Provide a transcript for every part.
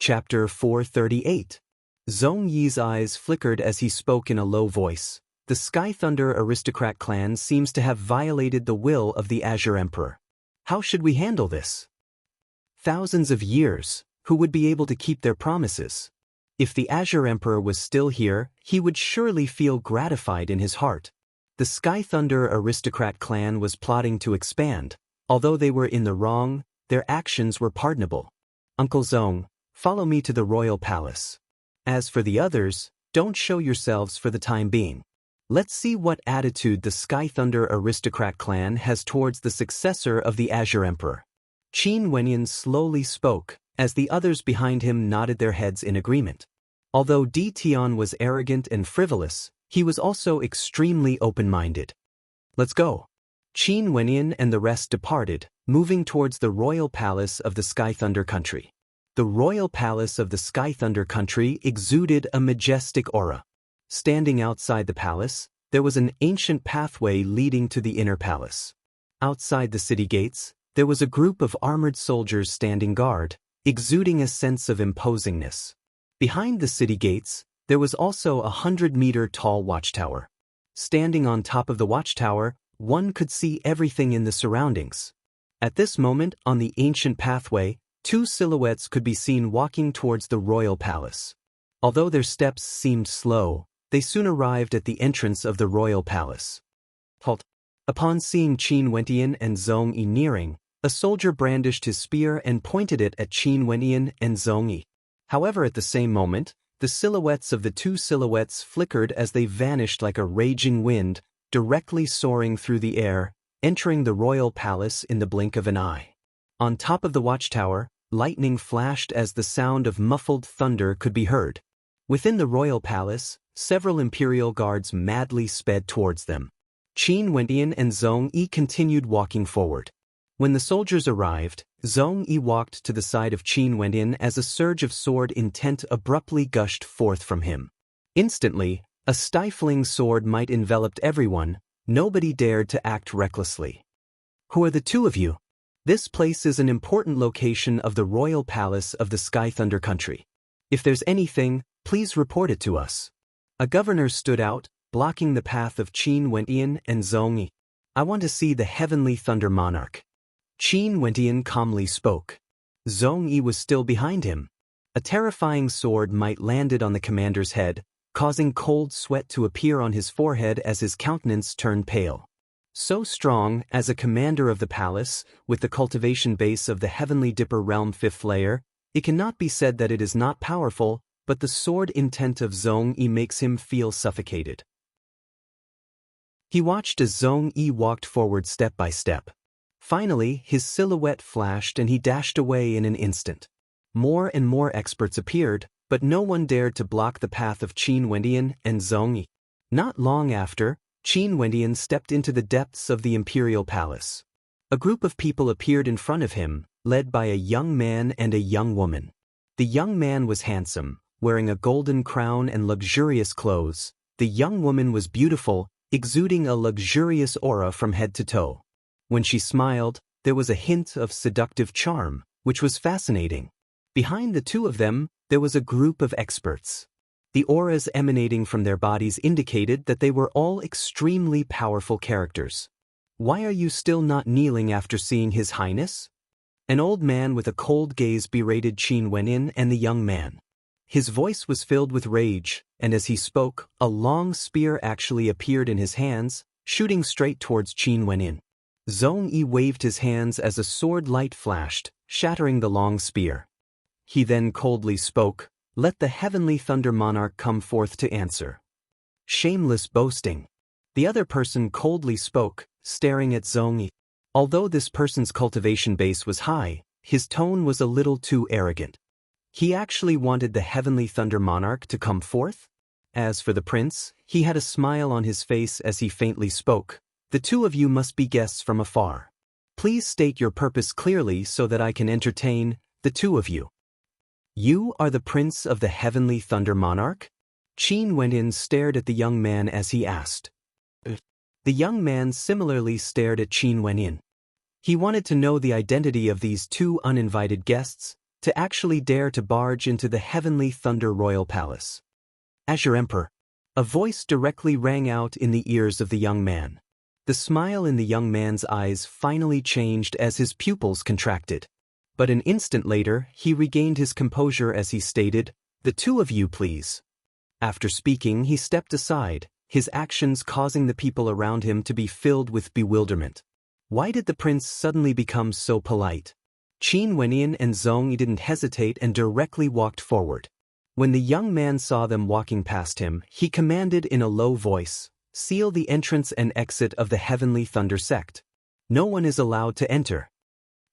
Chapter 438. Zhong Yi's eyes flickered as he spoke in a low voice. The Sky Thunder aristocrat clan seems to have violated the will of the Azure Emperor. How should we handle this? Thousands of years, who would be able to keep their promises? If the Azure Emperor was still here, he would surely feel gratified in his heart. The Sky Thunder aristocrat clan was plotting to expand. Although they were in the wrong, their actions were pardonable. Uncle Zhong, follow me to the royal palace. As for the others, don't show yourselves for the time being. Let's see what attitude the Sky Thunder aristocrat clan has towards the successor of the Azure Emperor. Qin Wenyan slowly spoke, as the others behind him nodded their heads in agreement. Although Di Tian was arrogant and frivolous, he was also extremely open-minded. Let's go. Qin Wenyan and the rest departed, moving towards the royal palace of the Sky Thunder country. The royal palace of the Sky Thunder country exuded a majestic aura. Standing outside the palace, there was an ancient pathway leading to the inner palace. Outside the city gates, there was a group of armored soldiers standing guard, exuding a sense of imposingness. Behind the city gates, there was also a 100-meter-tall watchtower. Standing on top of the watchtower, one could see everything in the surroundings. At this moment, on the ancient pathway, two silhouettes could be seen walking towards the royal palace. Although their steps seemed slow, they soon arrived at the entrance of the royal palace. Halt! Upon seeing Qin Wenyan and Zhong Yi nearing, a soldier brandished his spear and pointed it at Qin Wenyan and Zhong Yi. However, at the same moment, the silhouettes of the two silhouettes flickered as they vanished like a raging wind, directly soaring through the air, entering the royal palace in the blink of an eye. On top of the watchtower, lightning flashed as the sound of muffled thunder could be heard. Within the royal palace, several imperial guards madly sped towards them. Qin Wenyan and Zhong Yi continued walking forward. When the soldiers arrived, Zhong Yi walked to the side of Qin Wenyan as a surge of sword intent abruptly gushed forth from him. Instantly, a stifling sword might enveloped everyone. Nobody dared to act recklessly. Who are the two of you? This place is an important location of the royal palace of the Sky Thunder country. If there's anything, please report it to us. A governor stood out, blocking the path of Qin Wenyan and Zhong Yi. I want to see the heavenly thunder monarch. Qin Wenyan calmly spoke. Zhong Yi was still behind him. A terrifying sword might landed on the commander's head, causing cold sweat to appear on his forehead as his countenance turned pale. So strong, as a commander of the palace, with the cultivation base of the Heavenly Dipper realm 5th layer, it cannot be said that it is not powerful, but the sword intent of Zhong Yi makes him feel suffocated. He watched as Zhong Yi walked forward step by step. Finally, his silhouette flashed and he dashed away in an instant. More and more experts appeared, but no one dared to block the path of Qin Wenyan and Zhong Yi. Not long after, Qin Wenyan stepped into the depths of the imperial palace. A group of people appeared in front of him, led by a young man and a young woman. The young man was handsome, wearing a golden crown and luxurious clothes. The young woman was beautiful, exuding a luxurious aura from head to toe. When she smiled, there was a hint of seductive charm, which was fascinating. Behind the two of them, there was a group of experts. The auras emanating from their bodies indicated that they were all extremely powerful characters. Why are you still not kneeling after seeing His Highness? An old man with a cold gaze berated Qin Wenyan and the young man. His voice was filled with rage, and as he spoke, a long spear actually appeared in his hands, shooting straight towards Qin Wenyan. Zhong Yi waved his hands as a sword light flashed, shattering the long spear. He then coldly spoke, "Let the heavenly thunder monarch come forth to answer." Shameless boasting. The other person coldly spoke, staring at Zhong Yi. Although this person's cultivation base was high, his tone was a little too arrogant. He actually wanted the heavenly thunder monarch to come forth? As for the prince, he had a smile on his face as he faintly spoke. The two of you must be guests from afar. Please state your purpose clearly so that I can entertain the two of you. You are the prince of the heavenly thunder monarch? Qin Wenyan stared at the young man as he asked. The young man similarly stared at Qin Wenyan. He wanted to know the identity of these two uninvited guests, to actually dare to barge into the heavenly Thunder Royal Palace. Azure Emperor. A voice directly rang out in the ears of the young man. The smile in the young man's eyes finally changed as his pupils contracted. But an instant later, he regained his composure as he stated, "The two of you, please." After speaking, he stepped aside, his actions causing the people around him to be filled with bewilderment. Why did the prince suddenly become so polite? Qin Wenyan and Zhong Yi didn't hesitate and directly walked forward. When the young man saw them walking past him, he commanded in a low voice, "Seal the entrance and exit of the Heavenly Thunder Sect. No one is allowed to enter."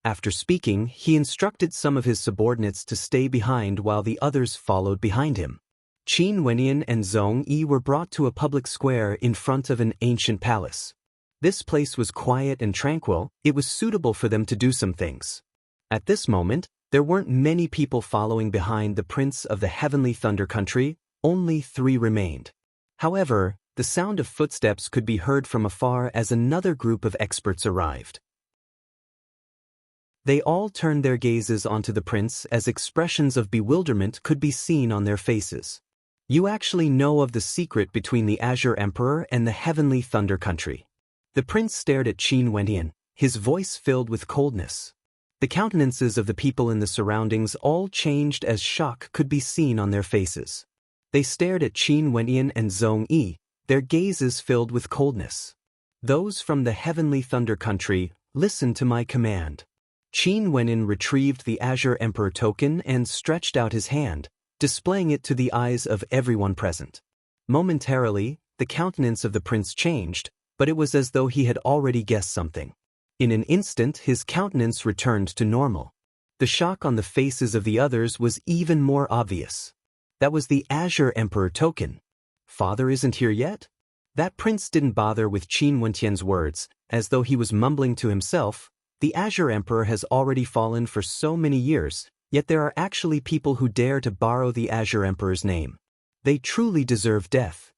After speaking, he instructed some of his subordinates to stay behind while the others followed behind him. Qin Wenyan and Zhong Yi were brought to a public square in front of an ancient palace. This place was quiet and tranquil, it was suitable for them to do some things. At this moment, there weren't many people following behind the Prince of the Heavenly Thunder Country, only 3 remained. However, the sound of footsteps could be heard from afar as another group of experts arrived. They all turned their gazes onto the prince as expressions of bewilderment could be seen on their faces. "You actually know of the secret between the Azure Emperor and the Heavenly Thunder Country." The prince stared at Qin Wenyan, his voice filled with coldness. The countenances of the people in the surroundings all changed as shock could be seen on their faces. They stared at Qin Wenyan and Zhong Yi, their gazes filled with coldness. "Those from the Heavenly Thunder Country, listen to my command." Qin Wenyan retrieved the Azure Emperor token and stretched out his hand, displaying it to the eyes of everyone present. Momentarily, the countenance of the prince changed, but it was as though he had already guessed something. In an instant, his countenance returned to normal. The shock on the faces of the others was even more obvious. That was the Azure Emperor token. "Father isn't here yet?" That prince didn't bother with Qin Wenyan's words, as though he was mumbling to himself, "The Azure Emperor has already fallen for so many years, yet there are actually people who dare to borrow the Azure Emperor's name. They truly deserve death."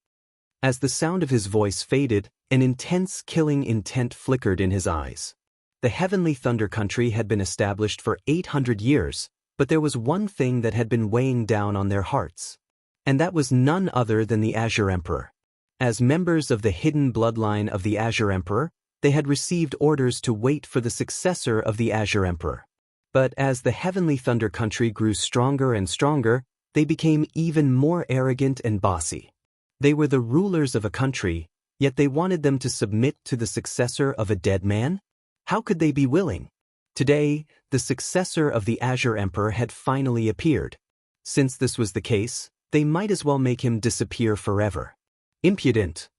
As the sound of his voice faded, an intense killing intent flickered in his eyes. The Heavenly Thunder Country had been established for 800 years, but there was one thing that had been weighing down on their hearts. And that was none other than the Azure Emperor. As members of the hidden bloodline of the Azure Emperor, they had received orders to wait for the successor of the Azure Emperor. But as the Heavenly Thunder Country grew stronger and stronger, they became even more arrogant and bossy. They were the rulers of a country, yet they wanted them to submit to the successor of a dead man? How could they be willing? Today, the successor of the Azure Emperor had finally appeared. Since this was the case, they might as well make him disappear forever. Impudent.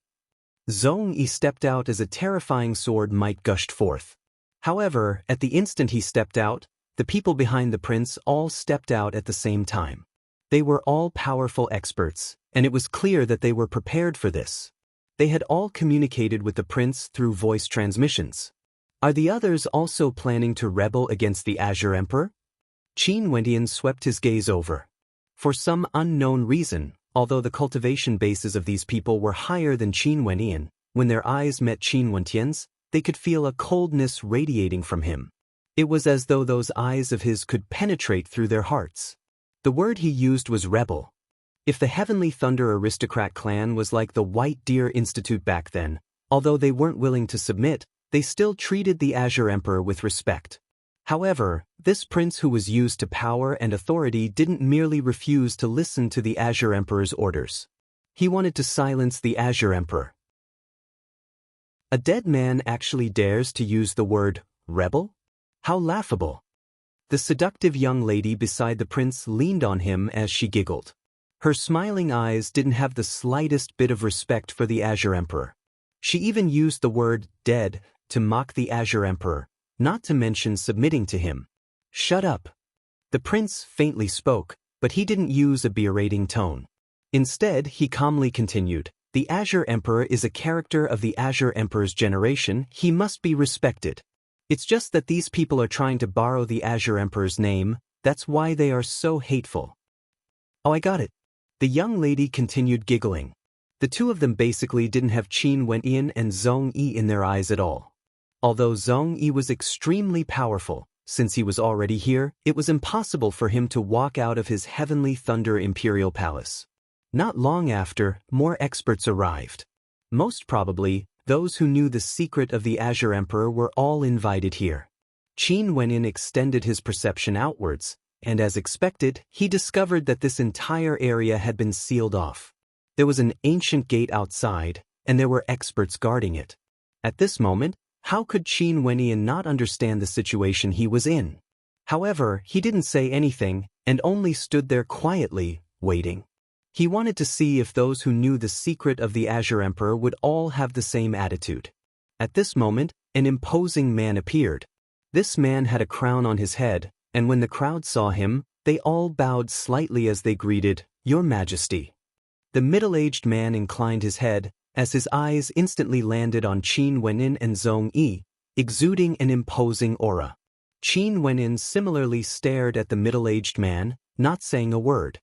Zhong Yi stepped out as a terrifying sword might gushed forth. However, at the instant he stepped out, the people behind the prince all stepped out at the same time. They were all powerful experts, and it was clear that they were prepared for this. They had all communicated with the prince through voice transmissions. Are the others also planning to rebel against the Azure Emperor? Qin Wenyan swept his gaze over. For some unknown reason, although the cultivation bases of these people were higher than Qin Wenyan, when their eyes met Qin Wenyan's, they could feel a coldness radiating from him. It was as though those eyes of his could penetrate through their hearts. The word he used was rebel. If the Heavenly Thunder Aristocrat clan was like the White Deer Institute back then, although they weren't willing to submit, they still treated the Azure Emperor with respect. However, this prince who was used to power and authority didn't merely refuse to listen to the Azure Emperor's orders. He wanted to silence the Azure Emperor. A dead man actually dares to use the word rebel? How laughable. The seductive young lady beside the prince leaned on him as she giggled. Her smiling eyes didn't have the slightest bit of respect for the Azure Emperor. She even used the word dead to mock the Azure Emperor, not to mention submitting to him. "Shut up." The prince faintly spoke, but he didn't use a berating tone. Instead, he calmly continued, "The Azure Emperor is a character of the Azure Emperor's generation, he must be respected. It's just that these people are trying to borrow the Azure Emperor's name, that's why they are so hateful." "Oh, I got it." The young lady continued giggling. The two of them basically didn't have Qin Wenyan and Zhong Yi in their eyes at all. Although Zhong Yi was extremely powerful, Since he was already here, it was impossible for him to walk out of his heavenly thunder imperial palace. Not long after, more experts arrived. Most probably, those who knew the secret of the Azure Emperor were all invited here. Qin Wenin extended his perception outwards, and as expected, he discovered that this entire area had been sealed off. There was an ancient gate outside, and there were experts guarding it. At this moment, how could Qin Wenin not understand the situation he was in? However, he didn't say anything, and only stood there quietly, waiting. He wanted to see if those who knew the secret of the Azure Emperor would all have the same attitude. At this moment, an imposing man appeared. This man had a crown on his head, and when the crowd saw him, they all bowed slightly as they greeted, "Your Majesty." The middle-aged man inclined his head, as his eyes instantly landed on Qin Wenin and Zhong Yi, exuding an imposing aura. Qin Wenin similarly stared at the middle-aged man, not saying a word.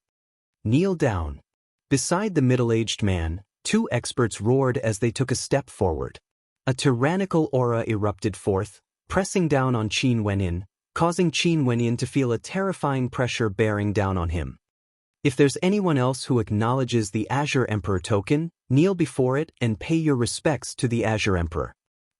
"Kneel down." Beside the middle-aged man, two experts roared as they took a step forward. A tyrannical aura erupted forth, pressing down on Qin Wenin, causing Qin Wenin to feel a terrifying pressure bearing down on him. If there's anyone else who acknowledges the Azure Emperor token, kneel before it and pay your respects to the Azure Emperor.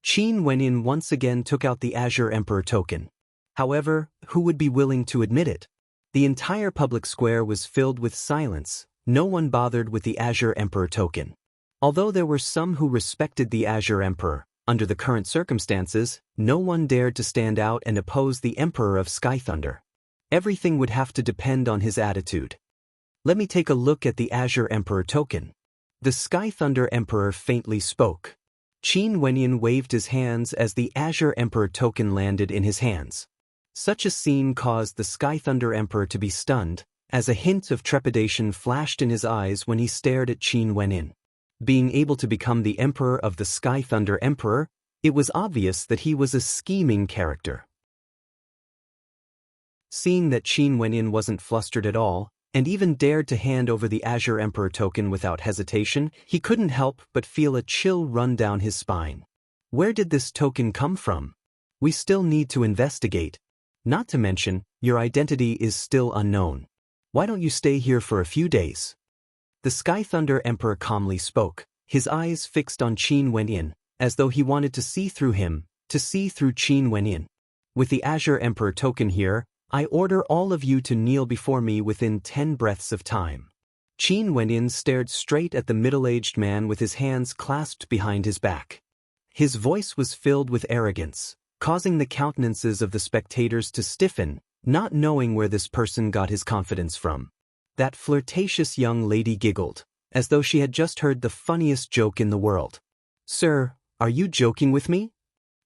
Qin Wenin once again took out the Azure Emperor token. However, who would be willing to admit it? The entire public square was filled with silence. No one bothered with the Azure Emperor token. Although there were some who respected the Azure Emperor, under the current circumstances, no one dared to stand out and oppose the Emperor of Sky Thunder. Everything would have to depend on his attitude. Let me take a look at the Azure Emperor token. The Sky Thunder Emperor faintly spoke. Qin Wenin waved his hands as the Azure Emperor token landed in his hands. Such a scene caused the Sky Thunder Emperor to be stunned, as a hint of trepidation flashed in his eyes when he stared at Qin Wenin. Being able to become the Emperor of the Sky Thunder Emperor, it was obvious that he was a scheming character. Seeing that Qin Wenin wasn't flustered at all, and even dared to hand over the Azure Emperor token without hesitation, he couldn't help but feel a chill run down his spine. Where did this token come from? We still need to investigate. Not to mention, your identity is still unknown. Why don't you stay here for a few days? The Sky Thunder Emperor calmly spoke, his eyes fixed on Qin Wenin, as though he wanted to see through him, to see through Qin Wenin. With the Azure Emperor token here, I order all of you to kneel before me within 10 breaths of time. Qin Wenin stared straight at the middle-aged man with his hands clasped behind his back. His voice was filled with arrogance, causing the countenances of the spectators to stiffen, not knowing where this person got his confidence from. That flirtatious young lady giggled, as though she had just heard the funniest joke in the world. "Sir, are you joking with me?"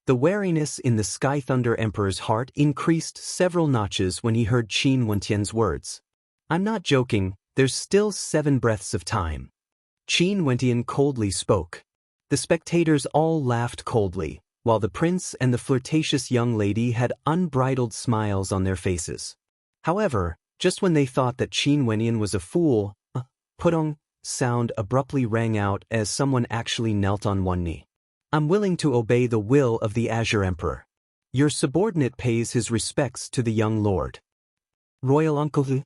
The wariness in the Sky Thunder Emperor's heart increased several notches when he heard Qin Wentian's words. "I'm not joking, there's still 7 breaths of time." Qin Wentian coldly spoke. The spectators all laughed coldly, while the prince and the flirtatious young lady had unbridled smiles on their faces. However, just when they thought that Qin Wentian was a fool, a pudong sound abruptly rang out as someone actually knelt on one knee. "I'm willing to obey the will of the Azure Emperor. Your subordinate pays his respects to the young lord." "Royal uncle."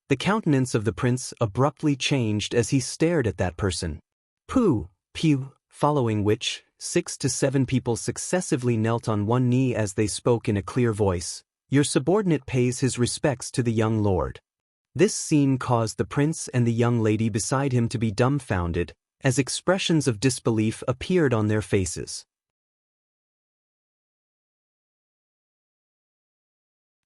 The countenance of the prince abruptly changed as he stared at that person. "Pooh, pew," following which, 6 to 7 people successively knelt on one knee as they spoke in a clear voice. "Your subordinate pays his respects to the young lord." This scene caused the prince and the young lady beside him to be dumbfounded, as expressions of disbelief appeared on their faces.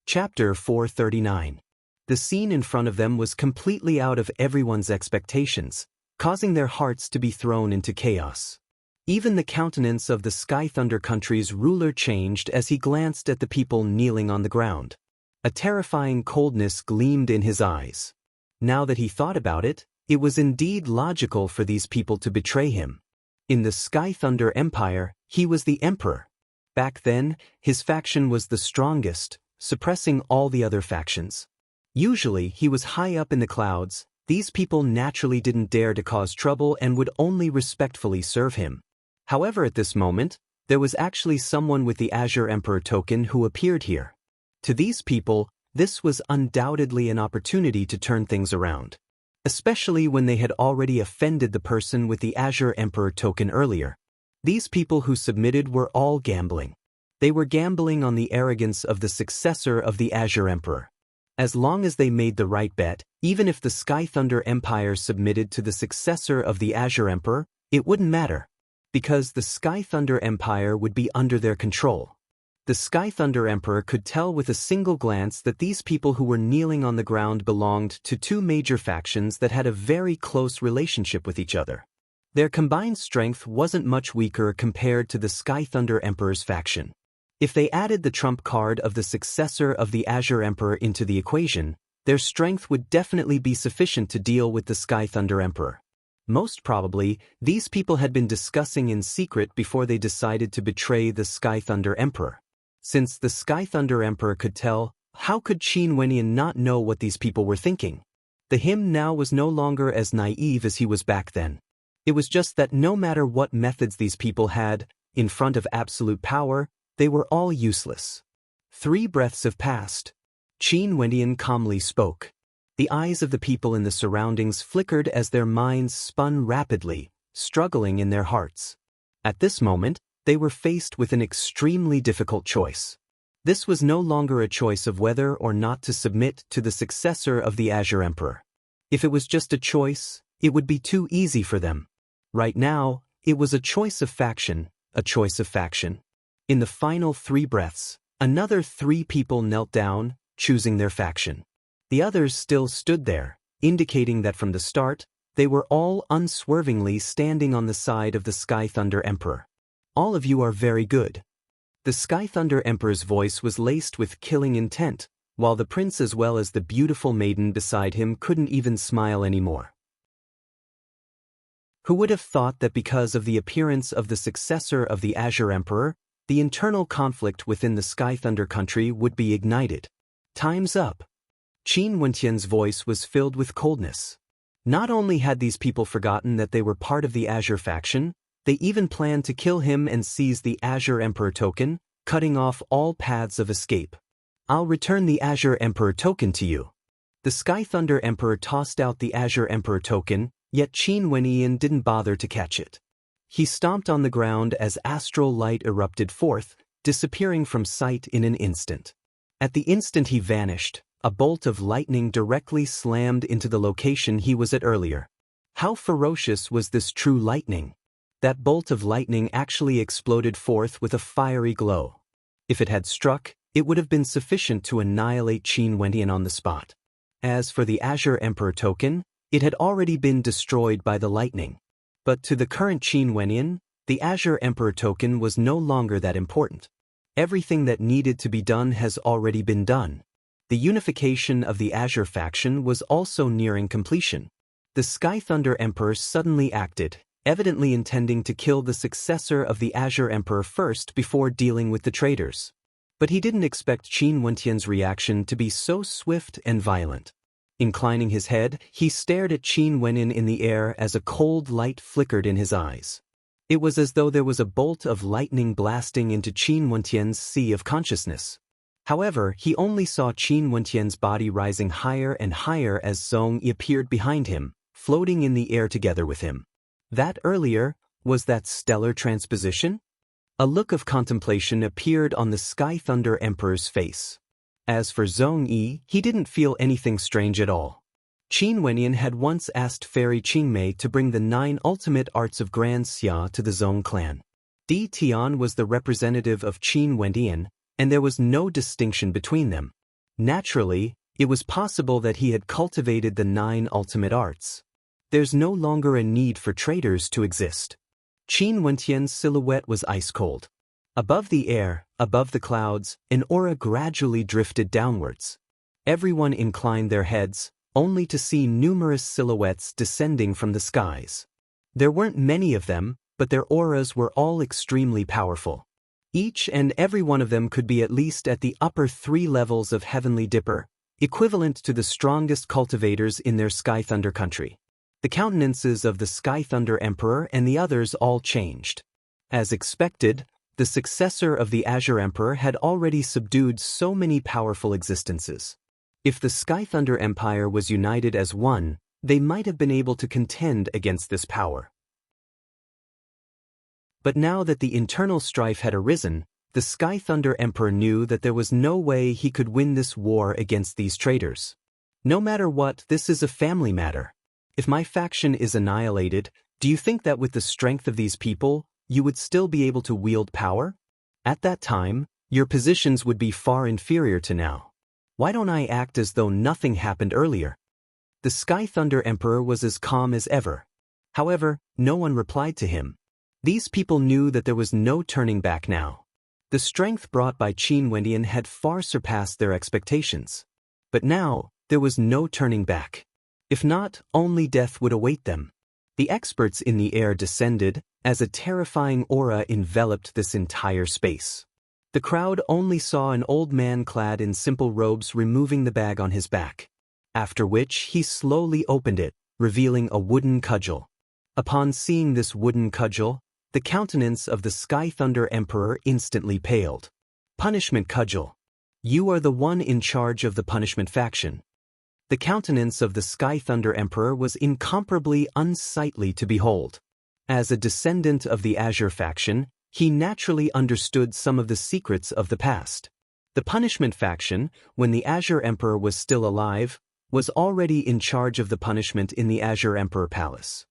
Chapter 439. The scene in front of them was completely out of everyone's expectations, causing their hearts to be thrown into chaos. Even the countenance of the Sky Thunder country's ruler changed as he glanced at the people kneeling on the ground. A terrifying coldness gleamed in his eyes. Now that he thought about it, it was indeed logical for these people to betray him. In the Sky Thunder Empire, he was the emperor. Back then, his faction was the strongest, suppressing all the other factions. Usually, he was high up in the clouds. These people naturally didn't dare to cause trouble and would only respectfully serve him. However, at this moment, there was actually someone with the Azure Emperor token who appeared here. To these people, this was undoubtedly an opportunity to turn things around, especially when they had already offended the person with the Azure Emperor token earlier. These people who submitted were all gambling. They were gambling on the arrogance of the successor of the Azure Emperor. As long as they made the right bet, even if the Sky Thunder Empire submitted to the successor of the Azure Emperor, it wouldn't matter, because the Sky Thunder Empire would be under their control. The Sky Thunder Emperor could tell with a single glance that these people who were kneeling on the ground belonged to two major factions that had a very close relationship with each other. Their combined strength wasn't much weaker compared to the Sky Thunder Emperor's faction. If they added the trump card of the successor of the Azure Emperor into the equation, their strength would definitely be sufficient to deal with the Sky Thunder Emperor. Most probably, these people had been discussing in secret before they decided to betray the Sky Thunder Emperor. Since the Sky Thunder Emperor could tell, how could Qin Wenyan not know what these people were thinking? The him now was no longer as naive as he was back then. It was just that no matter what methods these people had, in front of absolute power, they were all useless. 3 breaths have passed. Qin Wenyan calmly spoke. The eyes of the people in the surroundings flickered as their minds spun rapidly, struggling in their hearts. At this moment, they were faced with an extremely difficult choice. This was no longer a choice of whether or not to submit to the successor of the Azure Emperor. If it was just a choice, it would be too easy for them. Right now, it was a choice of faction, a choice of faction. In the final 3 breaths, another 3 people knelt down, choosing their faction. The others still stood there, indicating that from the start, they were all unswervingly standing on the side of the Sky Thunder Emperor. All of you are very good. The Sky Thunder Emperor's voice was laced with killing intent, while the prince as well as the beautiful maiden beside him couldn't even smile anymore. Who would have thought that because of the appearance of the successor of the Azure Emperor, the internal conflict within the Sky Thunder country would be ignited? Time's up. Qin Wenyan's voice was filled with coldness. Not only had these people forgotten that they were part of the Azure faction, they even planned to kill him and seize the Azure Emperor token, cutting off all paths of escape. I'll return the Azure Emperor token to you. The Sky Thunder Emperor tossed out the Azure Emperor token, yet Qin Wenyan didn't bother to catch it. He stomped on the ground as astral light erupted forth, disappearing from sight in an instant. At the instant he vanished, a bolt of lightning directly slammed into the location he was at earlier. How ferocious was this true lightning? That bolt of lightning actually exploded forth with a fiery glow. If it had struck, it would have been sufficient to annihilate Qin Wenyan on the spot. As for the Azure Emperor token, it had already been destroyed by the lightning. But to the current Qin Wenyan, the Azure Emperor token was no longer that important. Everything that needed to be done has already been done. The unification of the Azure faction was also nearing completion. The Sky Thunder Emperor suddenly acted, evidently intending to kill the successor of the Azure Emperor first before dealing with the traitors. But he didn't expect Qin Wenyan's reaction to be so swift and violent. Inclining his head, he stared at Qin Wenyan in the air as a cold light flickered in his eyes. It was as though there was a bolt of lightning blasting into Qin Wenyan's sea of consciousness. However, he only saw Qin Wenyan's body rising higher and higher as Zhong Yi appeared behind him, floating in the air together with him. That earlier, was that stellar transposition? A look of contemplation appeared on the Sky Thunder Emperor's face. As for Zhong Yi, he didn't feel anything strange at all. Qin Wenyan had once asked Fairy Qingmei to bring the 9 ultimate arts of Grand Xia to the Zhong clan. Di Tian was the representative of Qin Wenyan, and there was no distinction between them. Naturally, it was possible that he had cultivated the 9 ultimate arts. There's no longer a need for traitors to exist. Qin Wenyan's silhouette was ice-cold. Above the air, above the clouds, an aura gradually drifted downwards. Everyone inclined their heads, only to see numerous silhouettes descending from the skies. There weren't many of them, but their auras were all extremely powerful. Each and every one of them could be at least at the upper 3 levels of Heavenly Dipper, equivalent to the strongest cultivators in their Sky Thunder country. The countenances of the Sky Thunder Emperor and the others all changed. As expected, The successor of the Azure Emperor had already subdued so many powerful existences. If the Sky Thunder Empire was united as one, they might have been able to contend against this power. But now that the internal strife had arisen, the Sky Thunder Emperor knew that there was no way he could win this war against these traitors. No matter what, this is a family matter. If my faction is annihilated, do you think that with the strength of these people, you would still be able to wield power? At that time, your positions would be far inferior to now. Why don't I act as though nothing happened earlier? The Sky Thunder Emperor was as calm as ever. However, no one replied to him. These people knew that there was no turning back now. The strength brought by Qin Wendian had far surpassed their expectations. But now, there was no turning back. If not, only death would await them. The experts in the air descended, as a terrifying aura enveloped this entire space. The crowd only saw an old man clad in simple robes removing the bag on his back. After which, he slowly opened it, revealing a wooden cudgel. Upon seeing this wooden cudgel, the countenance of the Sky Thunder Emperor instantly paled. Punishment Cudgel. You are the one in charge of the punishment faction. The countenance of the Sky Thunder Emperor was incomparably unsightly to behold. As a descendant of the Azure faction, he naturally understood some of the secrets of the past. The punishment faction, when the Azure Emperor was still alive, was already in charge of the punishment in the Azure Emperor Palace.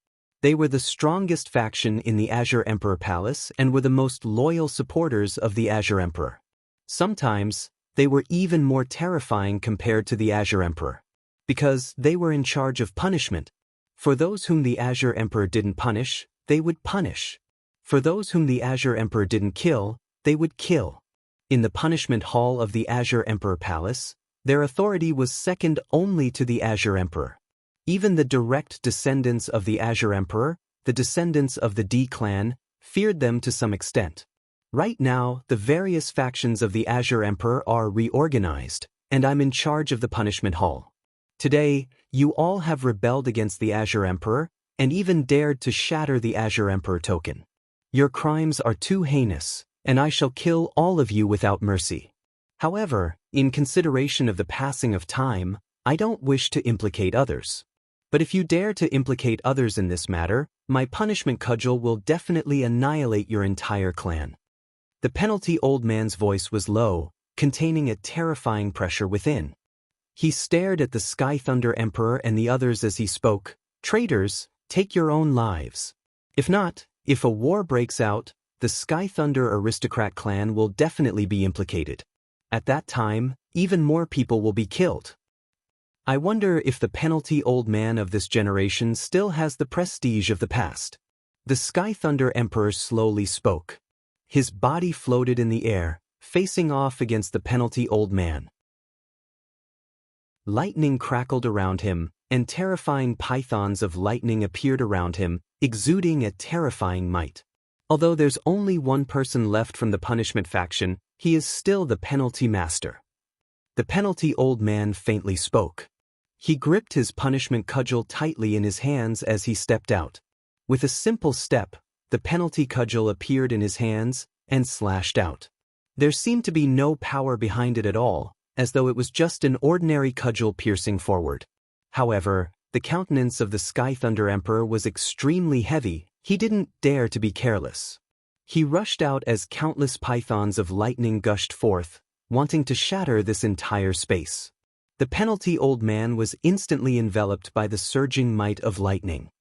They were the strongest faction in the Azure Emperor Palace and were the most loyal supporters of the Azure Emperor. Sometimes, they were even more terrifying compared to the Azure Emperor. Because they were in charge of punishment. For those whom the Azure Emperor didn't punish, they would punish. For those whom the Azure Emperor didn't kill, they would kill. In the punishment hall of the Azure Emperor Palace, their authority was second only to the Azure Emperor. Even the direct descendants of the Azure Emperor, the descendants of the D clan, feared them to some extent. Right now, the various factions of the Azure Emperor are reorganized, and I'm in charge of the punishment hall. Today, you all have rebelled against the Azure Emperor, and even dared to shatter the Azure Emperor token. Your crimes are too heinous, and I shall kill all of you without mercy. However, in consideration of the passing of time, I don't wish to implicate others. But if you dare to implicate others in this matter, my punishment cudgel will definitely annihilate your entire clan. The penalty old man's voice was low, containing a terrifying pressure within. He stared at the Sky Thunder Emperor and the others as he spoke, "Traitors, take your own lives. If not, if a war breaks out, the Sky Thunder Aristocrat clan will definitely be implicated. At that time, even more people will be killed." I wonder if the penalty old man of this generation still has the prestige of the past. The Sky Thunder Emperor slowly spoke. His body floated in the air, facing off against the penalty old man. Lightning crackled around him, and terrifying pythons of lightning appeared around him, exuding a terrifying might. Although there's only one person left from the punishment faction, he is still the penalty master. The penalty old man faintly spoke. He gripped his punishment cudgel tightly in his hands as he stepped out. With a simple step, the penalty cudgel appeared in his hands and slashed out. There seemed to be no power behind it at all, as though it was just an ordinary cudgel piercing forward. However, the countenance of the Sky Thunder Emperor was extremely heavy. He didn't dare to be careless. He rushed out as countless pythons of lightning gushed forth, wanting to shatter this entire space. The penalty old man was instantly enveloped by the surging might of lightning.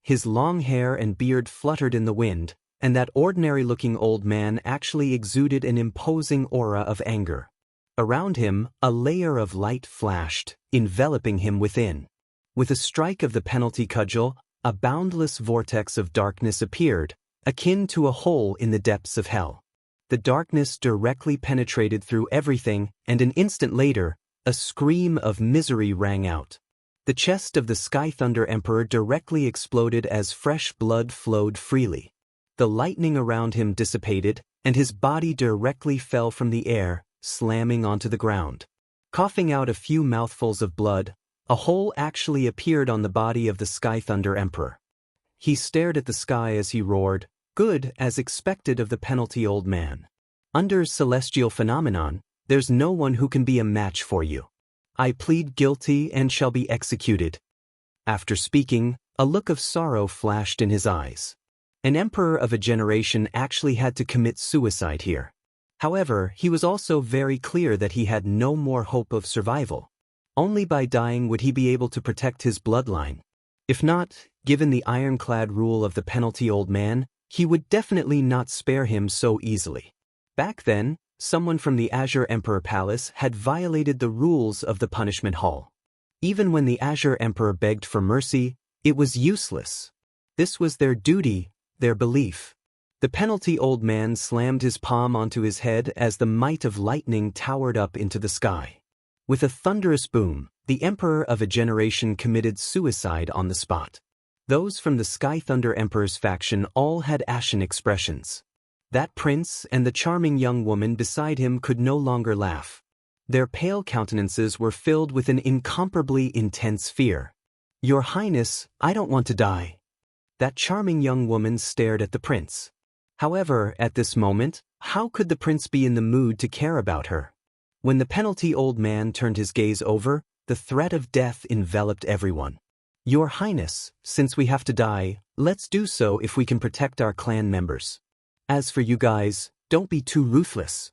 His long hair and beard fluttered in the wind, and that ordinary-looking old man actually exuded an imposing aura of anger. Around him, a layer of light flashed, enveloping him within. With a strike of the penalty cudgel, a boundless vortex of darkness appeared, akin to a hole in the depths of hell. The darkness directly penetrated through everything, and an instant later, a scream of misery rang out. The chest of the Sky Thunder Emperor directly exploded as fresh blood flowed freely. The lightning around him dissipated, and his body directly fell from the air, slamming onto the ground. Coughing out a few mouthfuls of blood, a hole actually appeared on the body of the Sky Thunder Emperor. He stared at the sky as he roared, Good as expected of the penalty old man. Under celestial phenomenon, there's no one who can be a match for you. I plead guilty and shall be executed. After speaking, a look of sorrow flashed in his eyes. An emperor of a generation actually had to commit suicide here. However, he was also very clear that he had no more hope of survival. Only by dying would he be able to protect his bloodline. If not, given the ironclad rule of the penalty old man, he would definitely not spare him so easily. Back then, someone from the Azure Emperor Palace had violated the rules of the punishment hall. Even when the Azure Emperor begged for mercy, it was useless. This was their duty, their belief. The penalty old man slammed his palm onto his head as the might of lightning towered up into the sky. With a thunderous boom, the emperor of a generation committed suicide on the spot. Those from the Sky Thunder Emperor's faction all had ashen expressions. That prince and the charming young woman beside him could no longer laugh. Their pale countenances were filled with an incomparably intense fear. "Your Highness, I don't want to die." That charming young woman stared at the prince. However, at this moment, how could the prince be in the mood to care about her? When the penalty old man turned his gaze over, the threat of death enveloped everyone. "Your Highness, since we have to die, let's do so if we can protect our clan members. As for you guys, don't be too ruthless.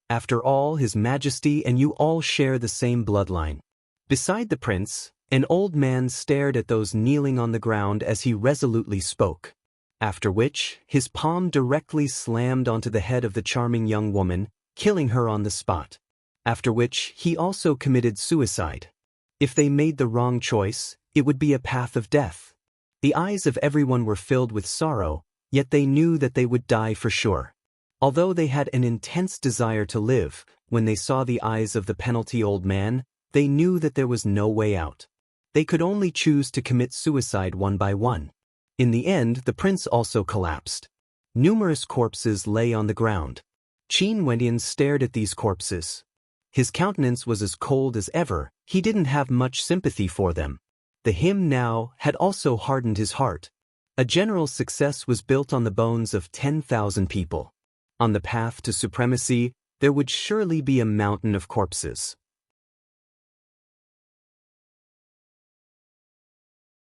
After all, His Majesty and you all share the same bloodline." Beside the prince, an old man stared at those kneeling on the ground as he resolutely spoke. After which, his palm directly slammed onto the head of the charming young woman, killing her on the spot. After which, he also committed suicide. If they made the wrong choice, it would be a path of death. The eyes of everyone were filled with sorrow, yet they knew that they would die for sure. Although they had an intense desire to live, when they saw the eyes of the penalty old man, they knew that there was no way out. They could only choose to commit suicide one by one. In the end, the prince also collapsed. Numerous corpses lay on the ground. Qin Wendian stared at these corpses. His countenance was as cold as ever, he didn't have much sympathy for them. The hymn now had also hardened his heart. A general success was built on the bones of 10,000 people. On the path to supremacy, there would surely be a mountain of corpses.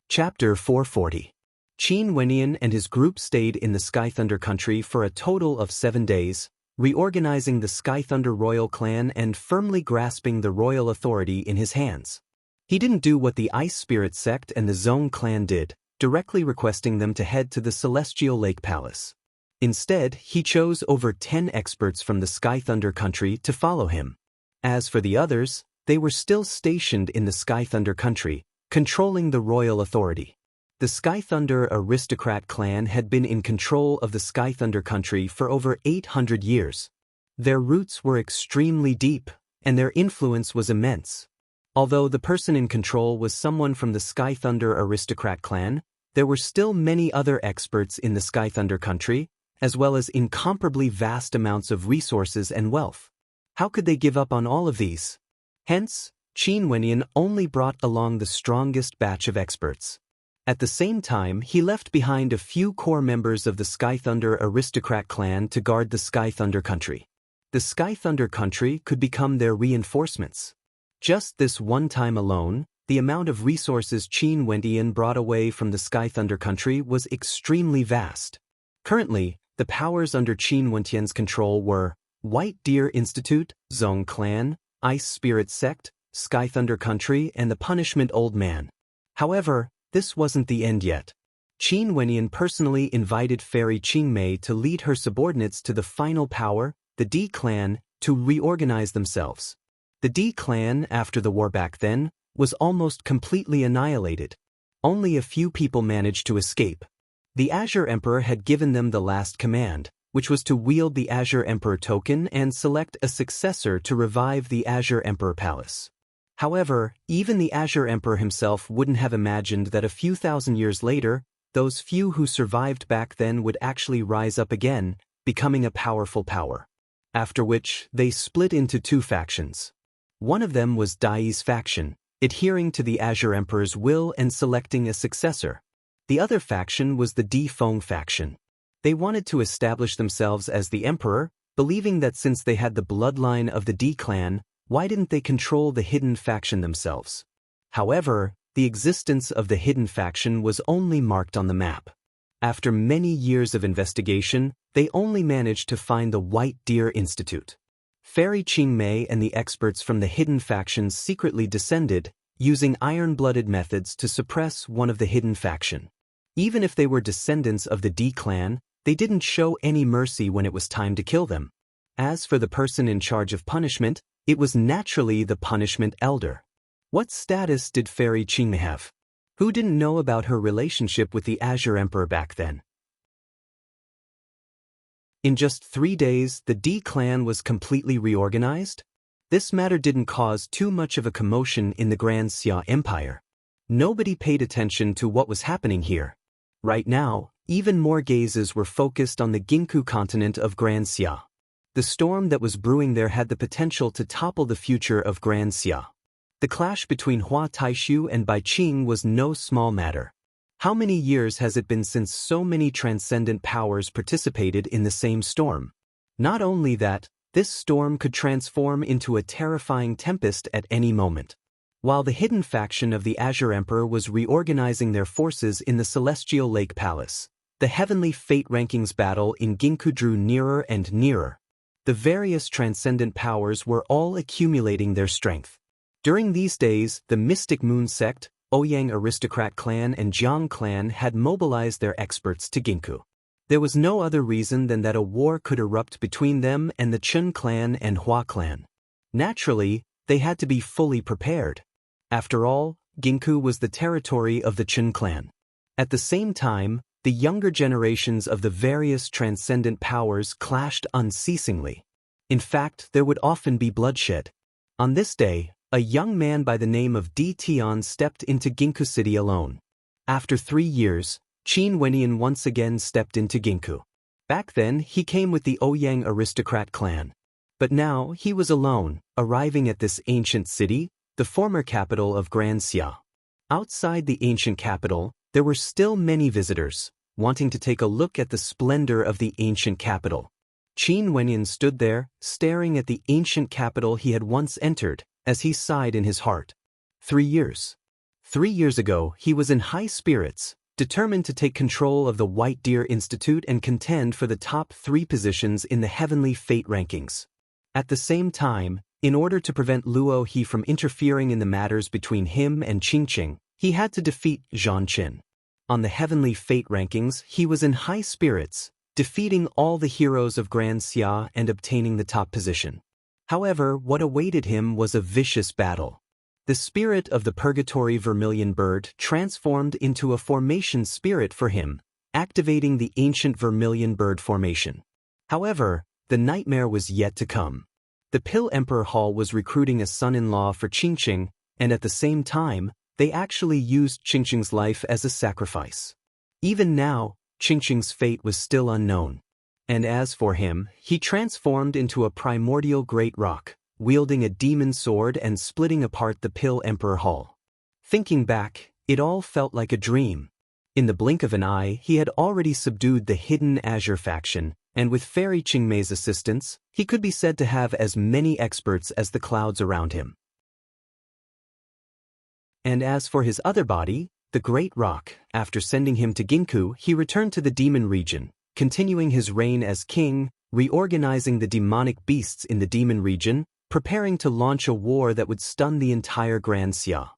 Chapter 440. Qin Wendian and his group stayed in the Sky Thunder country for a total of 7 days, reorganizing the Sky Thunder royal clan and firmly grasping the royal authority in his hands. He didn't do what the Ice Spirit sect and the Zone clan did, directly requesting them to head to the Celestial Lake Palace. Instead, he chose over 10 experts from the Sky Thunder country to follow him. As for the others, they were still stationed in the Sky Thunder country, controlling the royal authority. The Sky Thunder aristocrat clan had been in control of the Sky Thunder country for over 800 years. Their roots were extremely deep, and their influence was immense. Although the person in control was someone from the Sky Thunder aristocrat clan, there were still many other experts in the Sky Thunder country, as well as incomparably vast amounts of resources and wealth. How could they give up on all of these? Hence, Qin Wendian only brought along the strongest batch of experts. At the same time, he left behind a few core members of the Sky Thunder aristocrat clan to guard the Sky Thunder country. The Sky Thunder country could become their reinforcements. Just this one time alone, the amount of resources Qin Wendian brought away from the Sky Thunder country was extremely vast. Currently, the powers under Qin Wendian's control were White Deer Institute, Zong Clan, Ice Spirit Sect, Sky Thunder country, and the Punishment Old Man. However, this wasn't the end yet. Qin Wendian personally invited Fairy Qingmei to lead her subordinates to the final power, the D clan, to reorganize themselves. The D clan, after the war back then, was almost completely annihilated. Only a few people managed to escape. The Azure Emperor had given them the last command, which was to wield the Azure Emperor token and select a successor to revive the Azure Emperor Palace. However, even the Azure Emperor himself wouldn't have imagined that a few thousand years later, those few who survived back then would actually rise up again, becoming a powerful power. After which, they split into 2 factions. One of them was Dai's faction, adhering to the Azure Emperor's will and selecting a successor. The other faction was the Di Feng faction. They wanted to establish themselves as the emperor, believing that since they had the bloodline of the Di clan, why didn't they control the hidden faction themselves? However, the existence of the hidden faction was only marked on the map. After many years of investigation, they only managed to find the White Deer Institute. Fairy Qingmei and the experts from the hidden factions secretly descended, using iron-blooded methods to suppress one of the hidden faction. Even if they were descendants of the Di clan, they didn't show any mercy when it was time to kill them. As for the person in charge of punishment, it was naturally the punishment elder. What status did Fairy Qingmei have? Who didn't know about her relationship with the Azure Emperor back then? In just 3 days, the Di clan was completely reorganized? This matter didn't cause too much of a commotion in the Grand Xia Empire. Nobody paid attention to what was happening here. Right now, even more gazes were focused on the Ginku continent of Grand Xia. The storm that was brewing there had the potential to topple the future of Grand Xia. The clash between Hua Taishu and Bai Qing was no small matter. How many years has it been since so many transcendent powers participated in the same storm? Not only that, this storm could transform into a terrifying tempest at any moment. While the hidden faction of the Azure Emperor was reorganizing their forces in the Celestial Lake Palace, the Heavenly Fate Rankings battle in Ginku drew nearer and nearer. The various transcendent powers were all accumulating their strength. During these days, the Mystic Moon Sect, Ouyang Aristocrat Clan and Jiang Clan had mobilized their experts to Ginku. There was no other reason than that a war could erupt between them and the Chun Clan and Hua Clan. Naturally, they had to be fully prepared. After all, Ginku was the territory of the Chun Clan. At the same time, the younger generations of the various transcendent powers clashed unceasingly. In fact, there would often be bloodshed. On this day, a young man by the name of Di Tian stepped into Ginku City alone. After 3 years, Qin Wenyan once again stepped into Ginku. Back then, he came with the Ouyang Aristocrat clan. But now, he was alone, arriving at this ancient city, the former capital of Grand Xia. Outside the ancient capital, there were still many visitors, wanting to take a look at the splendor of the ancient capital. Qin Wenyan stood there, staring at the ancient capital he had once entered, as he sighed in his heart. 3 years. 3 years ago, he was in high spirits, determined to take control of the White Deer Institute and contend for the top 3 positions in the Heavenly Fate Rankings. At the same time, in order to prevent Luo He from interfering in the matters between him and Qingqing, he had to defeat Zhang Qin. On the Heavenly Fate Rankings, he was in high spirits, defeating all the heroes of Grand Xia and obtaining the top position. However, what awaited him was a vicious battle. The spirit of the Purgatory Vermilion Bird transformed into a formation spirit for him, activating the ancient Vermilion Bird formation. However, the nightmare was yet to come. The Pill Emperor Hall was recruiting a son-in-law for Qingqing, and at the same time, they actually used Qingqing's life as a sacrifice. Even now, Qingqing's fate was still unknown. And as for him, he transformed into a primordial great rock, wielding a demon sword and splitting apart the Pill Emperor Hall. Thinking back, it all felt like a dream. In the blink of an eye, he had already subdued the hidden Azure faction, and with Fairy Qingmei's assistance, he could be said to have as many experts as the clouds around him. And as for his other body, the Great Rock, after sending him to Ginku, he returned to the demon region, continuing his reign as king, reorganizing the demonic beasts in the demon region, preparing to launch a war that would stun the entire Grand Xia.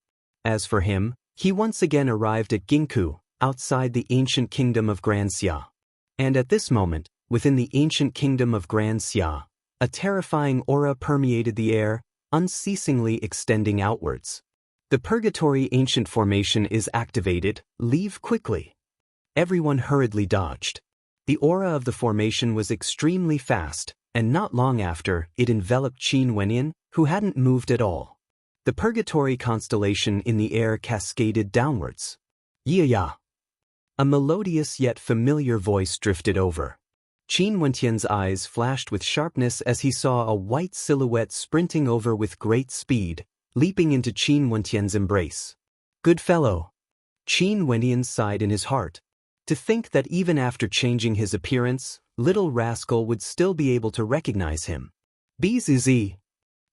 As for him, he once again arrived at Ginku, outside the ancient kingdom of Grand Xia. And at this moment, within the ancient kingdom of Grand Xia, a terrifying aura permeated the air, unceasingly extending outwards. The Purgatory Ancient Formation is activated, leave quickly. Everyone hurriedly dodged. The aura of the formation was extremely fast, and not long after, it enveloped Qin Wenyan, who hadn't moved at all. The Purgatory constellation in the air cascaded downwards. Ya. A melodious yet familiar voice drifted over. Qin Wenyan's eyes flashed with sharpness as he saw a white silhouette sprinting over with great speed, leaping into Qin Wenyan's embrace. Good fellow. Qin Wenyan sighed in his heart. To think that even after changing his appearance, little rascal would still be able to recognize him. Bzz.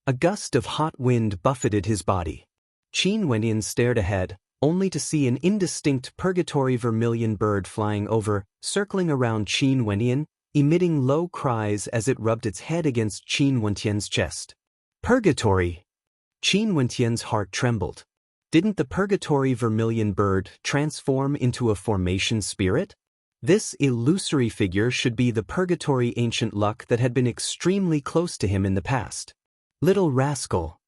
A gust of hot wind buffeted his body. Qin Wenyan stared ahead, only to see an indistinct purgatory vermilion bird flying over, circling around Qin Wenyan, emitting low cries as it rubbed its head against Qin Wentian's chest. Purgatory! Qin Wentian's heart trembled. Didn't the purgatory vermilion bird transform into a formation spirit? This illusory figure should be the purgatory ancient luck that had been extremely close to him in the past. Little rascal!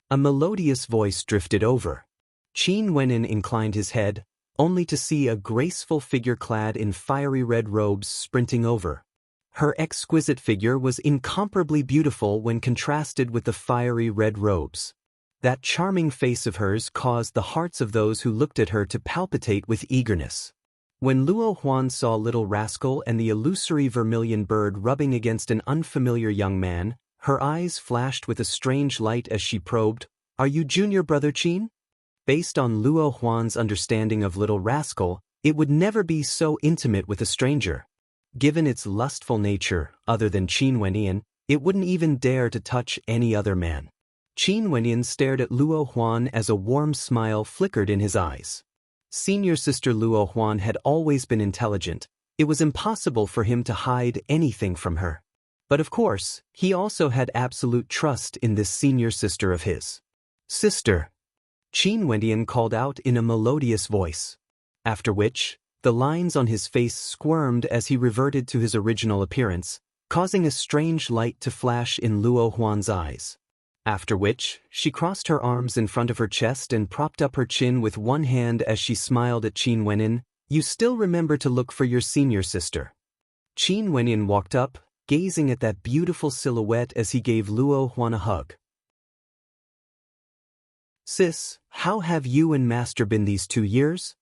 A melodious voice drifted over. Qin Wenyan inclined his head, only to see a graceful figure clad in fiery red robes sprinting over. Her exquisite figure was incomparably beautiful when contrasted with the fiery red robes. That charming face of hers caused the hearts of those who looked at her to palpitate with eagerness. When Luo Huan saw little rascal and the illusory vermilion bird rubbing against an unfamiliar young man, her eyes flashed with a strange light as she probed, "Are you junior brother Qin?" Based on Luo Huan's understanding of little rascal, it would never be so intimate with a stranger. Given its lustful nature, other than Qin Wenyan, it wouldn't even dare to touch any other man. Qin Wenyan stared at Luo Huan as a warm smile flickered in his eyes. Senior sister Luo Huan had always been intelligent. It was impossible for him to hide anything from her. But of course, he also had absolute trust in this senior sister of his. "Sister," Qin Wenyan called out in a melodious voice. After which, the lines on his face squirmed as he reverted to his original appearance, causing a strange light to flash in Luo Huan's eyes. After which, she crossed her arms in front of her chest and propped up her chin with one hand as she smiled at Qin Wenyan. "You still remember to look for your senior sister." Qin Wenyan walked up, gazing at that beautiful silhouette as he gave Luo Huan a hug. "Sis, how have you and Master been these 2 years?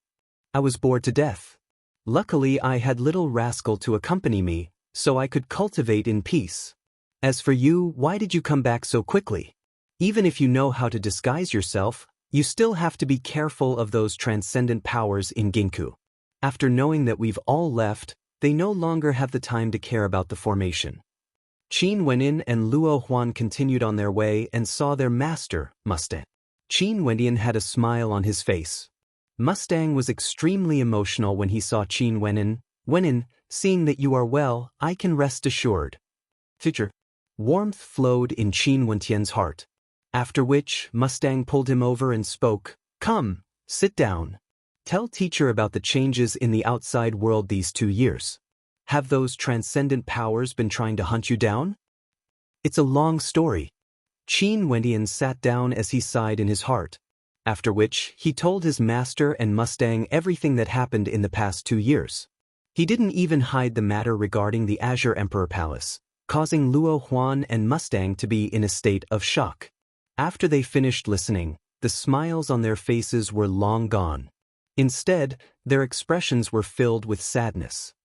I was bored to death. Luckily I had little rascal to accompany me, so I could cultivate in peace. As for you, why did you come back so quickly? Even if you know how to disguise yourself, you still have to be careful of those transcendent powers in Ginkgo. After knowing that we've all left, they no longer have the time to care about the formation." Qin Wenyan and Luo Huan continued on their way and saw their master, Mustang. Qin Wenyan had a smile on his face. Mustang was extremely emotional when he saw Qin Wenyan. "Wenyan, seeing that you are well, I can rest assured." Future. Warmth flowed in Qin Wentian's heart. After which, Mustang pulled him over and spoke, "Come, sit down. Tell teacher about the changes in the outside world these 2 years. Have those transcendent powers been trying to hunt you down?" "It's a long story." Qin Wenyan sat down as he sighed in his heart. After which, he told his master and Mustang everything that happened in the past 2 years. He didn't even hide the matter regarding the Azure Emperor Palace, causing Luo Huan and Mustang to be in a state of shock. After they finished listening, the smiles on their faces were long gone. Instead, their expressions were filled with sadness.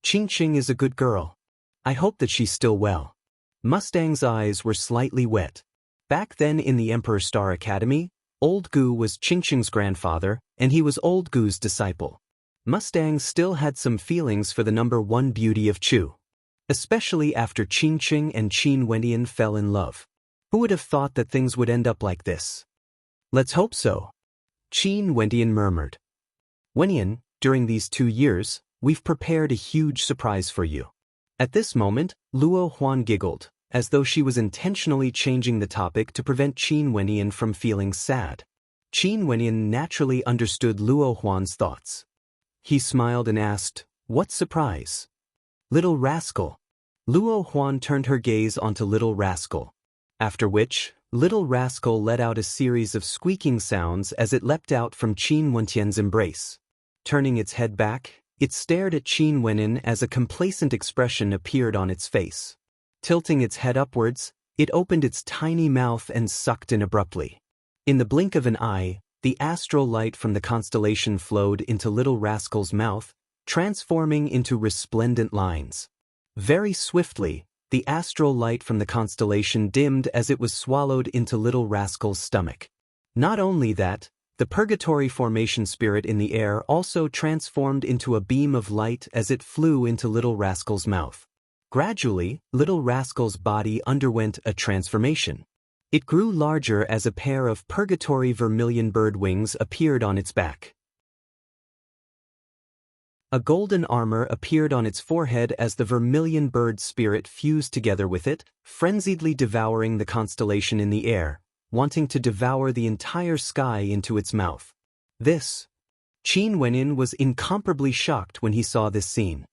"Qingqing is a good girl. I hope that she's still well." Mustang's eyes were slightly wet. Back then in the Emperor Star Academy, Old Gu was Qingqing's grandfather, and he was Old Gu's disciple. Mustang still had some feelings for the #1 beauty of Chu. Especially after Qingqing and Qin Wenyan fell in love. Who would have thought that things would end up like this? "Let's hope so," Qin Wenyan murmured. "Wenyan, during these 2 years, we've prepared a huge surprise for you." At this moment, Luo Huan giggled, as though she was intentionally changing the topic to prevent Qin Wenyan from feeling sad. Qin Wenyan naturally understood Luo Huan's thoughts. He smiled and asked, "What surprise?" "Little rascal." Luo Huan turned her gaze onto little rascal. After which, little rascal let out a series of squeaking sounds as it leapt out from Qin Wentian's embrace. Turning its head back, it stared at Qin Wenyan as a complacent expression appeared on its face. Tilting its head upwards, it opened its tiny mouth and sucked in abruptly. In the blink of an eye, the astral light from the constellation flowed into little rascal's mouth, transforming into resplendent lines. Very swiftly, the astral light from the constellation dimmed as it was swallowed into little rascal's stomach. Not only that, The purgatory formation spirit in the air also transformed into a beam of light as it flew into Little Rascal's mouth. Gradually, Little Rascal's body underwent a transformation. It grew larger as a pair of purgatory vermilion bird wings appeared on its back. A golden armor appeared on its forehead as the vermilion bird spirit fused together with it, frenziedly devouring the constellation in the air, wanting to devour the entire sky into its mouth. Qin Wenin was incomparably shocked when he saw this scene.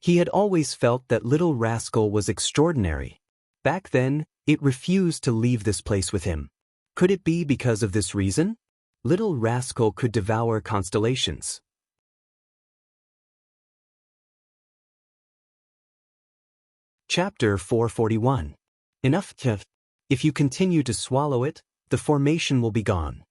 He had always felt that Little Rascal was extraordinary. Back then, it refused to leave this place with him. Could it be because of this reason? Little Rascal could devour constellations. Chapter 441. Enough. If you continue to swallow it, the formation will be gone.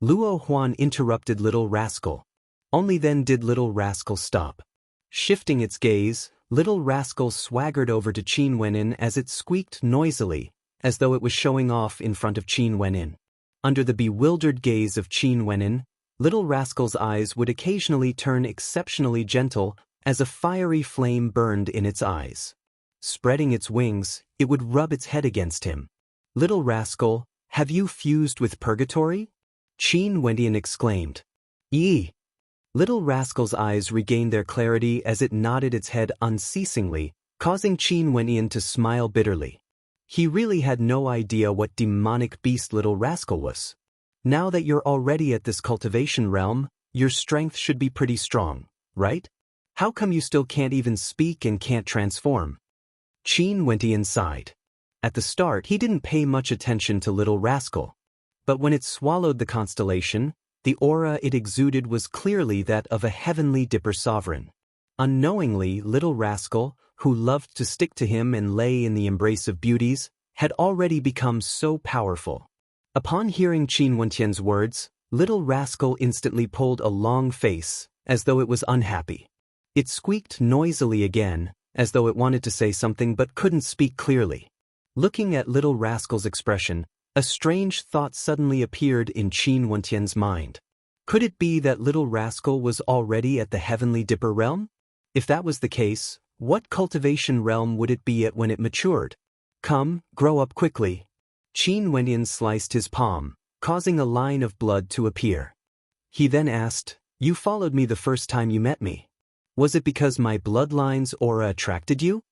Luo Huan interrupted Little Rascal. Only then did Little Rascal stop. Shifting its gaze, Little Rascal swaggered over to Qin Wenin as it squeaked noisily, as though it was showing off in front of Qin Wenin. Under the bewildered gaze of Qin Wenin, Little Rascal's eyes would occasionally turn exceptionally gentle as a fiery flame burned in its eyes. Spreading its wings, it would rub its head against him. Little Rascal, have you fused with purgatory? Qin Wenin exclaimed. Yee! Little Rascal's eyes regained their clarity as it nodded its head unceasingly, causing Qin Wenin to smile bitterly. He really had no idea what demonic beast Little Rascal was. Now that you're already at this cultivation realm, your strength should be pretty strong, right? How come you still can't even speak and can't transform? Qin Wenin sighed. At the start, he didn't pay much attention to Little Rascal. But when it swallowed the constellation, the aura it exuded was clearly that of a heavenly dipper sovereign. Unknowingly, Little Rascal, who loved to stick to him and lay in the embrace of beauties, had already become so powerful. Upon hearing Qin Wentian's words, Little Rascal instantly pulled a long face, as though it was unhappy. It squeaked noisily again, as though it wanted to say something but couldn't speak clearly. Looking at Little Rascal's expression, a strange thought suddenly appeared in Qin Wentian's mind. Could it be that Little Rascal was already at the Heavenly Dipper realm? If that was the case, what cultivation realm would it be at when it matured? Come, grow up quickly. Qin Wentian sliced his palm, causing a line of blood to appear. He then asked, "You followed me the first time you met me. Was it because my bloodline's aura attracted you?"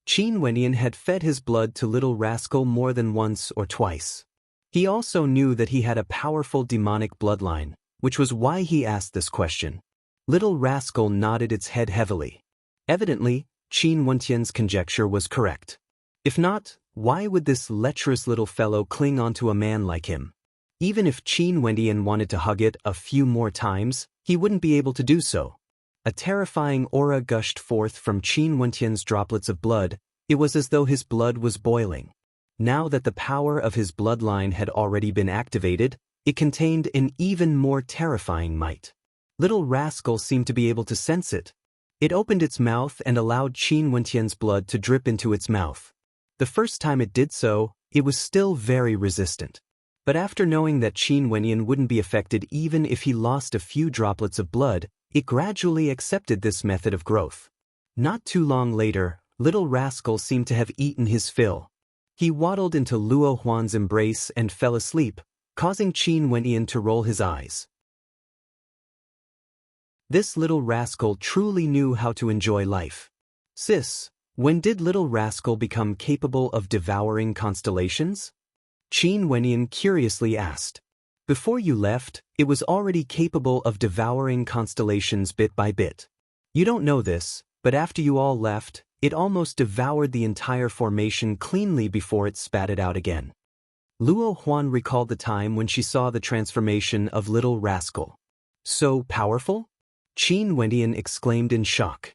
Qin Wentian had fed his blood to Little Rascal more than once or twice. He also knew that he had a powerful demonic bloodline, which was why he asked this question. Little Rascal nodded its head heavily. Evidently, Qin Wentian's conjecture was correct. If not, why would this lecherous little fellow cling onto a man like him? Even if Qin Wentian wanted to hug it a few more times, he wouldn't be able to do so. A terrifying aura gushed forth from Qin Wentian's droplets of blood. It was as though his blood was boiling. Now that the power of his bloodline had already been activated, it contained an even more terrifying might. Little Rascal seemed to be able to sense it. It opened its mouth and allowed Qin Wentian's blood to drip into its mouth. The first time it did so, it was still very resistant. But after knowing that Qin Wentian wouldn't be affected even if he lost a few droplets of blood, it gradually accepted this method of growth. Not too long later, Little Rascal seemed to have eaten his fill. He waddled into Luo Huan's embrace and fell asleep, causing Qin Wentian to roll his eyes. This Little Rascal truly knew how to enjoy life. Sis, when did Little Rascal become capable of devouring constellations? Qin Wentian curiously asked. Before you left, it was already capable of devouring constellations bit by bit. You don't know this, but after you all left, it almost devoured the entire formation cleanly before it spat it out again. Luo Huan recalled the time when she saw the transformation of Little Rascal. So powerful? Qin Wentian exclaimed in shock.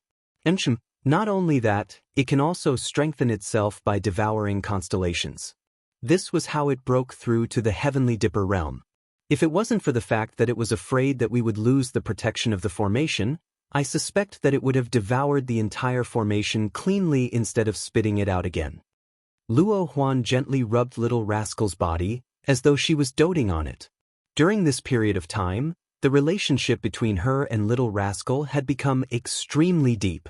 Not only that, it can also strengthen itself by devouring constellations. This was how it broke through to the Heavenly Dipper realm. If it wasn't for the fact that it was afraid that we would lose the protection of the formation, I suspect that it would have devoured the entire formation cleanly instead of spitting it out again. Luo Huan gently rubbed Little Rascal's body, as though she was doting on it. During this period of time, the relationship between her and Little Rascal had become extremely deep.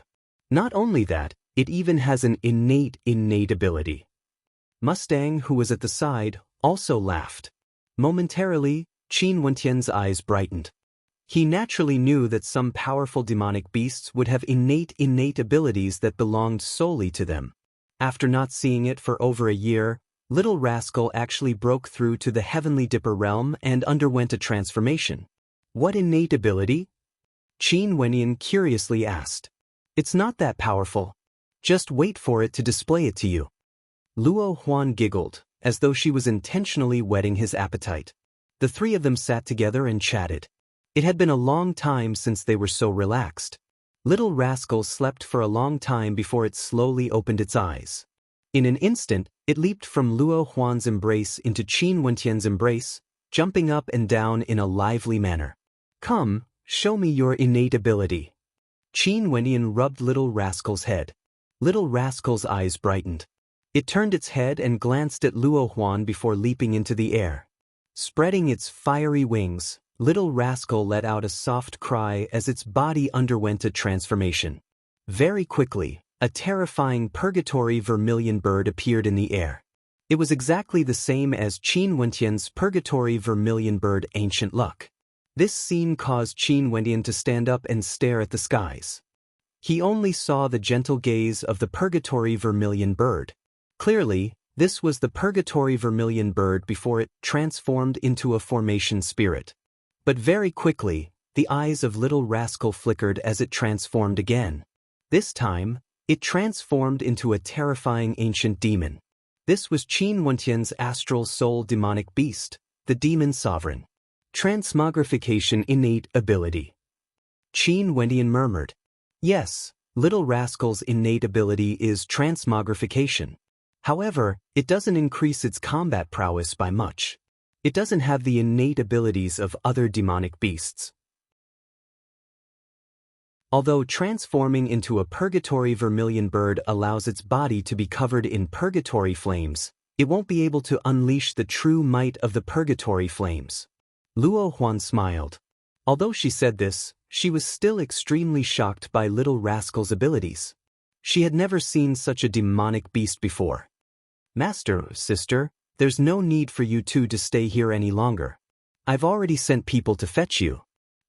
Not only that, it even has an innate ability. Mustang, who was at the side, also laughed. Momentarily, Qin Wentian's eyes brightened. He naturally knew that some powerful demonic beasts would have innate abilities that belonged solely to them. After not seeing it for over a year, Little Rascal actually broke through to the Heavenly Dipper realm and underwent a transformation. What innate ability? Qin Wentian curiously asked. It's not that powerful. Just wait for it to display it to you. Luo Huan giggled, as though she was intentionally whetting his appetite. The three of them sat together and chatted. It had been a long time since they were so relaxed. Little Rascal slept for a long time before it slowly opened its eyes. In an instant, it leaped from Luo Huan's embrace into Qin Wentian's embrace, jumping up and down in a lively manner. Come, show me your innate ability. Qin Wentian rubbed Little Rascal's head. Little Rascal's eyes brightened. It turned its head and glanced at Luo Huan before leaping into the air. Spreading its fiery wings, Little Rascal let out a soft cry as its body underwent a transformation. Very quickly, a terrifying purgatory vermilion bird appeared in the air. It was exactly the same as Qin Wentian's purgatory vermilion bird Ancient Luck. This scene caused Qin Wentian to stand up and stare at the skies. He only saw the gentle gaze of the purgatory vermilion bird. Clearly, this was the purgatory vermilion bird before it transformed into a formation spirit. But very quickly, the eyes of Little Rascal flickered as it transformed again. This time, it transformed into a terrifying ancient demon. This was Qin Wentian's astral soul demonic beast, the Demon Sovereign. Transmogrification innate ability. Qin Wentian murmured. Yes, Little Rascal's innate ability is transmogrification. However, it doesn't increase its combat prowess by much. It doesn't have the innate abilities of other demonic beasts. Although transforming into a purgatory vermilion bird allows its body to be covered in purgatory flames, it won't be able to unleash the true might of the purgatory flames. Luo Huan smiled. Although she said this, she was still extremely shocked by Little Rascal's abilities. She had never seen such a demonic beast before. Master, sister, there's no need for you two to stay here any longer. I've already sent people to fetch you.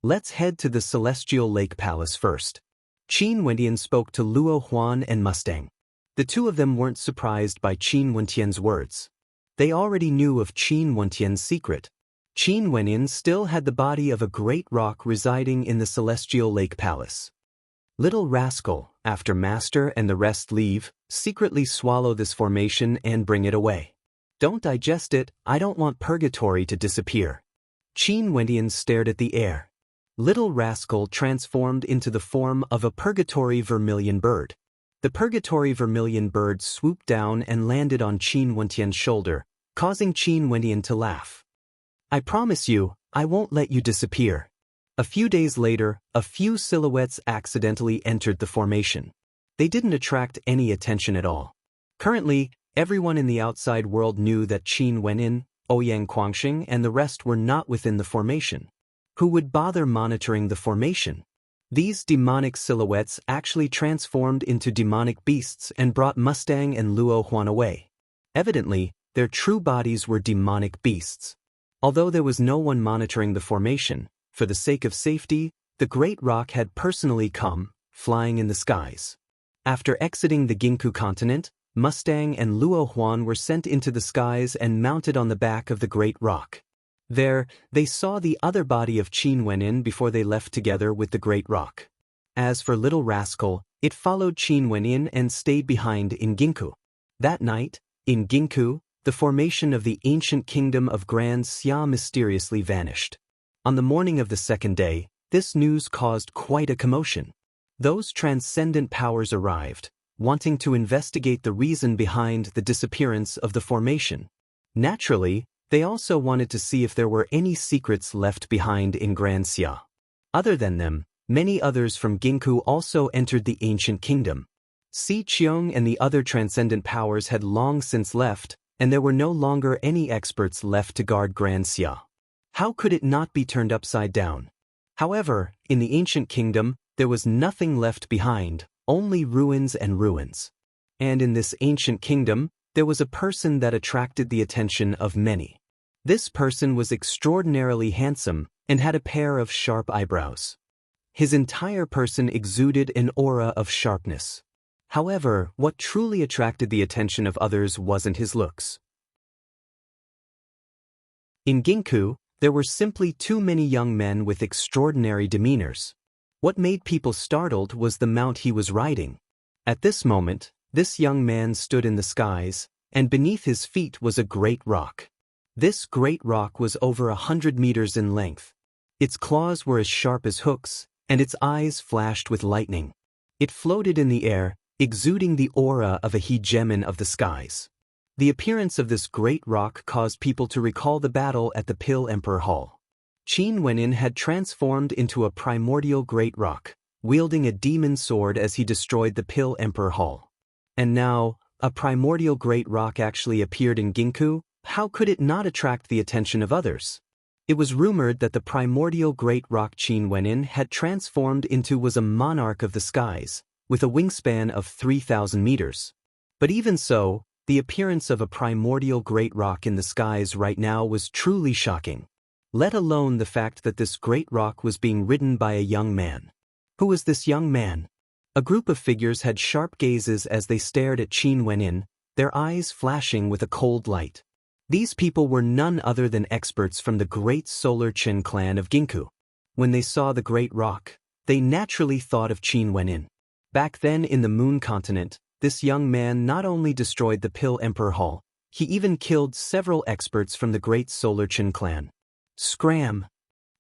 Let's head to the Celestial Lake Palace first. Qin Wentian spoke to Luo Huan and Mustang. The two of them weren't surprised by Qin Wentian's words. They already knew of Qin Wentian's secret. Qin Wentian still had the body of a great rock residing in the Celestial Lake Palace. Little Rascal, after Master and the rest leave, secretly swallow this formation and bring it away. Don't digest it, I don't want purgatory to disappear. Qin Wentian stared at the air. Little Rascal transformed into the form of a purgatory vermilion bird. The purgatory vermilion bird swooped down and landed on Qin Wentian's shoulder, causing Qin Wentian to laugh. I promise you, I won't let you disappear. A few days later, a few silhouettes accidentally entered the formation. They didn't attract any attention at all. Currently, everyone in the outside world knew that Qin Wentian, Ouyang Guangxing and the rest were not within the formation. Who would bother monitoring the formation? These demonic silhouettes actually transformed into demonic beasts and brought Mustang and Luo Huan away. Evidently, their true bodies were demonic beasts. Although there was no one monitoring the formation, for the sake of safety, the Great Rock had personally come, flying in the skies. After exiting the Ginku continent, Mustang and Luo Huan were sent into the skies and mounted on the back of the Great Rock. There, they saw the other body of Qin Wentian before they left together with the Great Rock. As for Little Rascal, it followed Qin Wentian and stayed behind in Ginku. That night, in Ginku, the formation of the ancient kingdom of Grand Xia mysteriously vanished. On the morning of the second day, this news caused quite a commotion. Those transcendent powers arrived, wanting to investigate the reason behind the disappearance of the formation. Naturally, they also wanted to see if there were any secrets left behind in Grand Xia. Other than them, many others from Ginku also entered the ancient kingdom. Si Qiong and the other transcendent powers had long since left, and there were no longer any experts left to guard Grand Xia. How could it not be turned upside down? However, in the ancient kingdom, there was nothing left behind, only ruins and ruins. And in this ancient kingdom, there was a person that attracted the attention of many. This person was extraordinarily handsome and had a pair of sharp eyebrows. His entire person exuded an aura of sharpness. However, what truly attracted the attention of others wasn't his looks. In Ginku, there were simply too many young men with extraordinary demeanors. What made people startled was the mount he was riding. At this moment, this young man stood in the skies, and beneath his feet was a great rock. This great rock was over 100 meters in length. Its claws were as sharp as hooks, and its eyes flashed with lightning. It floated in the air, exuding the aura of a hegemon of the skies. The appearance of this great rock caused people to recall the battle at the Pill Emperor Hall. Qin Wenin had transformed into a primordial great rock, wielding a demon sword as he destroyed the Pill Emperor Hall. And now, a primordial great rock actually appeared in Ginku. How could it not attract the attention of others? It was rumored that the primordial great rock Qin Wenin had transformed into was a monarch of the skies, with a wingspan of 3,000 meters. But even so, the appearance of a primordial great rock in the skies right now was truly shocking. Let alone the fact that this great rock was being ridden by a young man. Who was this young man? A group of figures had sharp gazes as they stared at Qin Wenin, their eyes flashing with a cold light. These people were none other than experts from the great Solar Qin clan of Ginku. When they saw the great rock, they naturally thought of Qin Wenin. Back then in the Moon continent, this young man not only destroyed the Pill Emperor Hall, he even killed several experts from the great Solar Qin clan. Scram!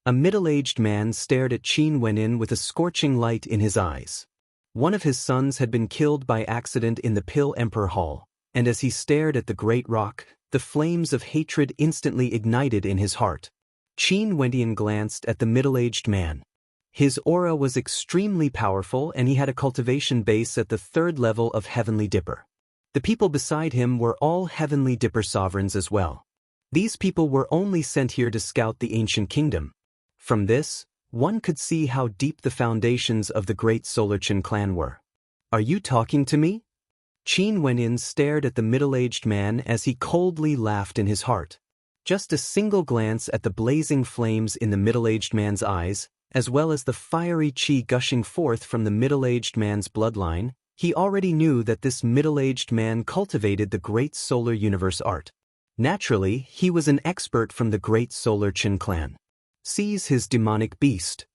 A middle-aged man stared at Qin Wenin with a scorching light in his eyes. One of his sons had been killed by accident in the Pill Emperor Hall, and as he stared at the great rock, the flames of hatred instantly ignited in his heart. Qin Wenin glanced at the middle-aged man. His aura was extremely powerful and he had a cultivation base at the 3rd level of Heavenly Dipper. The people beside him were all Heavenly Dipper sovereigns as well. These people were only sent here to scout the ancient kingdom. From this, one could see how deep the foundations of the great Solar Qin clan were. Are you talking to me? Qin Wenin stared at the middle-aged man as he coldly laughed in his heart. Just a single glance at the blazing flames in the middle-aged man's eyes, as well as the fiery qi gushing forth from the middle-aged man's bloodline, he already knew that this middle-aged man cultivated the great solar universe art. Naturally, he was an expert from the great Solar Qin clan. Seize his demonic beast.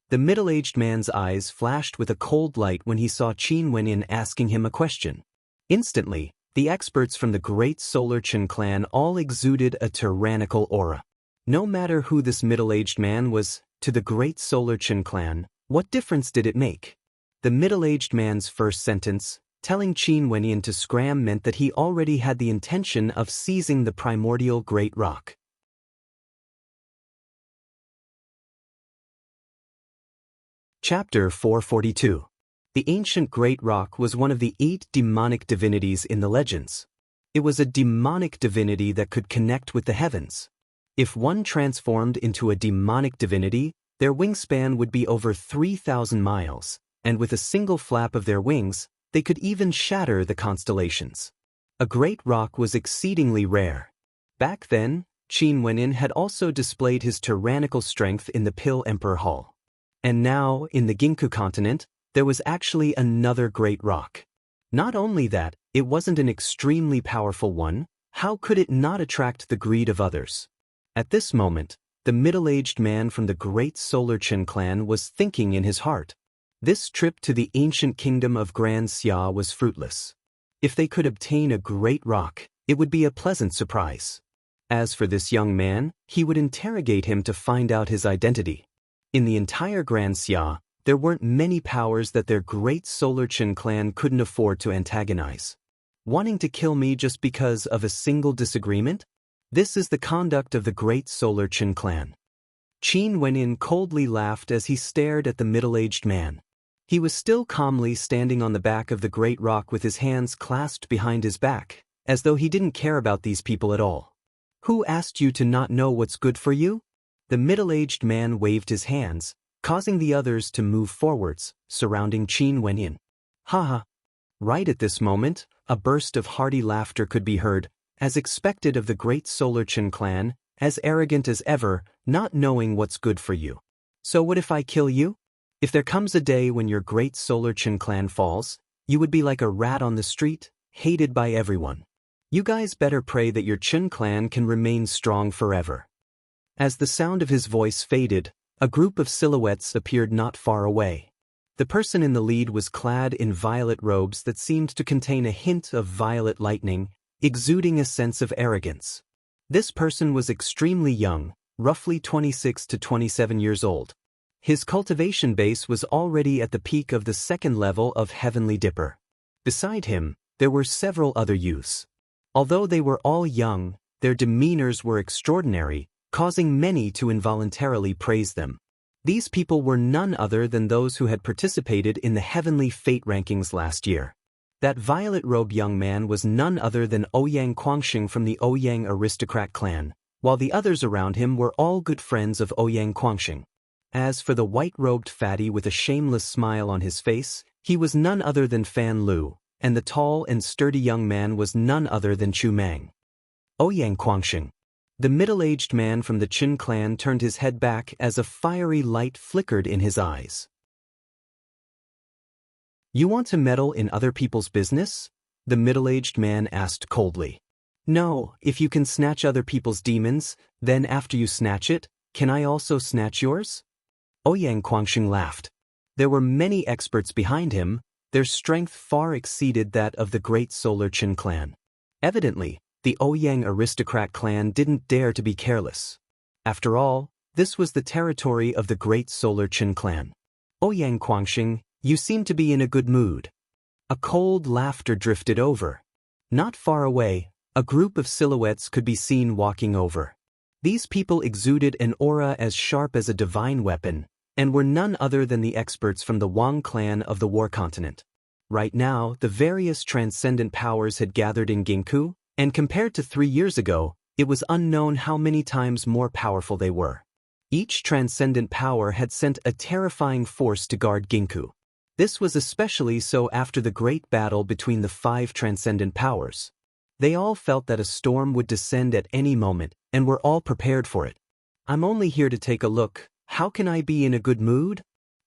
The middle-aged man's eyes flashed with a cold light when he saw Qin Wenin asking him a question. Instantly, the experts from the great Solar Qin clan all exuded a tyrannical aura. No matter who this middle-aged man was, to the great Solar Qin clan, what difference did it make? The middle-aged man's first sentence, telling Qin Wenin to scram, meant that he already had the intention of seizing the primordial great rock. Chapter 442. The ancient great rock was one of the 8 demonic divinities in the legends. It was a demonic divinity that could connect with the heavens. If one transformed into a demonic divinity, their wingspan would be over 3,000 miles, and with a single flap of their wings, they could even shatter the constellations. A great rock was exceedingly rare. Back then, Qin Wenin had also displayed his tyrannical strength in the Pill Emperor Hall. And now, in the Ginku continent, there was actually another great rock. Not only that, it wasn't an extremely powerful one. How could it not attract the greed of others? At this moment, the middle-aged man from the great Solar Qin clan was thinking in his heart. This trip to the ancient kingdom of Grand Xia was fruitless. If they could obtain a great rock, it would be a pleasant surprise. As for this young man, he would interrogate him to find out his identity. In the entire Grand Xia, there weren't many powers that their great Solar Qin clan couldn't afford to antagonize. Wanting to kill me just because of a single disagreement? This is the conduct of the great Solar Qin clan. Qin Wenin coldly laughed as he stared at the middle-aged man. He was still calmly standing on the back of the great rock with his hands clasped behind his back, as though he didn't care about these people at all. Who asked you to not know what's good for you? The middle-aged man waved his hands, causing the others to move forwards, surrounding Qin Wenyan. Haha. Right at this moment, a burst of hearty laughter could be heard, as expected of the great Solar Qin clan, as arrogant as ever, not knowing what's good for you. So what if I kill you? If there comes a day when your great Solar Qin clan falls, you would be like a rat on the street, hated by everyone. You guys better pray that your Qin clan can remain strong forever. As the sound of his voice faded, a group of silhouettes appeared not far away. The person in the lead was clad in violet robes that seemed to contain a hint of violet lightning, exuding a sense of arrogance. This person was extremely young, roughly 26 to 27 years old. His cultivation base was already at the peak of the second level of Heavenly Dipper. Beside him, there were several other youths. Although they were all young, their demeanors were extraordinary, causing many to involuntarily praise them. These people were none other than those who had participated in the Heavenly Fate rankings last year. That violet-robed young man was none other than Ouyang Quangxing from the Ouyang aristocrat clan, while the others around him were all good friends of Ouyang Quangxing. As for the white-robed fatty with a shameless smile on his face, he was none other than Fan Lu, and the tall and sturdy young man was none other than Chu Mang. Ouyang Quangxing. The middle-aged man from the Qin clan turned his head back as a fiery light flickered in his eyes. You want to meddle in other people's business? The middle-aged man asked coldly. No, if you can snatch other people's demons, then after you snatch it, can I also snatch yours? Ouyang Quangxing laughed. There were many experts behind him, their strength far exceeded that of the great Solar Qin clan. Evidently, the Ouyang aristocrat clan didn't dare to be careless. After all, this was the territory of the great Solar Qin clan. Ouyang Quangxing, you seem to be in a good mood. A cold laughter drifted over. Not far away, a group of silhouettes could be seen walking over. These people exuded an aura as sharp as a divine weapon, and were none other than the experts from the Wang clan of the War Continent. Right now, the various transcendent powers had gathered in Ginkgo, and compared to 3 years ago, it was unknown how many times more powerful they were. Each transcendent power had sent a terrifying force to guard Ginkgo. This was especially so after the great battle between the 5 transcendent powers. They all felt that a storm would descend at any moment, and were all prepared for it. I'm only here to take a look. How can I be in a good mood?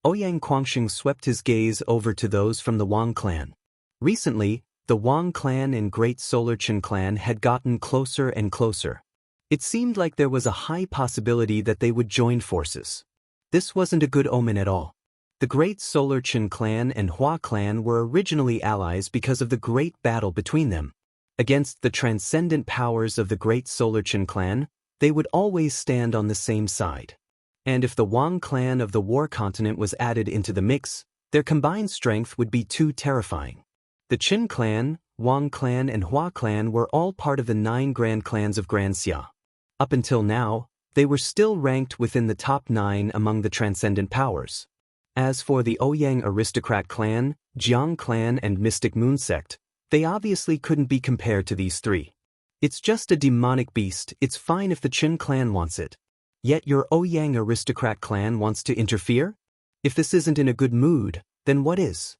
Ouyang Quangxing swept his gaze over to those from the Wang clan. Recently, the Wang clan and Great Solar Qin clan had gotten closer and closer. It seemed like there was a high possibility that they would join forces. This wasn't a good omen at all. The Great Solar Qin clan and Hua clan were originally allies because of the great battle between them. Against the transcendent powers of the Great Solar Qin clan, they would always stand on the same side. And if the Wang clan of the War Continent was added into the mix, their combined strength would be too terrifying. The Qin clan, Wang clan and Hua clan were all part of the 9 grand clans of Grand Xia. Up until now, they were still ranked within the top 9 among the transcendent powers. As for the Ouyang aristocrat clan, Jiang clan and Mystic Moon sect, they obviously couldn't be compared to these 3. It's just a demonic beast, it's fine if the Qin clan wants it. Yet your Ouyang aristocrat clan wants to interfere? If this isn't in a good mood, then what is?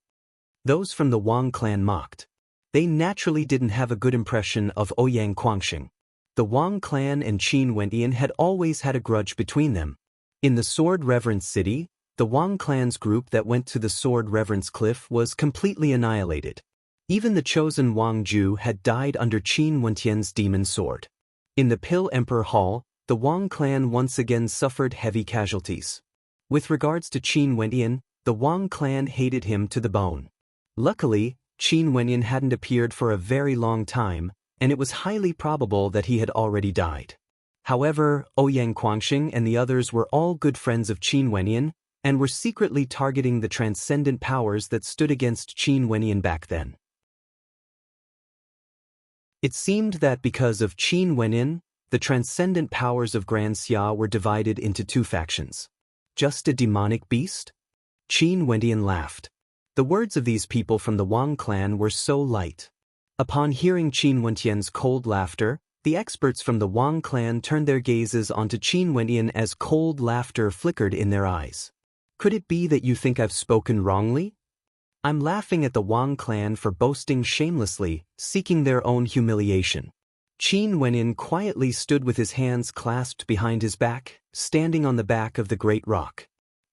Those from the Wang clan mocked. They naturally didn't have a good impression of Ouyang Quangxing. The Wang clan and Qin Wenyan had always had a grudge between them. In the Sword Reverence City, the Wang clan's group that went to the Sword Reverence Cliff was completely annihilated. Even the chosen Wang Ju had died under Qin Wentian's demon sword. In the Pill Emperor Hall, the Wang clan once again suffered heavy casualties. With regards to Qin Wentian, the Wang clan hated him to the bone. Luckily, Qin Wenyan hadn't appeared for a very long time, and it was highly probable that he had already died. However, Ouyang Quangxing and the others were all good friends of Qin Wenyan, and were secretly targeting the transcendent powers that stood against Qin Wenyan back then. It seemed that because of Qin Wenyan, the transcendent powers of Grand Xia were divided into 2 factions. Just a demonic beast? Qin Wenyan laughed. The words of these people from the Wang clan were so light. Upon hearing Qin Wentian's cold laughter, The experts from the Wang clan turned their gazes onto Qin Wenyan as cold laughter flickered in their eyes. Could it be that you think I've spoken wrongly? I'm laughing at the Wang clan for boasting shamelessly, seeking their own humiliation. Qin Wenyan quietly stood with his hands clasped behind his back, standing on the back of the great rock.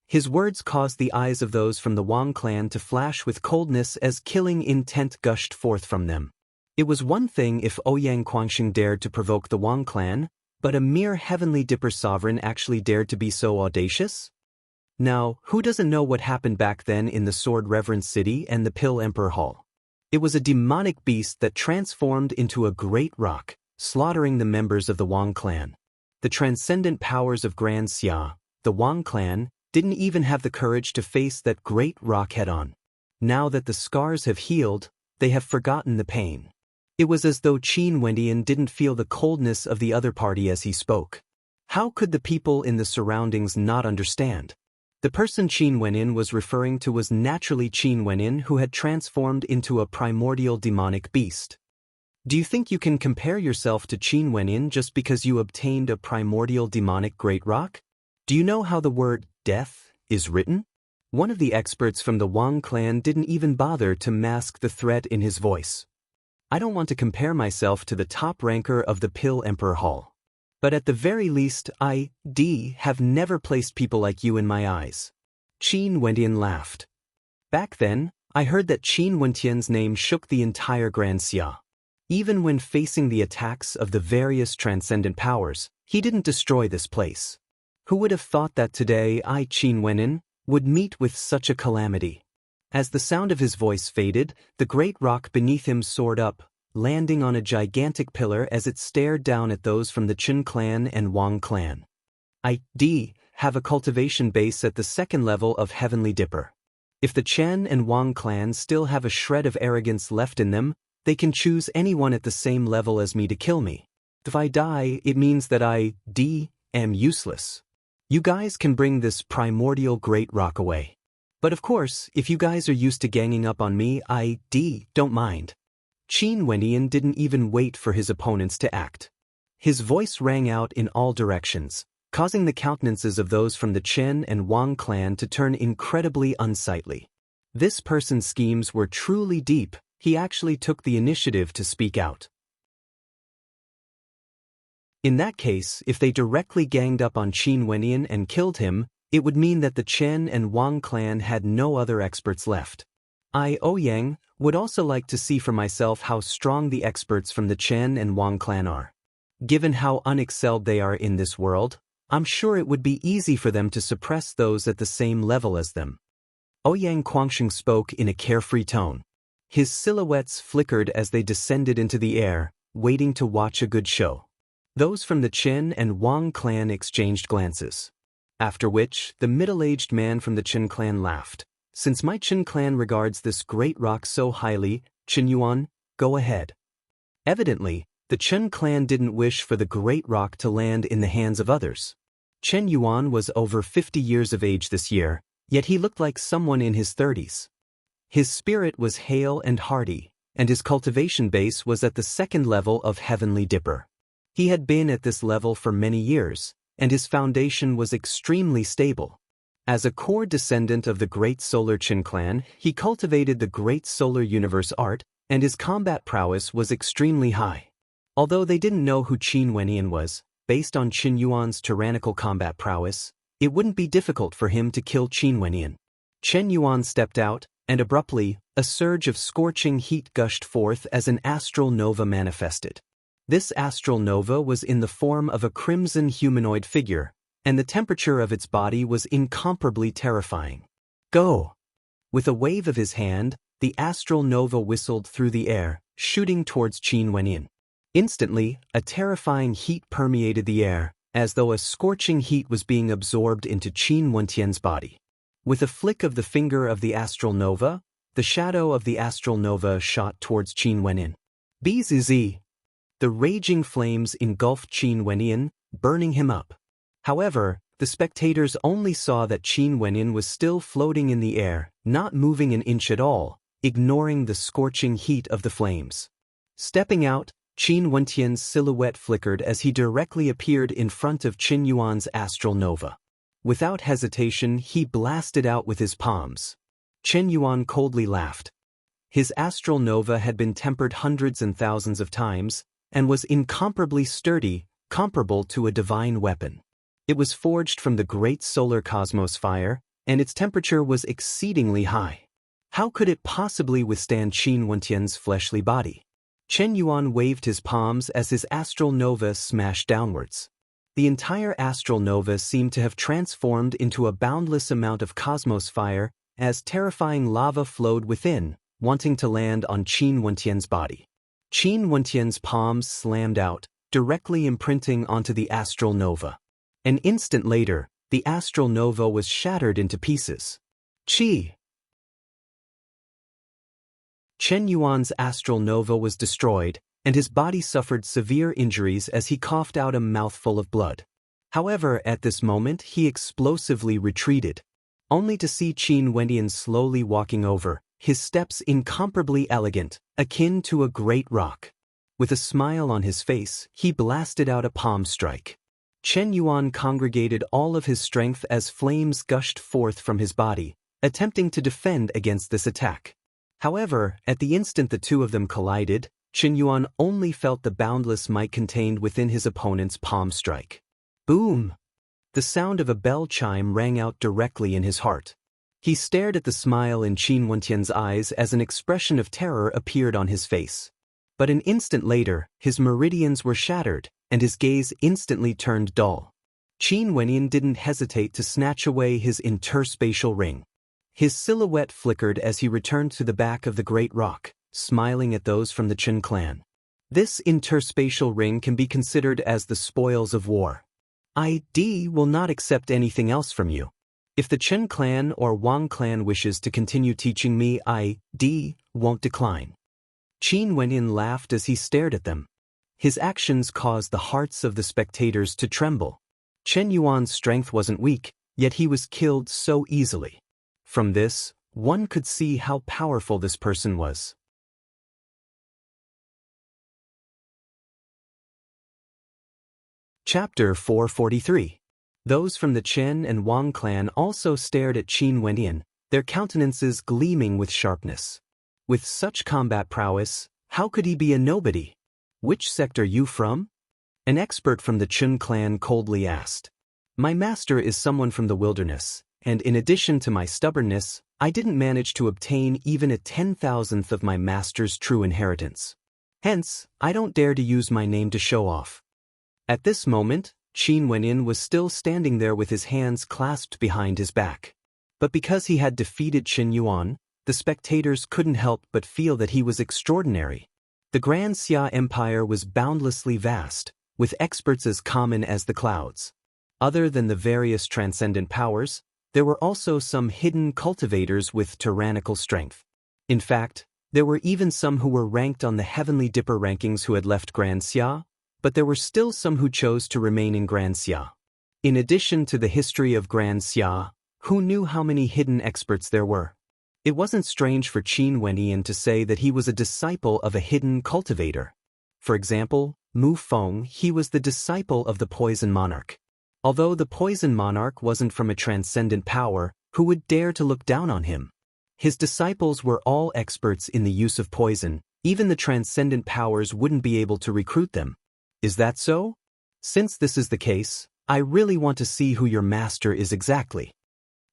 His words caused the eyes of those from the Wang clan to flash with coldness as killing intent gushed forth from them. It was one thing if Ouyang Quangsheng dared to provoke the Wang clan, but a mere heavenly dipper sovereign actually dared to be so audacious? Now, who doesn't know what happened back then in the Sword Reverence City and the Pill Emperor Hall? It was a demonic beast that transformed into a great rock, slaughtering the members of the Wang clan. The transcendent powers of Grand Xia, the Wang clan, didn't even have the courage to face that great rock head-on. Now that the scars have healed, they have forgotten the pain. It was as though Qin Wenyan didn't feel the coldness of the other party as he spoke. How could the people in the surroundings not understand? The person Qin Wenyan was referring to was naturally Qin Wenyan, who had transformed into a primordial demonic beast. Do you think you can compare yourself to Qin Wenyan just because you obtained a primordial demonic great rock? Do you know how the word death is written? One of the experts from the Wang clan didn't even bother to mask the threat in his voice. I don't want to compare myself to the top ranker of the Pill Emperor Hall. But at the very least, I have never placed people like you in my eyes. Qin Wenyan laughed. Back then, I heard that Qin Wentian's name shook the entire Grand Xia. Even when facing the attacks of the various transcendent powers, he didn't destroy this place. Who would have thought that today I, Qin Wenyan, would meet with such a calamity? As the sound of his voice faded, the great rock beneath him soared up, landing on a gigantic pillar as it stared down at those from the Qin clan and Wang clan. I have a cultivation base at the second level of Heavenly Dipper. If the Chen and Wang clans still have a shred of arrogance left in them, they can choose anyone at the same level as me to kill me. If I die, it means that I am useless. You guys can bring this primordial great rock away. But of course, if you guys are used to ganging up on me, I don't mind. Qin Wenyan didn't even wait for his opponents to act. His voice rang out in all directions, causing the countenances of those from the Chen and Wang clan to turn incredibly unsightly. This person's schemes were truly deep. He actually took the initiative to speak out. In that case, if they directly ganged up on Qin Wenyan and killed him, it would mean that the Chen and Wang clan had no other experts left. I, Ouyang, would also like to see for myself how strong the experts from the Chen and Wang clan are. Given how unexcelled they are in this world, I'm sure it would be easy for them to suppress those at the same level as them. Ouyang Quangsheng spoke in a carefree tone. His silhouettes flickered as they descended into the air, waiting to watch a good show. Those from the Qin and Wang clan exchanged glances. After which, the middle-aged man from the Qin clan laughed. Since my Qin clan regards this great rock so highly, Qin Yuan, go ahead. Evidently, the Qin clan didn't wish for the great rock to land in the hands of others. Chen Yuan was over 50 years of age this year, yet he looked like someone in his 30s. His spirit was hale and hearty, and his cultivation base was at the second level of Heavenly Dipper. He had been at this level for many years, and his foundation was extremely stable. As a core descendant of the Great Solar Qin clan, he cultivated the Great Solar Universe art, and his combat prowess was extremely high. Although they didn't know who Qin Wenyan was, based on Qin Yuan's tyrannical combat prowess, it wouldn't be difficult for him to kill Qin Wenyan. Chen Yuan stepped out, and abruptly, a surge of scorching heat gushed forth as an astral nova manifested. This astral nova was in the form of a crimson humanoid figure, and the temperature of its body was incomparably terrifying. Go! With a wave of his hand, the astral nova whistled through the air, shooting towards Qin Wenyan. Instantly, a terrifying heat permeated the air, as though a scorching heat was being absorbed into Qin Wentian's body. With a flick of the finger of the astral nova, the shadow of the astral nova shot towards Qin Wenyan. Bzz! The raging flames engulfed Qin Wenyan, burning him up. However, the spectators only saw that Qin Wenyan was still floating in the air, not moving an inch at all, ignoring the scorching heat of the flames. Stepping out, Qin Wentian's silhouette flickered as he directly appeared in front of Qin Yuan's astral nova. Without hesitation, he blasted out with his palms. Qin Yuan coldly laughed. His astral nova had been tempered hundreds and thousands of times, and was incomparably sturdy, comparable to a divine weapon. It was forged from the great solar cosmos fire, and its temperature was exceedingly high. How could it possibly withstand Qin Wentian's fleshly body? Qin Yuan waved his palms as his astral nova smashed downwards. The entire astral nova seemed to have transformed into a boundless amount of cosmos fire as terrifying lava flowed within, wanting to land on Qin Wentian's body. Qin Wentian's palms slammed out, directly imprinting onto the astral nova. An instant later, the astral nova was shattered into pieces. Qin Yuan's astral nova was destroyed, and his body suffered severe injuries as he coughed out a mouthful of blood. However, at this moment he explosively retreated, only to see Qin Wentian slowly walking over, his steps incomparably elegant, akin to a great rock. With a smile on his face, he blasted out a palm strike. Qin Yuan congregated all of his strength as flames gushed forth from his body, attempting to defend against this attack. However, at the instant the two of them collided, Qin Yuan only felt the boundless might contained within his opponent's palm strike. Boom! The sound of a bell chime rang out directly in his heart. He stared at the smile in Qin Wentian's eyes as an expression of terror appeared on his face. But an instant later, his meridians were shattered, and his gaze instantly turned dull. Qin Wentian didn't hesitate to snatch away his interspatial ring. His silhouette flickered as he returned to the back of the great rock, smiling at those from the Qin clan. This interspatial ring can be considered as the spoils of war. I will not accept anything else from you. If the Qin clan or Wang clan wishes to continue teaching me, I won't decline. Qin Wentian laughed as he stared at them. His actions caused the hearts of the spectators to tremble. Qin Yuan's strength wasn't weak, yet he was killed so easily. From this, one could see how powerful this person was. Chapter 443. Those from the Qin and Wang clan also stared at Qin Wentian, their countenances gleaming with sharpness. With such combat prowess, how could he be a nobody? Which sect are you from? An expert from the Qin clan coldly asked. My master is someone from the wilderness, and in addition to my stubbornness, I didn't manage to obtain even a 10,000th of my master's true inheritance. Hence, I don't dare to use my name to show off. At this moment, Qin Wentian was still standing there with his hands clasped behind his back. But because he had defeated Qin Yuan, the spectators couldn't help but feel that he was extraordinary. The Grand Xia Empire was boundlessly vast, with experts as common as the clouds. Other than the various transcendent powers, there were also some hidden cultivators with tyrannical strength. In fact, there were even some who were ranked on the Heavenly Dipper rankings who had left Grand Xia, but there were still some who chose to remain in Grand Xia. In addition to the history of Grand Xia, who knew how many hidden experts there were? It wasn't strange for Qin Wentian to say that he was a disciple of a hidden cultivator. For example, Mu Feng, he was the disciple of the Poison Monarch. Although the Poison Monarch wasn't from a transcendent power, who would dare to look down on him? His disciples were all experts in the use of poison, even the transcendent powers wouldn't be able to recruit them. Is that so? Since this is the case, I really want to see who your master is exactly.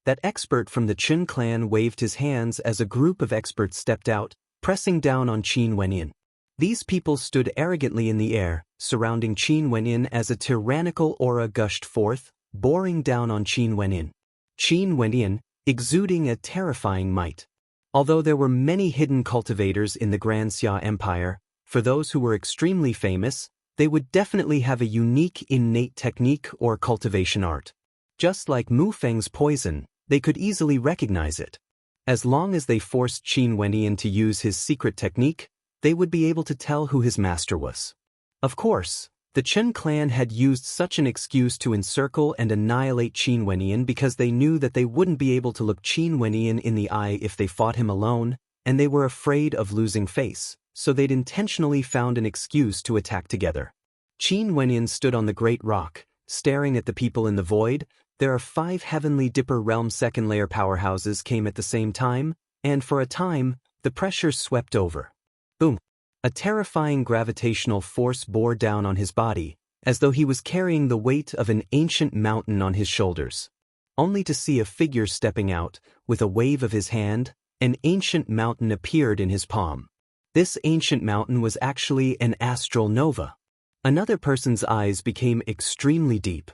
That expert from the Qin clan waved his hands as a group of experts stepped out, pressing down on Qin Wentian. These people stood arrogantly in the air, surrounding Qin Wentian as a tyrannical aura gushed forth, boring down on Qin Wentian. Qin Wentian, exuding a terrifying might. Although there were many hidden cultivators in the Grand Xia Empire, for those who were extremely famous, they would definitely have a unique innate technique or cultivation art. Just like Mu Feng's poison, they could easily recognize it. As long as they forced Qin Wentian to use his secret technique, they would be able to tell who his master was. Of course, the Qin clan had used such an excuse to encircle and annihilate Qin Wentian because they knew that they wouldn't be able to look Qin Wentian in the eye if they fought him alone, and they were afraid of losing face, so they'd intentionally found an excuse to attack together. Qin Wenyin stood on the great rock, staring at the people in the void. There are 5 Heavenly Dipper Realm second-layer powerhouses came at the same time, and for a time, the pressure swept over. Boom! A terrifying gravitational force bore down on his body, as though he was carrying the weight of an ancient mountain on his shoulders. Only to see a figure stepping out, with a wave of his hand, an ancient mountain appeared in his palm. This ancient mountain was actually an astral nova. Another person's eyes became extremely deep.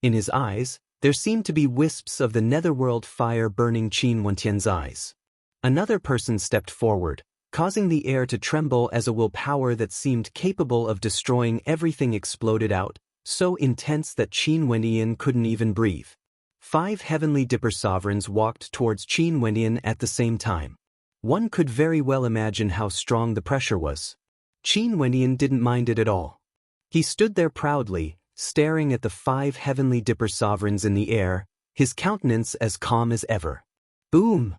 In his eyes, there seemed to be wisps of the netherworld fire burning Qin Wentian's eyes. Another person stepped forward, causing the air to tremble as a willpower that seemed capable of destroying everything exploded out, so intense that Qin Wenyan couldn't even breathe. 5 Heavenly Dipper sovereigns walked towards Qin Wenyan at the same time. One could very well imagine how strong the pressure was. Qin Wenyan didn't mind it at all. He stood there proudly, staring at the 5 Heavenly Dipper sovereigns in the air, his countenance as calm as ever. Boom!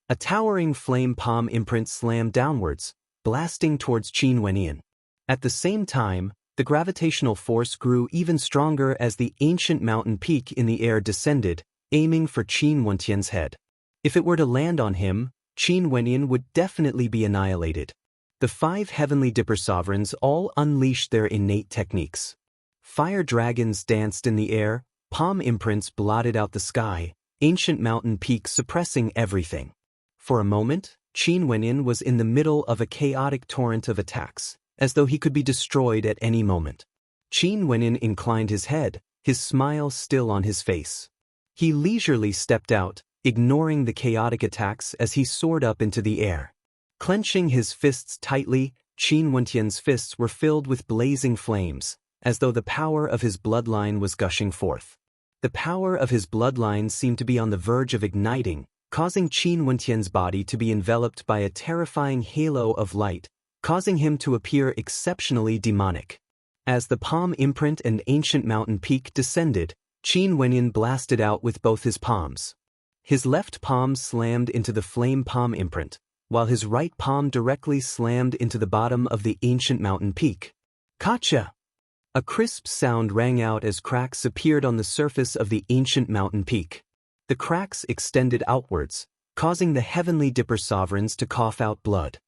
A towering flame palm imprint slammed downwards, blasting towards Qin Wenyan. At the same time, the gravitational force grew even stronger as the ancient mountain peak in the air descended, aiming for Qin Wentian's head. If it were to land on him, Qin Wenyan would definitely be annihilated. The 5 Heavenly Dipper sovereigns all unleashed their innate techniques. Fire dragons danced in the air, palm imprints blotted out the sky, ancient mountain peaks suppressing everything. For a moment, Qin Wenyan was in the middle of a chaotic torrent of attacks, as though he could be destroyed at any moment. Qin Wenyan inclined his head, his smile still on his face. He leisurely stepped out, ignoring the chaotic attacks as he soared up into the air. Clenching his fists tightly, Qin Wentian's fists were filled with blazing flames, as though the power of his bloodline was gushing forth. The power of his bloodline seemed to be on the verge of igniting, causing Qin Wentian's body to be enveloped by a terrifying halo of light, causing him to appear exceptionally demonic. As the palm imprint and ancient mountain peak descended, Qin Wenyan blasted out with both his palms. His left palm slammed into the flame palm imprint, while his right palm directly slammed into the bottom of the ancient mountain peak. Gotcha! A crisp sound rang out as cracks appeared on the surface of the ancient mountain peak. The cracks extended outwards, causing the Heavenly Dipper sovereigns to cough out blood.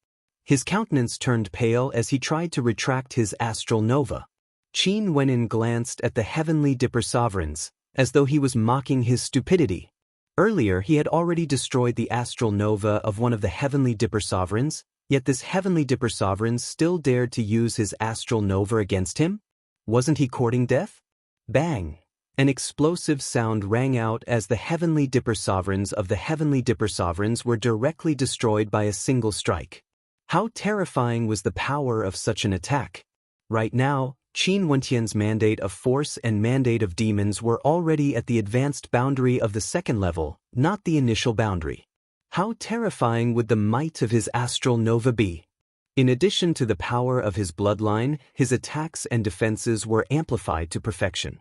His countenance turned pale as he tried to retract his astral nova. Qin Wenyan glanced at the Heavenly Dipper sovereigns, as though he was mocking his stupidity. Earlier he had already destroyed the astral nova of one of the Heavenly Dipper sovereigns, yet this Heavenly Dipper sovereign still dared to use his astral nova against him? Wasn't he courting death? Bang! An explosive sound rang out as the Heavenly Dipper sovereigns of the Heavenly Dipper sovereigns were directly destroyed by a single strike. How terrifying was the power of such an attack? Right now, Qin Wentian's mandate of force and mandate of demons were already at the advanced boundary of the second level, not the initial boundary. How terrifying would the might of his astral nova be? In addition to the power of his bloodline, his attacks and defenses were amplified to perfection.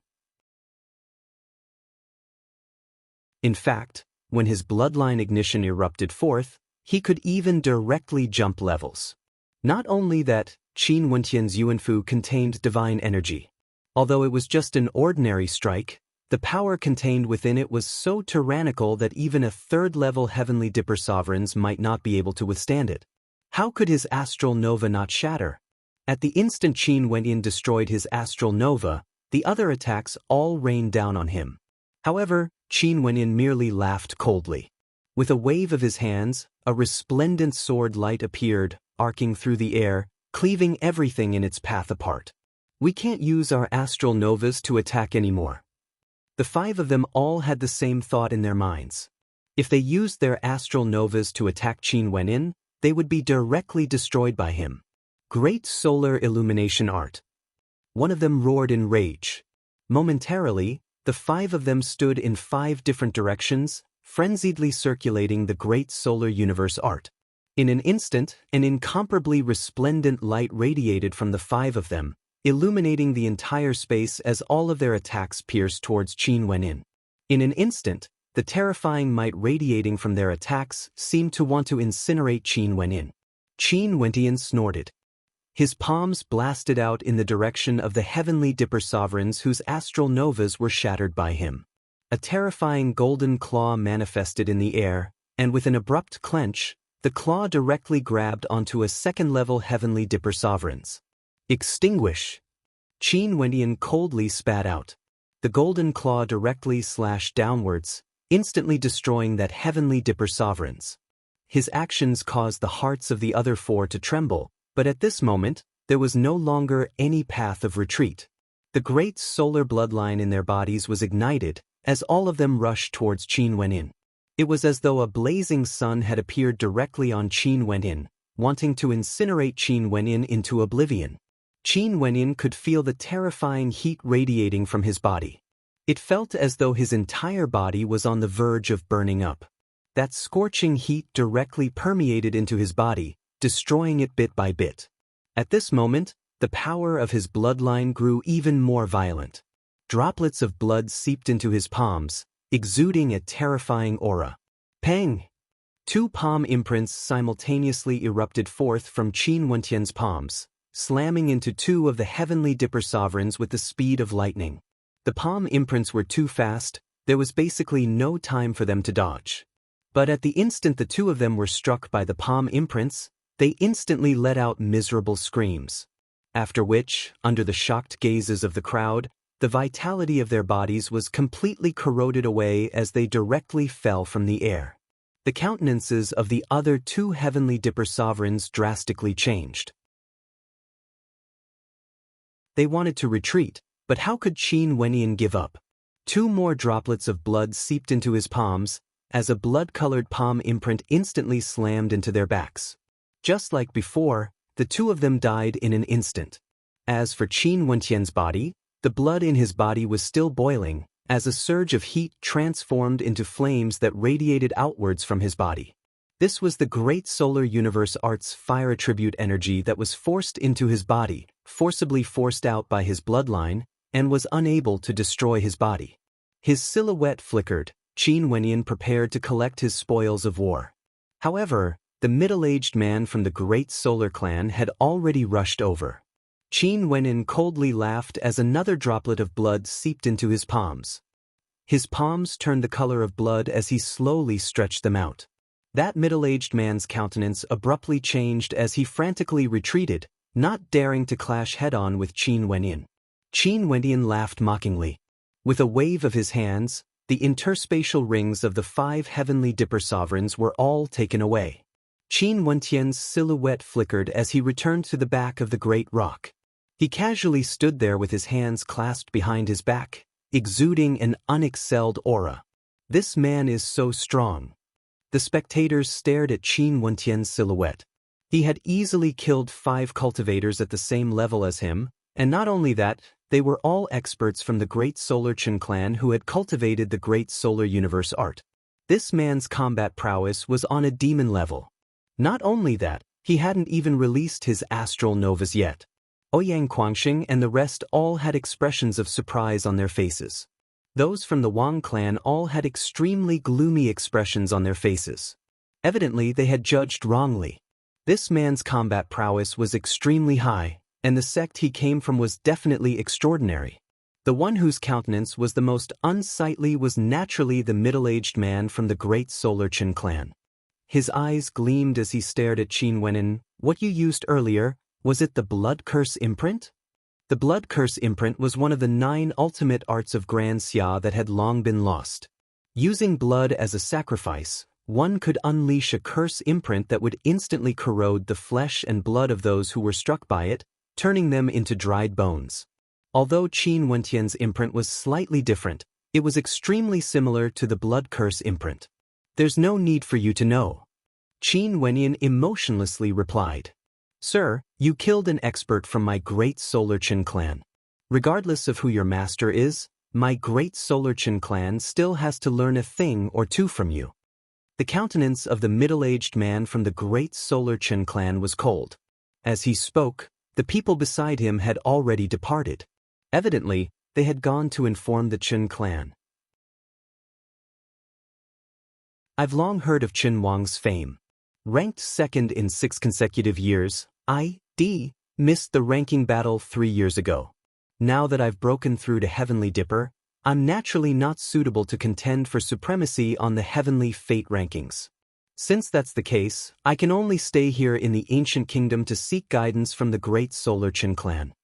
In fact, when his bloodline ignition erupted forth, he could even directly jump levels. Not only that, Qin Wentian's Yuanfu contained divine energy. Although it was just an ordinary strike, the power contained within it was so tyrannical that even a third-level Heavenly Dipper sovereigns might not be able to withstand it. How could his astral nova not shatter? At the instant Qin Wenyan destroyed his astral nova, the other attacks all rained down on him. However, Qin Wenyan merely laughed coldly. With a wave of his hands, a resplendent sword light appeared, arcing through the air, cleaving everything in its path apart. We can't use our astral novas to attack anymore. The 5 of them all had the same thought in their minds. If they used their astral novas to attack Qin Wenyan, they would be directly destroyed by him. Great solar illumination art. One of them roared in rage. Momentarily, the 5 of them stood in 5 different directions, frenziedly circulating the great solar universe art. In an instant, an incomparably resplendent light radiated from the 5 of them, illuminating the entire space as all of their attacks pierced towards Qin Wenyan. In an instant, The terrifying might radiating from their attacks seemed to want to incinerate Qin Wenyin. Qin Wenyan snorted. His palms blasted out in the direction of the heavenly Dipper sovereigns whose astral novas were shattered by him. A terrifying golden claw manifested in the air, and with an abrupt clench, the claw directly grabbed onto a second-level heavenly Dipper sovereigns. Extinguish! Qin Wenyan coldly spat out. The golden claw directly slashed downwards, instantly destroying that heavenly Dipper sovereigns. His actions caused the hearts of the other four to tremble, but at this moment, there was no longer any path of retreat. The great solar bloodline in their bodies was ignited, as all of them rushed towards Qin Wenyin. It was as though a blazing sun had appeared directly on Qin Wenyin, wanting to incinerate Qin Wenyin into oblivion. Qin Wenyin could feel the terrifying heat radiating from his body. It felt as though his entire body was on the verge of burning up. That scorching heat directly permeated into his body, destroying it bit by bit. At this moment, the power of his bloodline grew even more violent. Droplets of blood seeped into his palms, exuding a terrifying aura. Pang! 2 palm imprints simultaneously erupted forth from Qin Wenyan's palms, slamming into 2 of the heavenly Dipper sovereigns with the speed of lightning. The palm imprints were too fast, there was basically no time for them to dodge. But at the instant the 2 of them were struck by the palm imprints, they instantly let out miserable screams. After which, under the shocked gazes of the crowd, the vitality of their bodies was completely corroded away as they directly fell from the air. The countenances of the other 2 heavenly Dipper sovereigns drastically changed. They wanted to retreat, but how could Qin Wenyan give up? 2 more droplets of blood seeped into his palms, as a blood-colored palm imprint instantly slammed into their backs. Just like before, the 2 of them died in an instant. As for Qin Wenyan's body, the blood in his body was still boiling, as a surge of heat transformed into flames that radiated outwards from his body. This was the great solar universe art's fire attribute energy that was forced into his body, forcibly forced out by his bloodline, and was unable to destroy his body. His silhouette flickered. Qin Wenyan prepared to collect his spoils of war. However, the middle-aged man from the great solar clan had already rushed over. Qin Wenyan coldly laughed as another droplet of blood seeped into his palms. His palms turned the color of blood as he slowly stretched them out. That middle-aged man's countenance abruptly changed as he frantically retreated, not daring to clash head-on with Qin Wenyan. Qin Wenyan laughed mockingly. With a wave of his hands, the interspatial rings of the 5 heavenly Dipper sovereigns were all taken away. Qin Wenyan's silhouette flickered as he returned to the back of the great rock. He casually stood there with his hands clasped behind his back, exuding an unexcelled aura. This man is so strong. The spectators stared at Qin Wenyan's silhouette. He had easily killed 5 cultivators at the same level as him, and not only that, they were all experts from the Great Solar Chen clan who had cultivated the Great Solar Universe art. This man's combat prowess was on a demon level. Not only that, he hadn't even released his astral novas yet. Ouyang Guangxing and the rest all had expressions of surprise on their faces. Those from the Wang clan all had extremely gloomy expressions on their faces. Evidently, they had judged wrongly. This man's combat prowess was extremely high, and the sect he came from was definitely extraordinary. The one whose countenance was the most unsightly was naturally the middle-aged man from the Great Solar Chen clan. His eyes gleamed as he stared at Qin Wenyan. What you used earlier, was it the blood curse imprint? The blood curse imprint was one of the 9 ultimate arts of Grand Xia that had long been lost. Using blood as a sacrifice, one could unleash a curse imprint that would instantly corrode the flesh and blood of those who were struck by it, turning them into dried bones. Although Qin Wenyan's imprint was slightly different, it was extremely similar to the blood curse imprint. There's no need for you to know. Qin Wenyan emotionlessly replied. Sir, you killed an expert from my Great Solar Chen clan. Regardless of who your master is, my Great Solar Chen clan still has to learn a thing or 2 from you. The countenance of the middle-aged man from the Great Solar Chen clan was cold. As he spoke, the people beside him had already departed. Evidently, they had gone to inform the Chen clan. I've long heard of Qin Wang's fame. Ranked second in 6 consecutive years, I.D. missed the ranking battle 3 years ago. Now that I've broken through to Heavenly Dipper, I'm naturally not suitable to contend for supremacy on the Heavenly Fate rankings. Since that's the case, I can only stay here in the ancient kingdom to seek guidance from the great Solar Qin clan.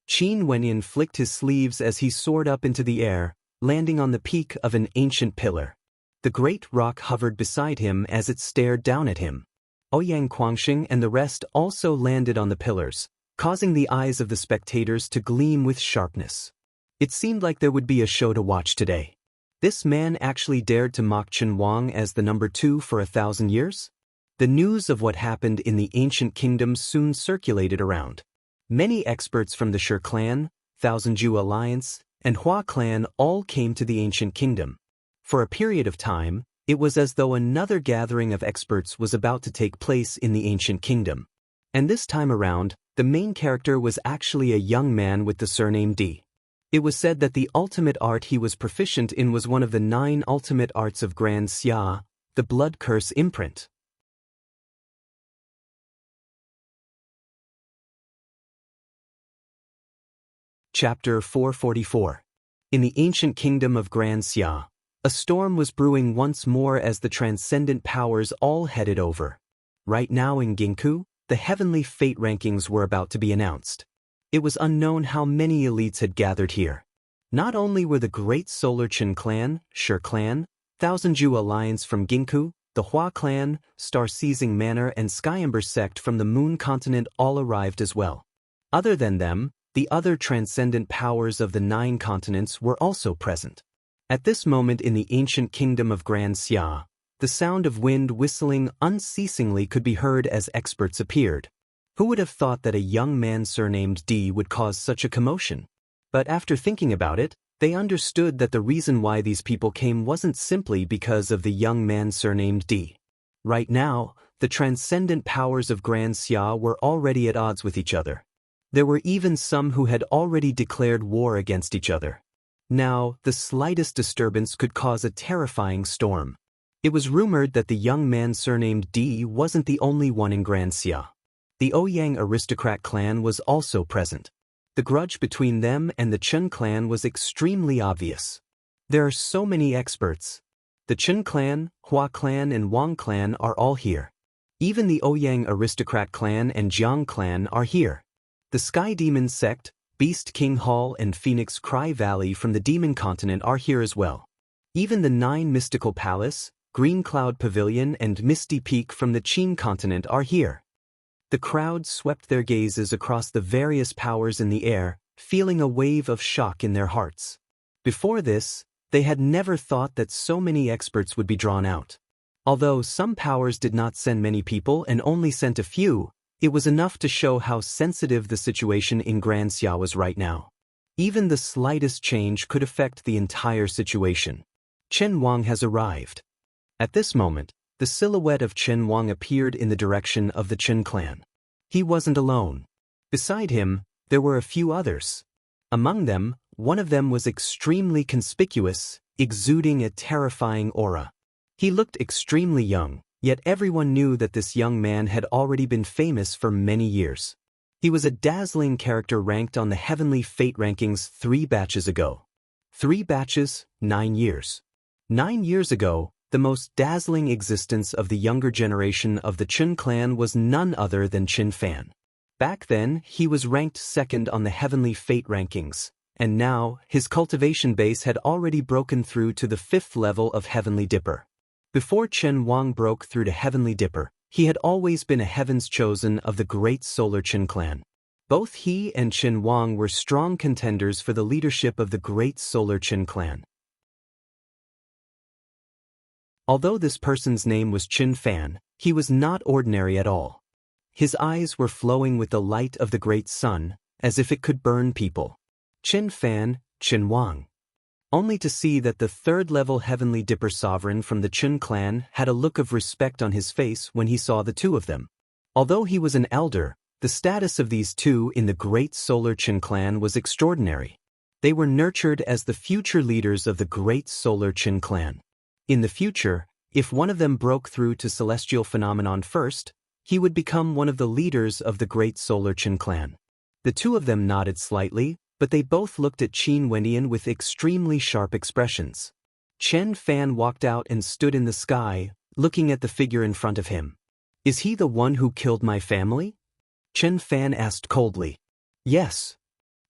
Qin Wenyan flicked his sleeves as he soared up into the air, landing on the peak of an ancient pillar. The great rock hovered beside him as it stared down at him. Ouyang Guangxing and the rest also landed on the pillars, causing the eyes of the spectators to gleam with sharpness. It seemed like there would be a show to watch today. This man actually dared to mock Qin Wang as the number 2 for 1,000 years? The news of what happened in the ancient kingdom soon circulated around. Many experts from the Shi clan, Thousand Zhu Alliance, and Hua clan all came to the ancient kingdom. For a period of time, it was as though another gathering of experts was about to take place in the ancient kingdom. And this time around, the main character was actually a young man with the surname D. It was said that the ultimate art he was proficient in was one of the 9 ultimate arts of Grand Xia, the Blood Curse imprint. Chapter 444. In the ancient kingdom of Grand Xia, a storm was brewing once more as the transcendent powers all headed over. Right now in Ginkgo, the Heavenly Fate rankings were about to be announced. It was unknown how many elites had gathered here. Not only were the great Solar Qin clan, Shi clan, Thousand Zhu Alliance from Ginkgo, the Hua clan, Star Seizing Manor and Skyember sect from the Moon continent all arrived as well. Other than them, the other transcendent powers of the 9 continents were also present. At this moment in the ancient kingdom of Grand Xia, the sound of wind whistling unceasingly could be heard as experts appeared. Who would have thought that a young man surnamed D would cause such a commotion? But after thinking about it, they understood that the reason why these people came wasn't simply because of the young man surnamed D. Right now, the transcendent powers of Grand Xia were already at odds with each other. There were even some who had already declared war against each other. Now, the slightest disturbance could cause a terrifying storm. It was rumored that the young man surnamed D wasn't the only one in Grand Xia. The Ouyang aristocrat clan was also present. The grudge between them and the Qin clan was extremely obvious. There are so many experts. The Qin clan, Hua clan and Wang clan are all here. Even the Ouyang aristocrat clan and Jiang clan are here. The Sky Demon sect, Beast King Hall and Phoenix Cry Valley from the Demon continent are here as well. Even the 9 Mystical Palace, Green Cloud Pavilion and Misty Peak from the Qin continent are here. The crowd swept their gazes across the various powers in the air, feeling a wave of shock in their hearts. Before this, they had never thought that so many experts would be drawn out. Although some powers did not send many people and only sent a few, it was enough to show how sensitive the situation in Grand Xia was right now. Even the slightest change could affect the entire situation. Qin Wang has arrived. At this moment, the silhouette of Qin Wang appeared in the direction of the Qin clan. He wasn't alone. Beside him, there were a few others. Among them, one of them was extremely conspicuous, exuding a terrifying aura. He looked extremely young, yet everyone knew that this young man had already been famous for many years. He was a dazzling character ranked on the Heavenly Fate rankings 3 batches ago. 3 batches, 9 years. 9 years ago, the most dazzling existence of the younger generation of the Qin clan was none other than Qin Fan. Back then, he was ranked 2nd on the Heavenly Fate rankings, and now, his cultivation base had already broken through to the 5th level of Heavenly Dipper. Before Qin Wang broke through to Heavenly Dipper, he had always been a Heaven's Chosen of the great Solar Qin clan. Both he and Qin Wang were strong contenders for the leadership of the great Solar Qin clan. Although this person's name was Qin Fan, he was not ordinary at all. His eyes were flowing with the light of the great sun, as if it could burn people. Qin Fan, Qin Wang. Only to see that the 3rd-level Heavenly Dipper sovereign from the Qin clan had a look of respect on his face when he saw the two of them. Although he was an elder, the status of these two in the great Solar Qin clan was extraordinary. They were nurtured as the future leaders of the great Solar Qin clan. In the future, If one of them broke through to celestial phenomenon first, he would become one of the leaders of the great solar Qin clan. The two of them nodded slightly, but they both looked at Qin Wendian with extremely sharp expressions. Chen Fan walked out and stood in the sky, looking at the figure in front of him. Is he the one who killed my family? Chen Fan asked coldly. Yes.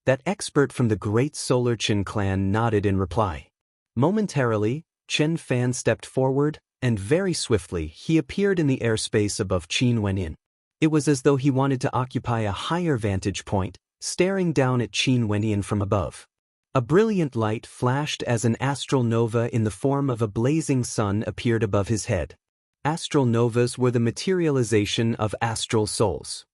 That expert from the great solar Qin clan nodded in reply. Momentarily, Chen Fan stepped forward, and very swiftly he appeared in the airspace above Qin Wendian. It was as though he wanted to occupy a higher vantage point, staring down at Qin Wendian from above. A brilliant light flashed as an astral nova in the form of a blazing sun appeared above his head. Astral novas were the materialization of astral souls.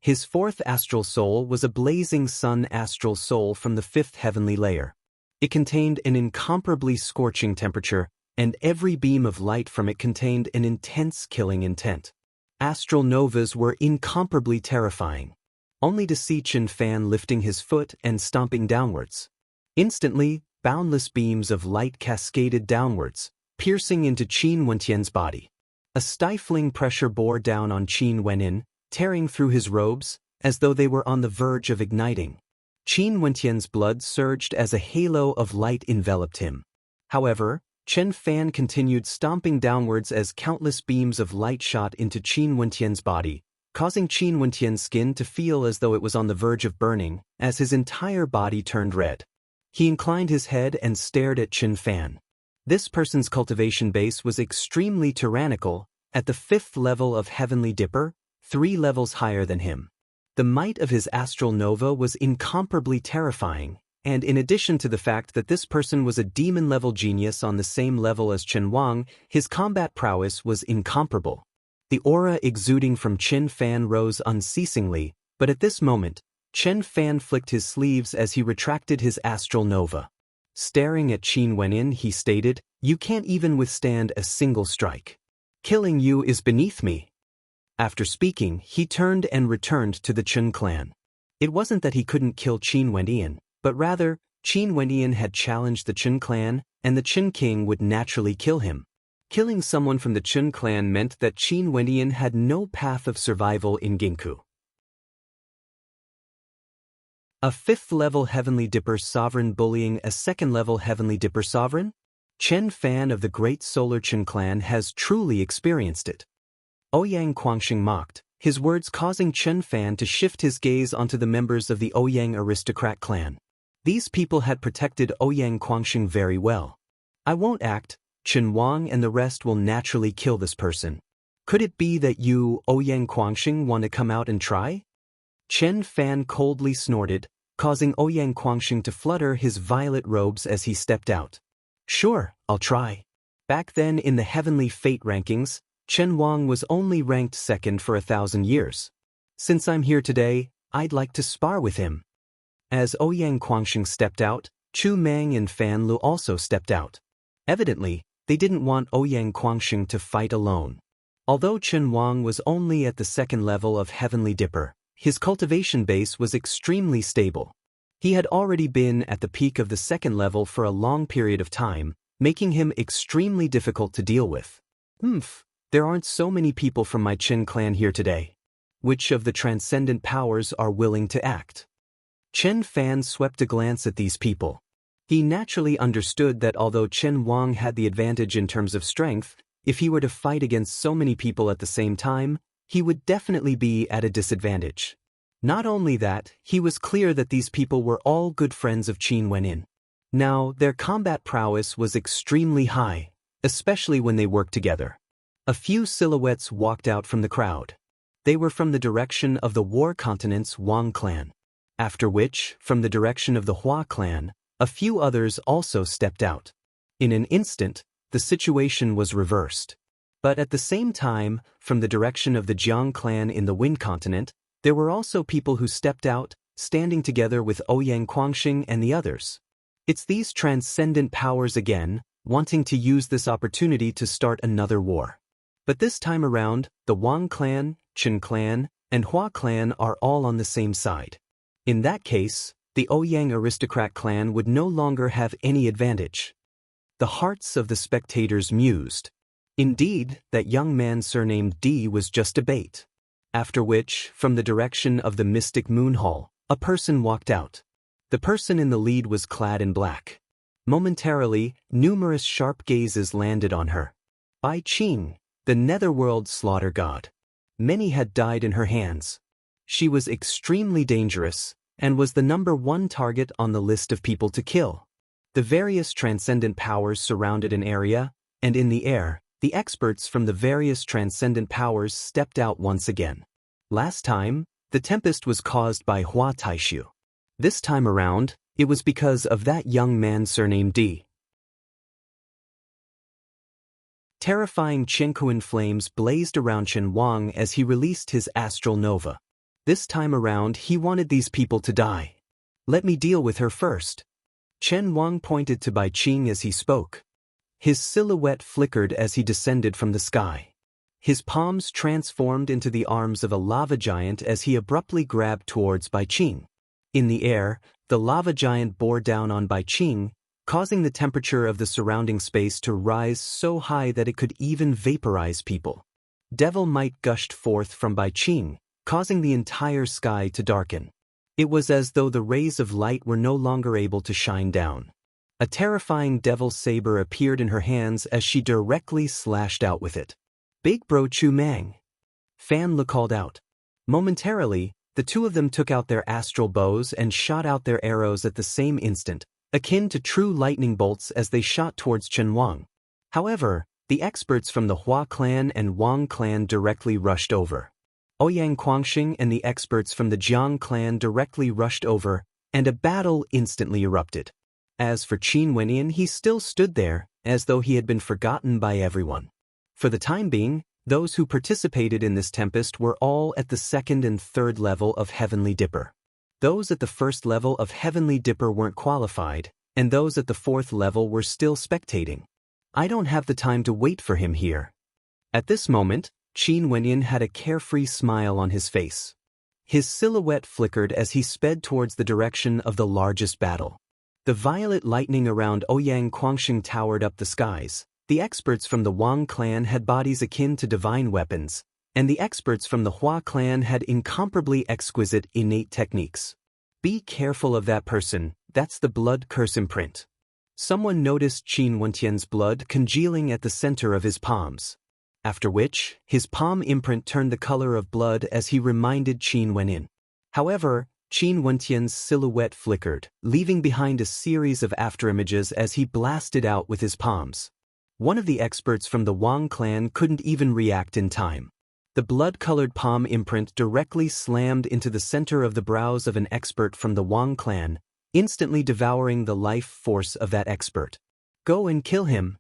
His fourth astral soul was a blazing sun astral soul from the fifth heavenly layer. It contained an incomparably scorching temperature, and every beam of light from it contained an intense killing intent. Astral novas were incomparably terrifying. Only to see Chen Fan lifting his foot and stomping downwards. Instantly, boundless beams of light cascaded downwards, piercing into Qin Wendian's body. A stifling pressure bore down on Qin Wendian, tearing through his robes, as though they were on the verge of igniting. Qin Wendian's blood surged as a halo of light enveloped him. However, Chen Fan continued stomping downwards as countless beams of light shot into Qin Wendian's body, causing Qin Wendian's skin to feel as though it was on the verge of burning, as his entire body turned red. He inclined his head and stared at Chen Fan. This person's cultivation base was extremely tyrannical, at the 5th level of Heavenly Dipper, 3 levels higher than him. The might of his astral nova was incomparably terrifying, and in addition to the fact that this person was a demon-level genius on the same level as Chen Wang, his combat prowess was incomparable. The aura exuding from Chen Fan rose unceasingly, but at this moment, Chen Fan flicked his sleeves as he retracted his astral nova. Staring at Qin Wendian, he stated, "You can't even withstand a single strike. Killing you is beneath me." After speaking, he turned and returned to the Qin clan. It wasn't that he couldn't kill Qin Wendian, but rather, Qin Wendian had challenged the Qin clan, and the Qin king would naturally kill him. Killing someone from the Qin clan meant that Qin Wendian had no path of survival in Ginkgo. A 5th-level Heavenly Dipper sovereign bullying a 2nd-level Heavenly Dipper sovereign? Chen Fan of the Great Solar Qin clan has truly experienced it. Ouyang Guangxing mocked, his words causing Chen Fan to shift his gaze onto the members of the Ouyang aristocrat clan. These people had protected Ouyang Guangxing very well. I won't act, Chen Wang and the rest will naturally kill this person. Could it be that you, Ouyang Guangxing, want to come out and try? Chen Fan coldly snorted, causing Ouyang Guangxing to flutter his violet robes as he stepped out. Sure, I'll try. Back then in the heavenly fate rankings, Chen Wang was only ranked 2nd for 1,000 years. Since I'm here today, I'd like to spar with him. As Ouyang Guangxing stepped out, Chu Mang and Fan Lu also stepped out. Evidently, they didn't want Ouyang Guangxing to fight alone. Although Chen Wang was only at the 2nd level of Heavenly Dipper, his cultivation base was extremely stable. He had already been at the peak of the 2nd level for a long period of time, making him extremely difficult to deal with. There aren't so many people from my Qin clan here today. Which of the transcendent powers are willing to act? Chen Fan swept a glance at these people. He naturally understood that although Chen Wang had the advantage in terms of strength, if he were to fight against so many people at the same time, he would definitely be at a disadvantage. Not only that, he was clear that these people were all good friends of Qin Wendian. Now, their combat prowess was extremely high, especially when they worked together. A few silhouettes walked out from the crowd. They were from the direction of the War Continent's Wang clan. After which, from the direction of the Hua clan, a few others also stepped out. In an instant, the situation was reversed. But at the same time, from the direction of the Jiang clan in the Wind Continent, there were also people who stepped out, standing together with Ouyang Guangxing and the others. It's these transcendent powers again, wanting to use this opportunity to start another war. But this time around, the Wang clan, Qin clan, and Hua clan are all on the same side. In that case, the Ouyang aristocrat clan would no longer have any advantage. The hearts of the spectators mused. Indeed, that young man surnamed D was just a bait. After which, from the direction of the mystic moon hall, a person walked out. The person in the lead was clad in black. Momentarily, numerous sharp gazes landed on her. Bai Qing, the netherworld slaughter god. Many had died in her hands. She was extremely dangerous, and was the #1 target on the list of people to kill. The various transcendent powers surrounded an area, and in the air, the experts from the various transcendent powers stepped out once again. Last time, the tempest was caused by Hua Taishu. This time around, it was because of that young man surnamed D. Terrifying Chenkuan flames blazed around Chen Wang as he released his astral nova. This time around he wanted these people to die. Let me deal with her first. Chen Wang pointed to Bai Qing as he spoke. His silhouette flickered as he descended from the sky. His palms transformed into the arms of a lava giant as he abruptly grabbed towards Bai Qing. In the air, the lava giant bore down on Bai Qing, causing the temperature of the surrounding space to rise so high that it could even vaporize people. Devil might gushed forth from Bai Qing, causing the entire sky to darken. It was as though the rays of light were no longer able to shine down. A terrifying devil saber appeared in her hands as she directly slashed out with it. Big Bro Chu Mang! Fan Le called out. Momentarily, the two of them took out their astral bows and shot out their arrows at the same instant, akin to true lightning bolts as they shot towards Chen Wang. However, the experts from the Hua clan and Wang clan directly rushed over. Ouyang Quangxing and the experts from the Jiang clan directly rushed over, and a battle instantly erupted. As for Qin Wenyan, he still stood there, as though he had been forgotten by everyone. For the time being, those who participated in this tempest were all at the 2nd and 3rd level of Heavenly Dipper. Those at the 1st level of Heavenly Dipper weren't qualified, and those at the 4th level were still spectating. I don't have the time to wait for him here. At this moment, Qin Wenyan had a carefree smile on his face. His silhouette flickered as he sped towards the direction of the largest battle. The violet lightning around Ouyang Quangxing towered up the skies. The experts from the Wang clan had bodies akin to divine weapons, and the experts from the Hua clan had incomparably exquisite innate techniques. Be careful of that person, that's the blood curse imprint. Someone noticed Qin Wentian's blood congealing at the center of his palms. After which, his palm imprint turned the color of blood as he reminded Qin Wenyan. However, Qin Wentian's silhouette flickered, leaving behind a series of afterimages as he blasted out with his palms. One of the experts from the Wang clan couldn't even react in time. The blood-colored palm imprint directly slammed into the center of the brows of an expert from the Wang clan, instantly devouring the life force of that expert. Go and kill him.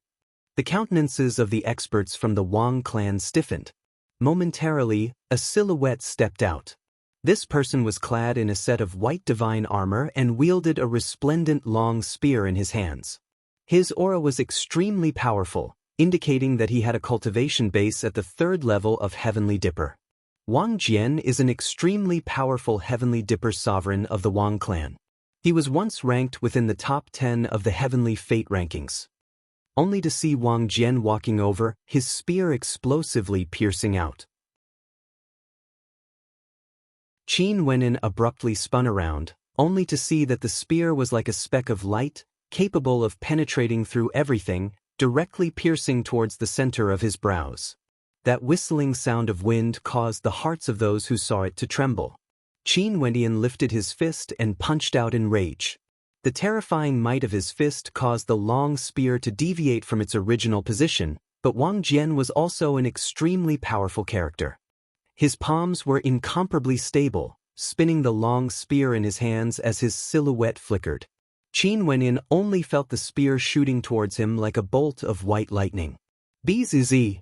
The countenances of the experts from the Wang clan stiffened. Momentarily, a silhouette stepped out. This person was clad in a set of white divine armor and wielded a resplendent long spear in his hands. His aura was extremely powerful, indicating that he had a cultivation base at the 3rd level of Heavenly Dipper. Wang Jian is an extremely powerful Heavenly Dipper sovereign of the Wang clan. He was once ranked within the top 10 of the Heavenly Fate rankings. Only to see Wang Jian walking over, his spear explosively piercing out. Qin Wenyan abruptly spun around, only to see that the spear was like a speck of light, capable of penetrating through everything, directly piercing towards the center of his brows. That whistling sound of wind caused the hearts of those who saw it to tremble. Qin Wenyan lifted his fist and punched out in rage. The terrifying might of his fist caused the long spear to deviate from its original position, but Wang Jian was also an extremely powerful character. His palms were incomparably stable, spinning the long spear in his hands as his silhouette flickered. Qin Wenyan only felt the spear shooting towards him like a bolt of white lightning. Bzz!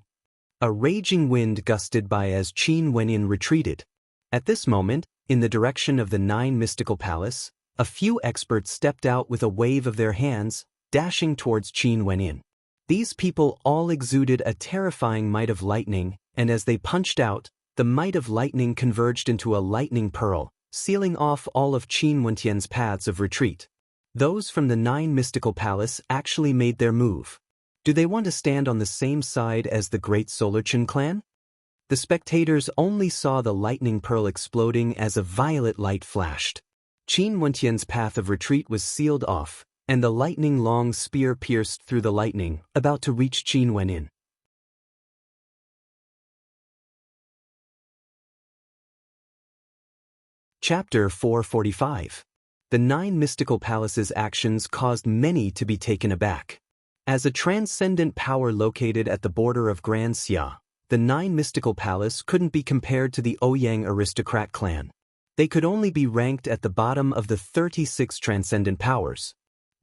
A raging wind gusted by as Qin Wenyan retreated. At this moment, in the direction of the 9 mystical palace, a few experts stepped out with a wave of their hands, dashing towards Qin Wenyan. These people all exuded a terrifying might of lightning, and as they punched out, the might of lightning converged into a lightning pearl, sealing off all of Qin Wentian's paths of retreat. Those from the 9 mystical palace actually made their move. Do they want to stand on the same side as the Great Solar Chen clan? The spectators only saw the lightning pearl exploding as a violet light flashed. Qin Wentian's path of retreat was sealed off, and the lightning-long spear pierced through the lightning, about to reach Qin Wenin. Chapter 445. The 9 mystical palaces' actions caused many to be taken aback. As a transcendent power located at the border of Grand Xia, the 9 mystical palace couldn't be compared to the Ouyang aristocrat clan. They could only be ranked at the bottom of the 36 transcendent powers.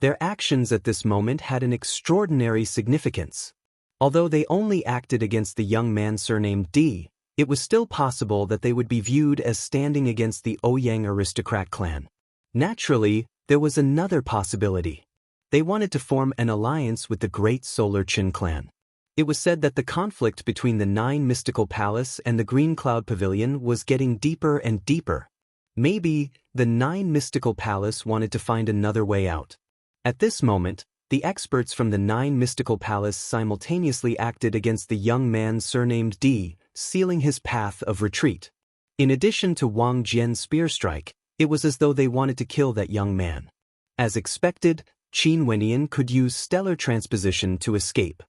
Their actions at this moment had an extraordinary significance. Although they only acted against the young man surnamed Di, it was still possible that they would be viewed as standing against the Ouyang aristocrat clan. Naturally, there was another possibility. They wanted to form an alliance with the Great Solar Chen clan. It was said that the conflict between the 9 mystical palace and the Green Cloud Pavilion was getting deeper and deeper. Maybe the 9 mystical palace wanted to find another way out. At this moment, the experts from the 9 mystical palace simultaneously acted against the young man surnamed Di, sealing his path of retreat. In addition to Wang Jian's spear strike, it was as though they wanted to kill that young man. As expected, Qin Wenin could use stellar transposition to escape.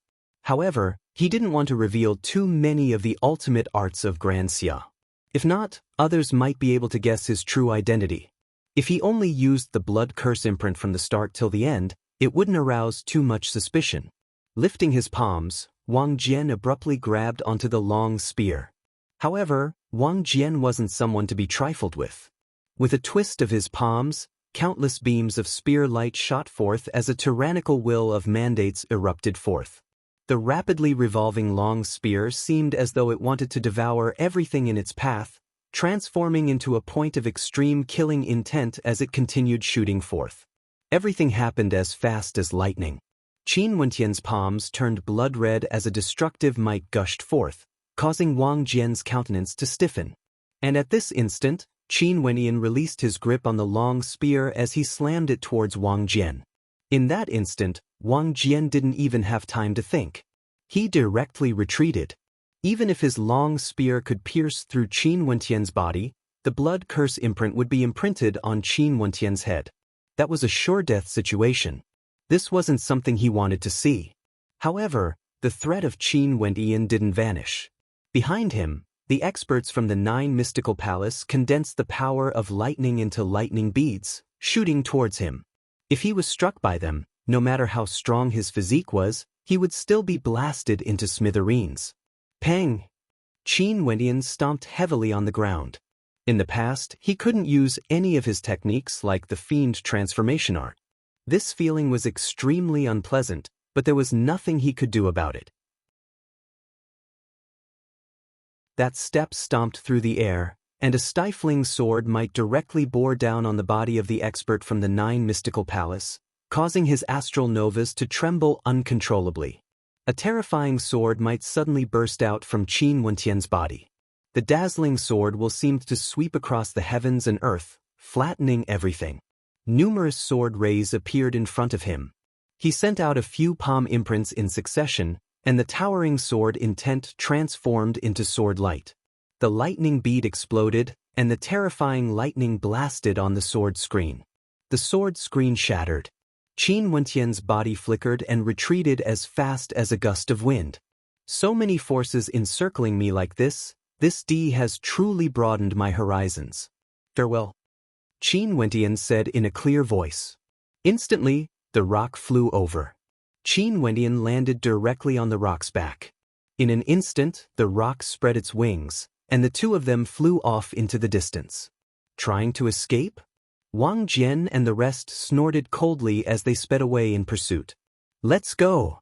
However, he didn't want to reveal too many of the ultimate arts of Grand Xia. If not, others might be able to guess his true identity. If he only used the blood curse imprint from the start till the end, it wouldn't arouse too much suspicion. Lifting his palms, Wang Jian abruptly grabbed onto the long spear. However, Wang Jian wasn't someone to be trifled with. With a twist of his palms, countless beams of spear light shot forth as a tyrannical will of mandates erupted forth. The rapidly revolving long spear seemed as though it wanted to devour everything in its path, transforming into a point of extreme killing intent as it continued shooting forth. Everything happened as fast as lightning. Qin Wentian's palms turned blood red as a destructive might gushed forth, causing Wang Jian's countenance to stiffen. And at this instant, Qin Wentian released his grip on the long spear as he slammed it towards Wang Jian. In that instant, Wang Jian didn't even have time to think. He directly retreated. Even if his long spear could pierce through Qin Wentian's body, the blood curse imprint would be imprinted on Qin Wentian's head. That was a sure death situation. This wasn't something he wanted to see. However, the threat of Qin Wentian didn't vanish. Behind him, the experts from the 9 mystical palace condensed the power of lightning into lightning beads, shooting towards him. If he was struck by them, no matter how strong his physique was, he would still be blasted into smithereens. Pang! Qin Wentian stomped heavily on the ground. In the past, he couldn't use any of his techniques like the fiend transformation art. This feeling was extremely unpleasant, but there was nothing he could do about it. That step stomped through the air, and a stifling sword might directly bore down on the body of the expert from the 9 mystical palace, causing his astral novas to tremble uncontrollably. A terrifying sword might suddenly burst out from Qin Wentian's body. The dazzling sword will seem to sweep across the heavens and earth, flattening everything. Numerous sword rays appeared in front of him. He sent out a few palm imprints in succession, and the towering sword intent transformed into sword light. The lightning bead exploded, and the terrifying lightning blasted on the sword screen. The sword screen shattered. Qin Wentian's body flickered and retreated as fast as a gust of wind. So many forces encircling me like this D has truly broadened my horizons. Farewell. Qin Wentian said in a clear voice. Instantly, the rock flew over. Qin Wentian landed directly on the rock's back. In an instant, the rock spread its wings, and the two of them flew off into the distance. Trying to escape? Wang Jian and the rest snorted coldly as they sped away in pursuit. Let's go!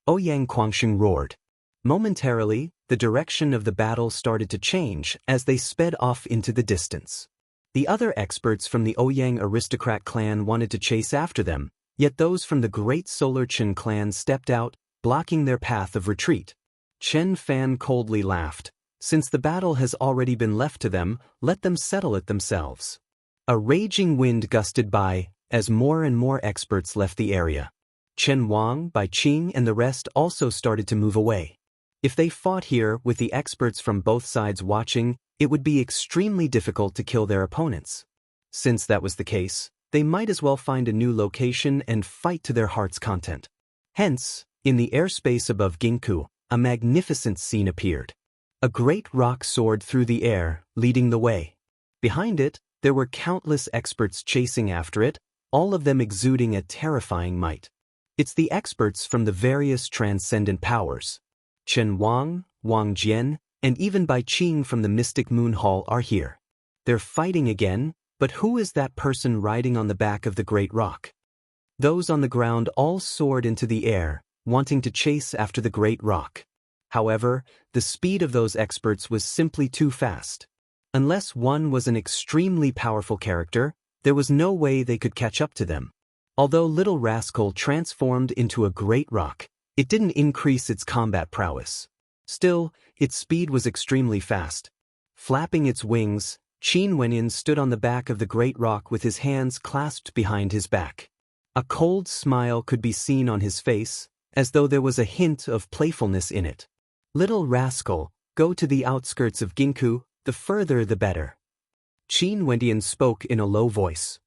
Ouyang Guangxing roared. Momentarily, the direction of the battle started to change as they sped off into the distance. The other experts from the Ouyang aristocrat clan wanted to chase after them, yet those from the Great Solar Chen clan stepped out, blocking their path of retreat. Chen Fan coldly laughed. Since the battle has already been left to them, let them settle it themselves. A raging wind gusted by, as more and more experts left the area. Chen Wang, Bai Qing and the rest also started to move away. If they fought here with the experts from both sides watching, it would be extremely difficult to kill their opponents. Since that was the case, they might as well find a new location and fight to their heart's content. Hence, in the airspace above Ginkgo, a magnificent scene appeared. A great rock soared through the air, leading the way. Behind it, there were countless experts chasing after it, all of them exuding a terrifying might. It's the experts from the various transcendent powers. Chen Wang, Wang Jian, and even Bai Qing from the Mystic Moon Hall are here. They're fighting again, but who is that person riding on the back of the great rock? Those on the ground all soared into the air, wanting to chase after the great rock. However, the speed of those experts was simply too fast. Unless one was an extremely powerful character, there was no way they could catch up to them. Although Little Rascal transformed into a great rock, it didn't increase its combat prowess. Still, its speed was extremely fast. Flapping its wings, Qin Wenyin stood on the back of the great rock with his hands clasped behind his back. A cold smile could be seen on his face, as though there was a hint of playfulness in it. Little Rascal, go to the outskirts of Ginkgo, the further the better. Qin Wenyin spoke in a low voice.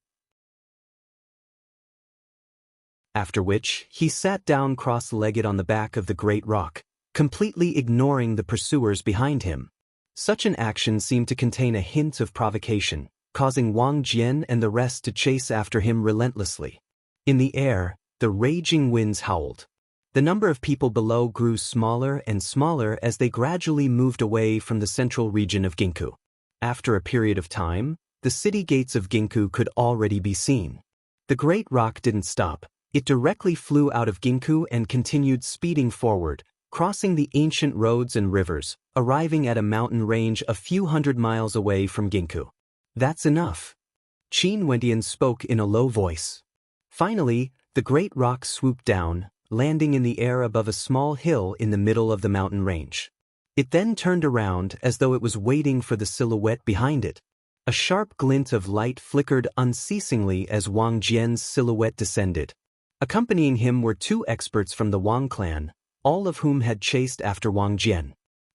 After which, he sat down cross-legged on the back of the great rock, completely ignoring the pursuers behind him. Such an action seemed to contain a hint of provocation, causing Wang Jian and the rest to chase after him relentlessly. In the air, the raging winds howled. The number of people below grew smaller and smaller as they gradually moved away from the central region of Ginkgo. After a period of time, the city gates of Ginkgo could already be seen. The great rock didn't stop. It directly flew out of Ginkgo and continued speeding forward, crossing the ancient roads and rivers, arriving at a mountain range a few hundred miles away from Ginkgo. That's enough. Qin Wendian spoke in a low voice. Finally, the great rock swooped down, landing in the air above a small hill in the middle of the mountain range. It then turned around as though it was waiting for the silhouette behind it. A sharp glint of light flickered unceasingly as Wang Jian's silhouette descended. Accompanying him were two experts from the Wang clan, all of whom had chased after Wang Jian.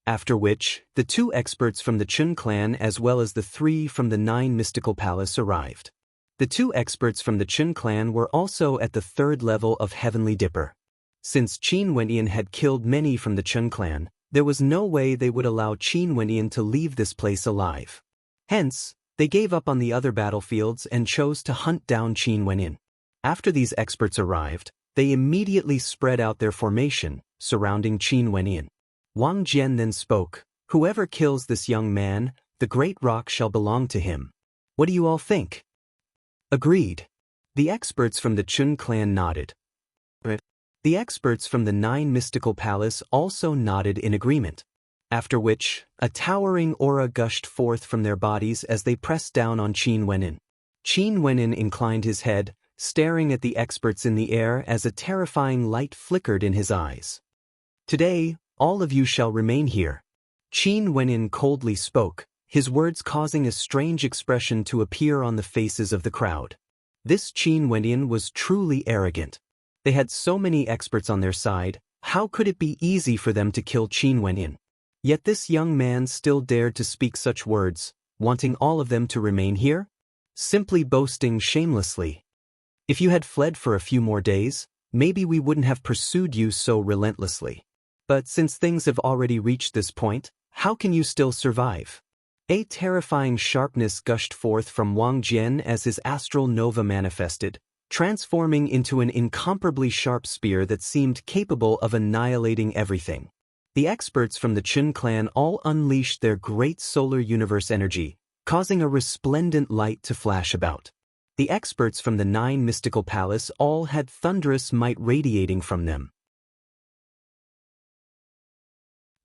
After which, the two experts from the Chun clan as well as the three from the 9 Mystical Palace arrived. The two experts from the Chun clan were also at the 3rd level of Heavenly Dipper. Since Qin Wenyan had killed many from the Chun clan, there was no way they would allow Qin Wenyan to leave this place alive. Hence, they gave up on the other battlefields and chose to hunt down Qin Wenyan. After these experts arrived, they immediately spread out their formation, surrounding Qin Wenyan. Wang Jian then spoke, "Whoever kills this young man, the great rock shall belong to him. What do you all think?" Agreed. The experts from the Chun clan nodded. The experts from the 9 Mystical Palace also nodded in agreement. After which, a towering aura gushed forth from their bodies as they pressed down on Qin Wenyan. Qin Wenyan inclined his head, staring at the experts in the air as a terrifying light flickered in his eyes. "Today, all of you shall remain here." Qin Wenyan coldly spoke, his words causing a strange expression to appear on the faces of the crowd. This Qin Wenyan was truly arrogant. They had so many experts on their side, how could it be easy for them to kill Qin Wenyan? Yet this young man still dared to speak such words, wanting all of them to remain here? Simply boasting shamelessly. If you had fled for a few more days, maybe we wouldn't have pursued you so relentlessly. But since things have already reached this point, how can you still survive? A terrifying sharpness gushed forth from Wang Jian as his astral nova manifested, transforming into an incomparably sharp spear that seemed capable of annihilating everything. The experts from the Chun clan all unleashed their great solar universe energy, causing a resplendent light to flash about. The experts from the 9 Mystical Palace all had thunderous might radiating from them.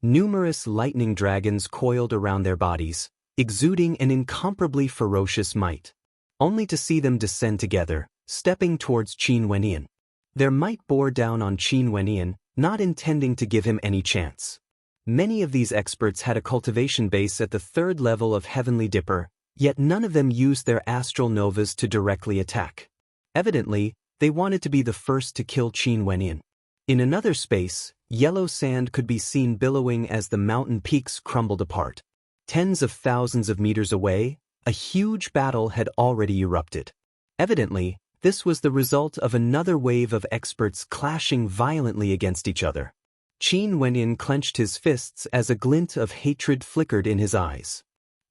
Numerous lightning dragons coiled around their bodies, exuding an incomparably ferocious might. Only to see them descend together, stepping towards Qin Wenyan. Their might bore down on Qin Wenyan, not intending to give him any chance. Many of these experts had a cultivation base at the 3rd level of Heavenly Dipper, yet none of them used their astral novas to directly attack. Evidently, They wanted to be the first to kill Qin Wenyan. In another space, yellow sand could be seen billowing as the mountain peaks crumbled apart. Tens of thousands of meters away, a huge battle had already erupted. Evidently, this was the result of another wave of experts clashing violently against each other. Qin Wenyan clenched his fists as a glint of hatred flickered in his eyes.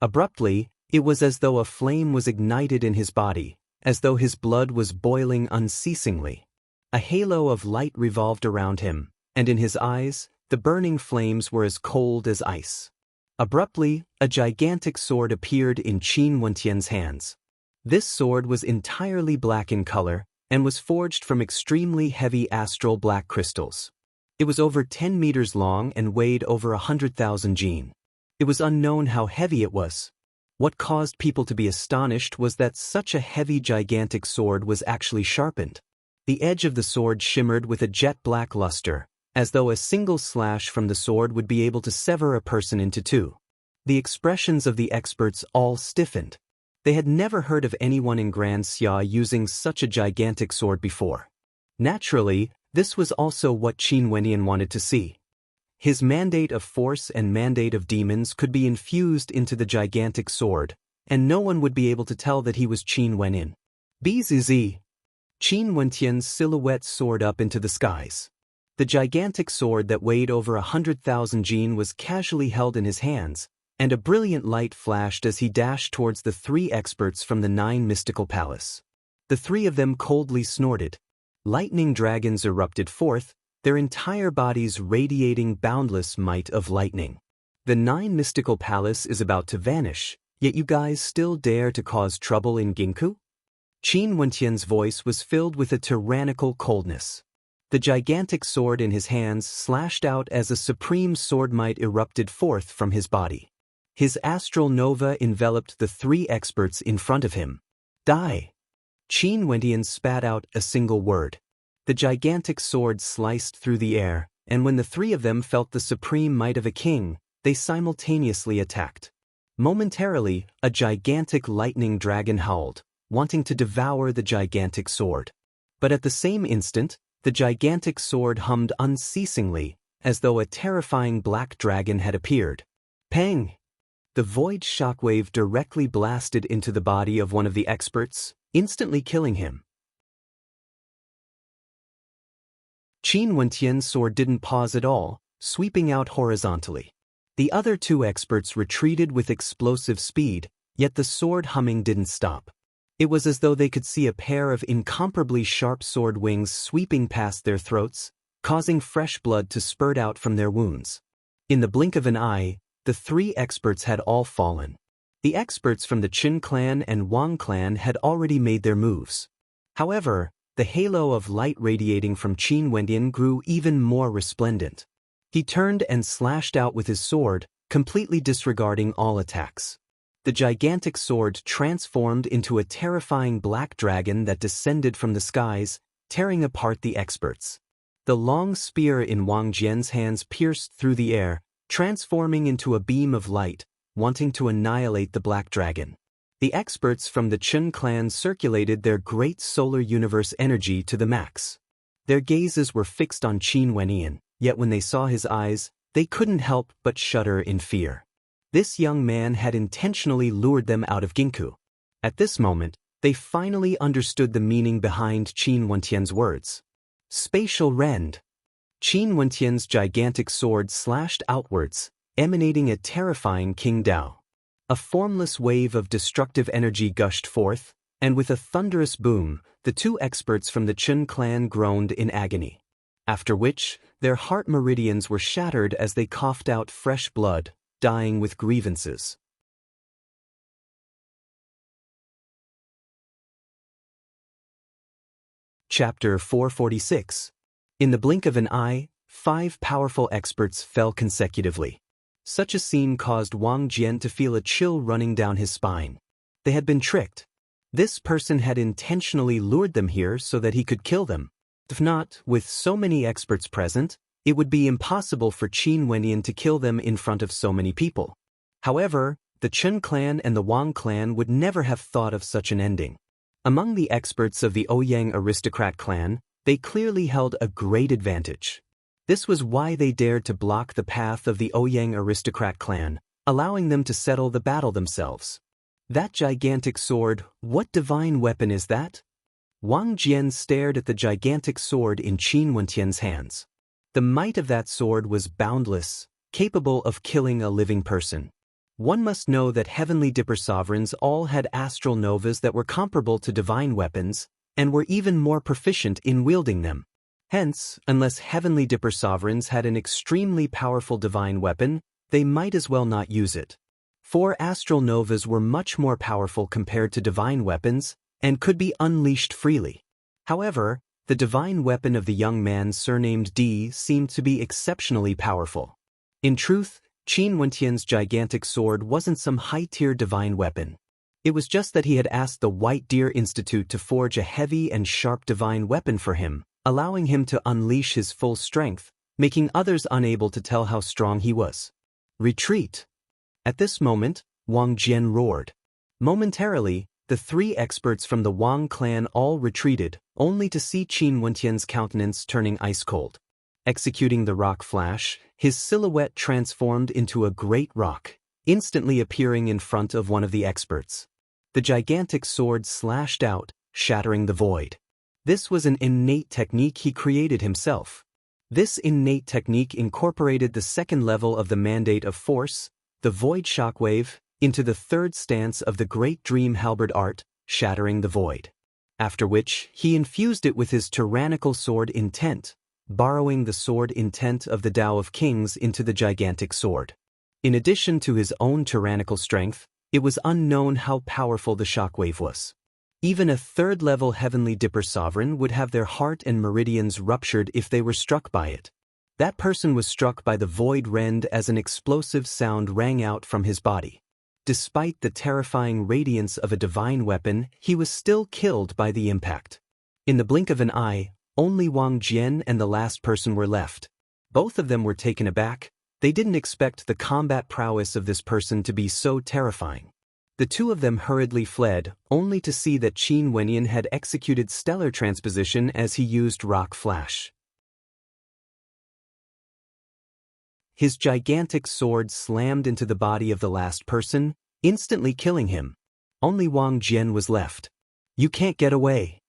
Abruptly, it was as though a flame was ignited in his body, as though his blood was boiling unceasingly. A halo of light revolved around him, and in his eyes, the burning flames were as cold as ice. Abruptly, a gigantic sword appeared in Qin Wenyan's hands. This sword was entirely black in color, and was forged from extremely heavy astral black crystals. It was over 10 meters long and weighed over 100,000 jin. It was unknown how heavy it was. What caused people to be astonished was that such a heavy gigantic sword was actually sharpened. The edge of the sword shimmered with a jet-black luster, as though a single slash from the sword would be able to sever a person into two. The expressions of the experts all stiffened. They had never heard of anyone in Grand Xia using such a gigantic sword before. Naturally, this was also what Qin Wenyan wanted to see. His mandate of force and mandate of demons could be infused into the gigantic sword, and no one would be able to tell that he was Qin Wenyan. Bzz. Qin Wenyan's silhouette soared up into the skies. The gigantic sword that weighed over 100,000 jin was casually held in his hands, and a brilliant light flashed as he dashed towards the 3 experts from the 9 mystical palace. The 3 of them coldly snorted. Lightning dragons erupted forth, their entire bodies radiating boundless might of lightning. The 9 mystical palace is about to vanish, yet you guys still dare to cause trouble in Ginku? Qin Wenyan's voice was filled with a tyrannical coldness. The gigantic sword in his hands slashed out as a supreme sword might erupted forth from his body. His astral nova enveloped the 3 experts in front of him. Die! Qin Wenyan spat out a single word. The gigantic sword sliced through the air, and when the 3 of them felt the supreme might of a king, they simultaneously attacked. Momentarily, a gigantic lightning dragon howled, wanting to devour the gigantic sword. But at the same instant, the gigantic sword hummed unceasingly, as though a terrifying black dragon had appeared. Pang! The void shockwave directly blasted into the body of one of the experts, instantly killing him. Qin Wenyan's sword didn't pause at all, sweeping out horizontally. The other 2 experts retreated with explosive speed, yet the sword humming didn't stop. It was as though they could see a pair of incomparably sharp sword wings sweeping past their throats, causing fresh blood to spurt out from their wounds. In the blink of an eye, the 3 experts had all fallen. The experts from the Qin clan and Wang clan had already made their moves. However, the halo of light radiating from Qin Wenyan grew even more resplendent. He turned and slashed out with his sword, completely disregarding all attacks. The gigantic sword transformed into a terrifying black dragon that descended from the skies, tearing apart the experts. The long spear in Wang Jian's hands pierced through the air, transforming into a beam of light, wanting to annihilate the black dragon. The experts from the Qin clan circulated their great solar universe energy to the max. Their gazes were fixed on Qin Wenyan, yet when they saw his eyes, they couldn't help but shudder in fear. This young man had intentionally lured them out of Ginku. At this moment, they finally understood the meaning behind Qin Wenyan's words. Spatial rend. Qin Wenyan's gigantic sword slashed outwards, emanating a terrifying King Dao. A formless wave of destructive energy gushed forth, and with a thunderous boom, the 2 experts from the Qin clan groaned in agony. After which, their heart meridians were shattered as they coughed out fresh blood, dying with grievances. Chapter 446. In the blink of an eye, 5 powerful experts fell consecutively. Such a scene caused Wang Jian to feel a chill running down his spine. They had been tricked. This person had intentionally lured them here so that he could kill them. If not, with so many experts present, it would be impossible for Qin Wenyan to kill them in front of so many people. However, the Qin clan and the Wang clan would never have thought of such an ending. Among the experts of the Ouyang aristocrat clan, they clearly held a great advantage. This was why they dared to block the path of the Ouyang aristocrat clan, allowing them to settle the battle themselves. That gigantic sword, what divine weapon is that? Wang Jian stared at the gigantic sword in Qin Wentian's hands. The might of that sword was boundless, capable of killing a living person. One must know that Heavenly Dipper sovereigns all had astral novas that were comparable to divine weapons, and were even more proficient in wielding them. Hence, unless Heavenly Dipper sovereigns had an extremely powerful divine weapon, they might as well not use it. 4 astral novas were much more powerful compared to divine weapons, and could be unleashed freely. However, the divine weapon of the young man surnamed Di seemed to be exceptionally powerful. In truth, Qin Wentian's gigantic sword wasn't some high-tier divine weapon. It was just that he had asked the White Deer Institute to forge a heavy and sharp divine weapon for him, allowing him to unleash his full strength, making others unable to tell how strong he was. Retreat! At this moment, Wang Jian roared. Momentarily, the 3 experts from the Wang clan all retreated, only to see Qin Wentian's countenance turning ice-cold. Executing the rock flash, his silhouette transformed into a great rock, instantly appearing in front of one of the experts. The gigantic sword slashed out, shattering the void. This was an innate technique he created himself. This innate technique incorporated the second level of the mandate of force, the void shockwave, into the third stance of the great dream halberd art, shattering the void. After which, he infused it with his tyrannical sword intent, borrowing the sword intent of the Tao of Kings into the gigantic sword. In addition to his own tyrannical strength, it was unknown how powerful the shockwave was. Even a third-level Heavenly Dipper sovereign would have their heart and meridians ruptured if they were struck by it. That person was struck by the void rend as an explosive sound rang out from his body. Despite the terrifying radiance of a divine weapon, he was still killed by the impact. In the blink of an eye, only Wang Jian and the last person were left. Both of them were taken aback. They didn't expect the combat prowess of this person to be so terrifying. The 2 of them hurriedly fled, only to see that Qin Wentian had executed stellar transposition as he used rock flash. His gigantic sword slammed into the body of the last person, instantly killing him. Only Wang Jian was left. "You can't get away."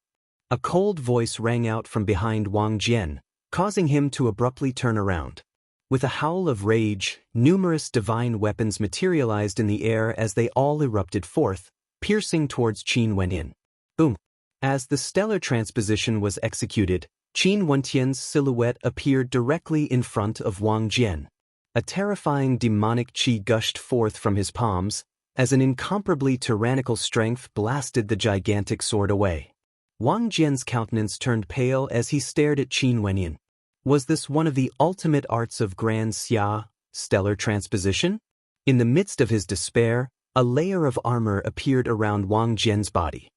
A cold voice rang out from behind Wang Jian, causing him to abruptly turn around. With a howl of rage, numerous divine weapons materialized in the air as they all erupted forth, piercing towards Qin Wentian. Boom! As the stellar transposition was executed, Qin Wentian's silhouette appeared directly in front of Wang Jian. A terrifying demonic qi gushed forth from his palms, as an incomparably tyrannical strength blasted the gigantic sword away. Wang Jian's countenance turned pale as he stared at Qin Wentian. Was this one of the ultimate arts of Grand Xia, stellar transposition? In the midst of his despair, a layer of armor appeared around Wang Jian's body.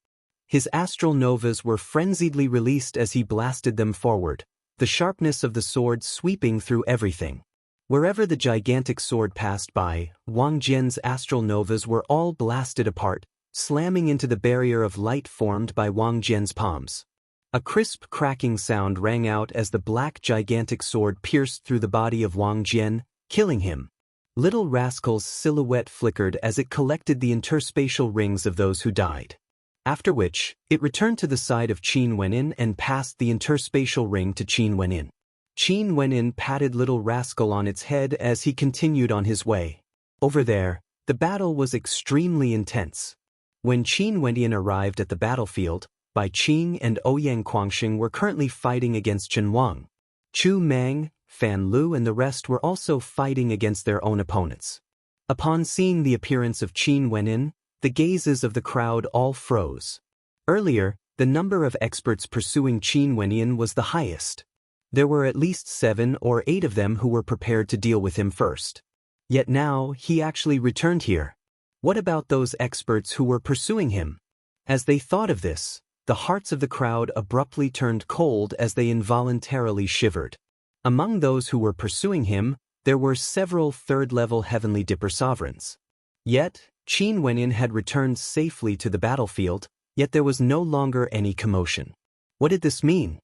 His astral novas were frenziedly released as he blasted them forward, the sharpness of the sword sweeping through everything. Wherever the gigantic sword passed by, Wang Jian's astral novas were all blasted apart, slamming into the barrier of light formed by Wang Jian's palms. A crisp cracking sound rang out as the black gigantic sword pierced through the body of Wang Jian, killing him. Little Rascal's silhouette flickered as it collected the interspatial rings of those who died. After which, it returned to the side of Qin Wentian and passed the interspatial ring to Qin Wentian. Qin Wentian patted Little Rascal on its head as he continued on his way. Over there, the battle was extremely intense. When Qin Wentian arrived at the battlefield, Bai Qing and Ouyang Guangxing were currently fighting against Chen Wang. Chu Mang, Fan Lu and the rest were also fighting against their own opponents. Upon seeing the appearance of Qin Wentian, the gazes of the crowd all froze. Earlier, the number of experts pursuing Qin Wentian was the highest. There were at least 7 or 8 of them who were prepared to deal with him first. Yet now, he actually returned here. What about those experts who were pursuing him? As they thought of this, the hearts of the crowd abruptly turned cold as they involuntarily shivered. Among those who were pursuing him, there were several third-level Heavenly Dipper sovereigns. Yet, Qin Wentian had returned safely to the battlefield, Yet there was no longer any commotion. What did this mean?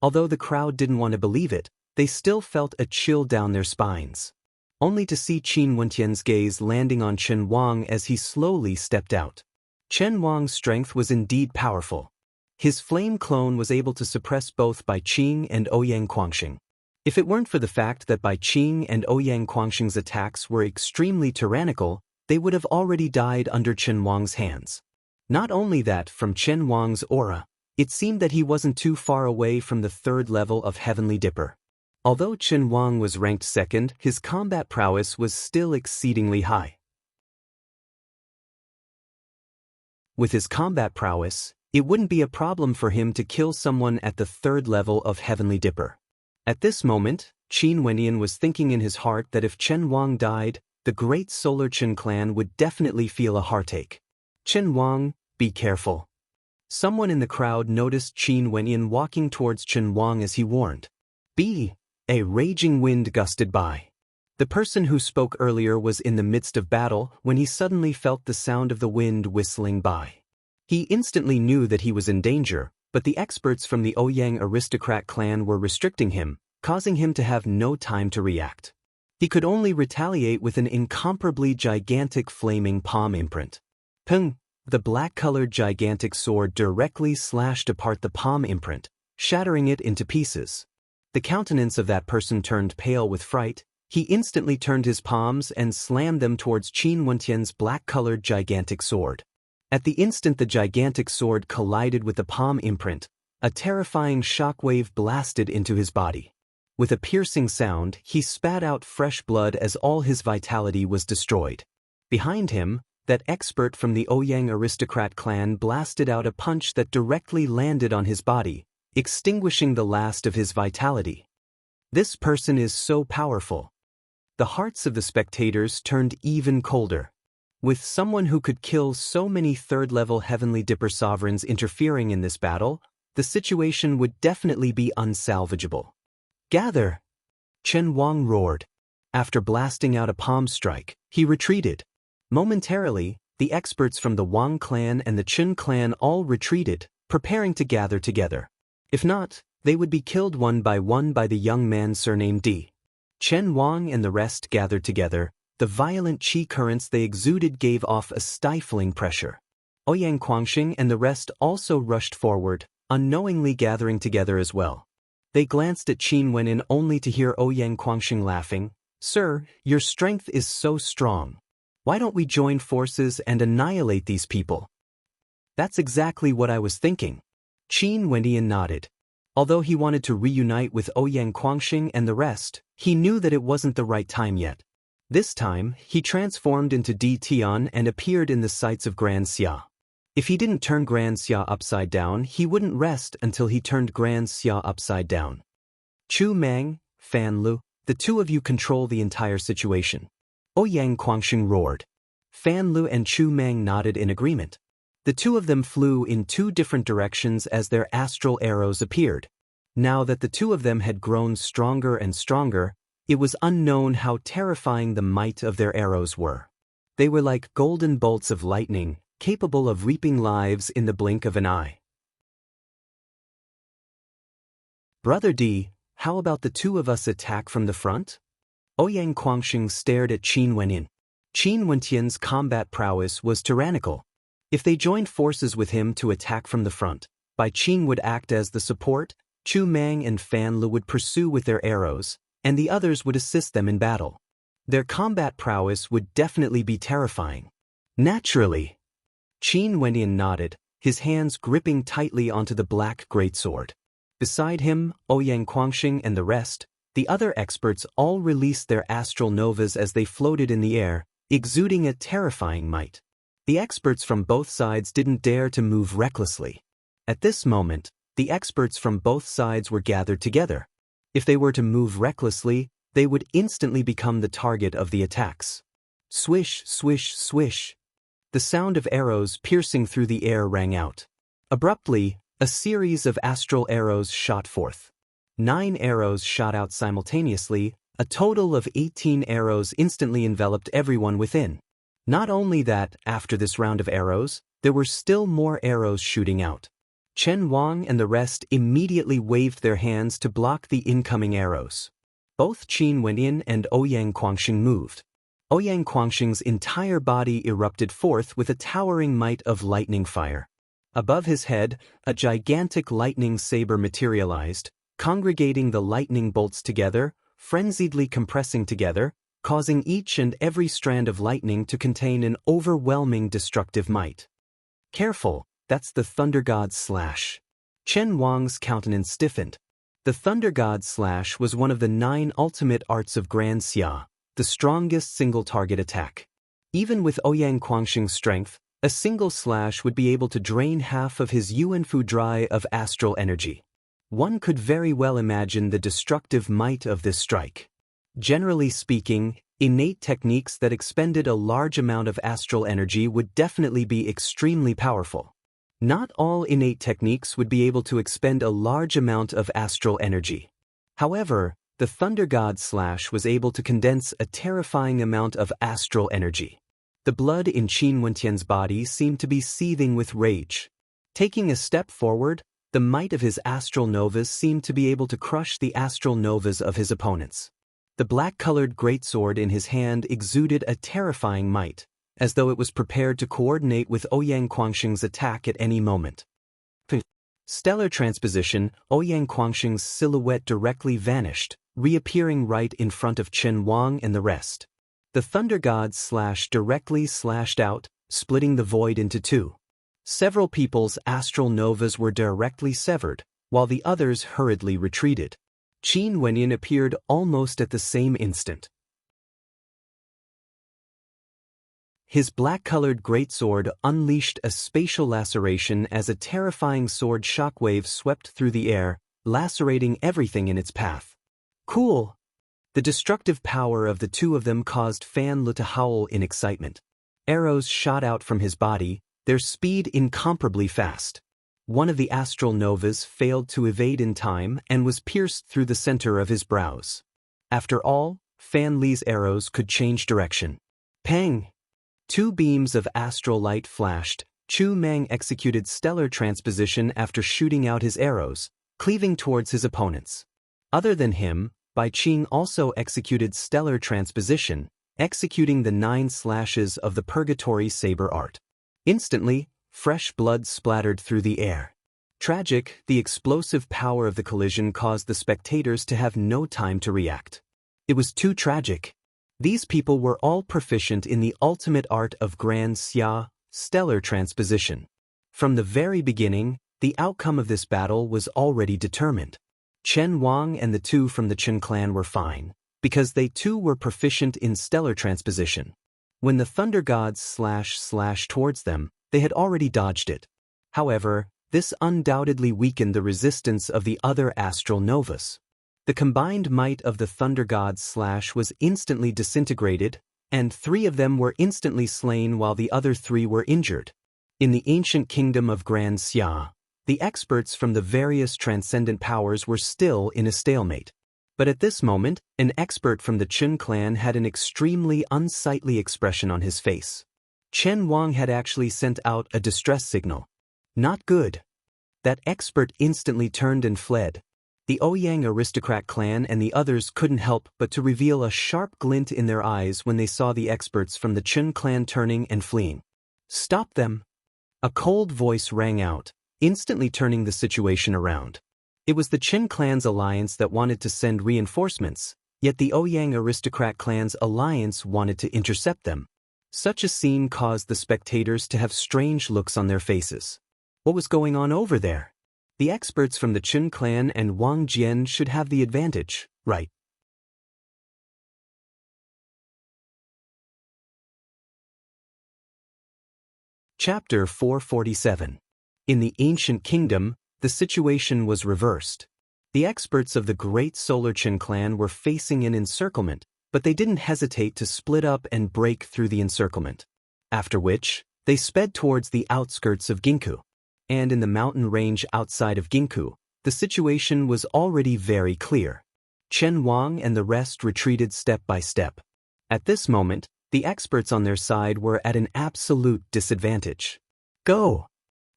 Although the crowd didn't want to believe it, they still felt a chill down their spines. Only to see Qin Wentian's gaze landing on Chen Wang as he slowly stepped out. Chen Wang's strength was indeed powerful. His flame clone was able to suppress both Bai Qing and Ouyang Guangxing. If it weren't for the fact that Bai Qing and Ouyang Guangxing's attacks were extremely tyrannical, they would have already died under Chen Wang's hands. Not only that, from Chen Wang's aura, it seemed that he wasn't too far away from the third level of Heavenly Dipper. Although Chen Wang was ranked second, his combat prowess was still exceedingly high. With his combat prowess, it wouldn't be a problem for him to kill someone at the third level of Heavenly Dipper. At this moment, Qin Wentian was thinking in his heart that if Chen Wang died, the great Solar Chen clan would definitely feel a heartache. Chen Wang, be careful. Someone in the crowd noticed Qin Wentian walking towards Chen Wang as he warned. A raging wind gusted by. The person who spoke earlier was in the midst of battle when he suddenly felt the sound of the wind whistling by. He instantly knew that he was in danger, but the experts from the Ouyang aristocrat clan were restricting him, causing him to have no time to react. He could only retaliate with an incomparably gigantic flaming palm imprint. Peng! The black-colored gigantic sword directly slashed apart the palm imprint, shattering it into pieces. The countenance of that person turned pale with fright. He instantly turned his palms and slammed them towards Qin Wentian's black-colored gigantic sword. At the instant the gigantic sword collided with the palm imprint, a terrifying shockwave blasted into his body. With a piercing sound, he spat out fresh blood as all his vitality was destroyed. Behind him, that expert from the Ouyang aristocrat clan blasted out a punch that directly landed on his body, extinguishing the last of his vitality. This person is so powerful. The hearts of the spectators turned even colder. With someone who could kill so many third-level Heavenly Dipper sovereigns interfering in this battle, the situation would definitely be unsalvageable. Gather! Chen Wang roared. After blasting out a palm strike, he retreated. Momentarily, the experts from the Wang clan and the Chen clan all retreated, preparing to gather together. If not, they would be killed one by the young man surnamed Di. Chen Wang and the rest gathered together. The violent qi currents they exuded gave off a stifling pressure. Ouyang Guangxing and the rest also rushed forward, unknowingly gathering together as well. They glanced at Qin Wentian only to hear Ouyang Guangxing laughing. "Sir, your strength is so strong. Why don't we join forces and annihilate these people?" "That's exactly what I was thinking." Qin Wentian nodded. Although he wanted to reunite with Ouyang Guangxing and the rest, he knew that it wasn't the right time yet. This time, he transformed into Di Tian and appeared in the sights of Grand Xia. If he didn't turn Grand Xia upside down, he wouldn't rest until he turned Grand Xia upside down. "Chu Mang, Fan Lu, the two of you control the entire situation." Ouyang Guangxing roared. Fan Lu and Chu Mang nodded in agreement. The two of them flew in two different directions as their astral arrows appeared. Now that the two of them had grown stronger and stronger, it was unknown how terrifying the might of their arrows were. They were like golden bolts of lightning, capable of reaping lives in the blink of an eye. "Brother Di, how about the two of us attack from the front?" Ouyang Guangxing stared at Qin Wentian. Qin Wentian's combat prowess was tyrannical. If they joined forces with him to attack from the front, Bai Qing would act as the support, Chu Mang and Fan Lu would pursue with their arrows, and the others would assist them in battle. Their combat prowess would definitely be terrifying. "Naturally." Qin Wentian nodded, his hands gripping tightly onto the black greatsword. Beside him, Ouyang Guangxing and the rest, the other experts all released their astral novas as they floated in the air, exuding a terrifying might. The experts from both sides didn't dare to move recklessly. At this moment, the experts from both sides were gathered together. If they were to move recklessly, they would instantly become the target of the attacks. Swish, swish, swish. The sound of arrows piercing through the air rang out. Abruptly, a series of astral arrows shot forth. 9 arrows shot out simultaneously. A total of 18 arrows instantly enveloped everyone within. Not only that, after this round of arrows, there were still more arrows shooting out. Chen Wang and the rest immediately waved their hands to block the incoming arrows. Both Qin Wenyin and Ouyang Guangxing moved. Ouyang Guangxing's entire body erupted forth with a towering might of lightning fire. Above his head, a gigantic lightning saber materialized, congregating the lightning bolts together, frenziedly compressing together, causing each and every strand of lightning to contain an overwhelming destructive might. Careful, that's the Thunder God's slash. Chen Wang's countenance stiffened. The Thunder God's slash was one of the 9 ultimate arts of Grand Xia, the strongest single-target attack. Even with Ouyang Guangxing's strength, a single slash would be able to drain half of his Yuanfu dry of astral energy. One could very well imagine the destructive might of this strike. Generally speaking, innate techniques that expended a large amount of astral energy would definitely be extremely powerful. Not all innate techniques would be able to expend a large amount of astral energy. However, the Thunder God's slash was able to condense a terrifying amount of astral energy. The blood in Qin Wentian's body seemed to be seething with rage. Taking a step forward, the might of his astral novas seemed to be able to crush the astral novas of his opponents. The black-colored greatsword in his hand exuded a terrifying might, as though it was prepared to coordinate with Ouyang Guangxing's attack at any moment. Stellar transposition, Ouyang Guangxing's silhouette directly vanished, reappearing right in front of Chen Wang and the rest. The Thunder God's slash directly slashed out, splitting the void into 2. Several people's astral novas were directly severed, while the others hurriedly retreated. Qin Wenyin appeared almost at the same instant. His black-colored greatsword unleashed a spatial laceration as a terrifying sword shockwave swept through the air, lacerating everything in its path. Cool! The destructive power of the 2 of them caused Fan Lu to howl in excitement. Arrows shot out from his body, their speed incomparably fast. One of the astral novas failed to evade in time and was pierced through the center of his brows. After all, Fan Li's arrows could change direction. Pang! 2 beams of astral light flashed. Chu Mang executed stellar transposition after shooting out his arrows, cleaving towards his opponents. Other than him, Bai Qing also executed stellar transposition, executing the 9 slashes of the Purgatory Saber art. Instantly, fresh blood splattered through the air. Tragic, the explosive power of the collision caused the spectators to have no time to react. It was too tragic. These people were all proficient in the ultimate art of Grand Xia, stellar transposition. From the very beginning, the outcome of this battle was already determined. Chen Wang and the 2 from the Chen clan were fine, because they too were proficient in stellar transposition. When the Thunder Gods slashed towards them, they had already dodged it. However, this undoubtedly weakened the resistance of the other astral novas. The combined might of the Thunder God's slash was instantly disintegrated, and 3 of them were instantly slain while the other 3 were injured. In the ancient kingdom of Grand Xia, the experts from the various transcendent powers were still in a stalemate. But at this moment, an expert from the Chen clan had an extremely unsightly expression on his face. Chen Wang had actually sent out a distress signal. Not good. That expert instantly turned and fled. The Ouyang aristocrat clan and the others couldn't help but to reveal a sharp glint in their eyes when they saw the experts from the Chen clan turning and fleeing. Stop them! A cold voice rang out, instantly turning the situation around. It was the Chen clan's alliance that wanted to send reinforcements, yet the Ouyang aristocrat clan's alliance wanted to intercept them. Such a scene caused the spectators to have strange looks on their faces. What was going on over there? The experts from the Chen clan and Wang Jian should have the advantage, right? Chapter 447. In the ancient kingdom, the situation was reversed. The experts of the great Solar Chen clan were facing an encirclement, but they didn't hesitate to split up and break through the encirclement. After which, they sped towards the outskirts of Ginkgo. And in the mountain range outside of Ginkgo, the situation was already very clear. Chen Wang and the rest retreated step by step. At this moment, The experts on their side were at an absolute disadvantage. Go!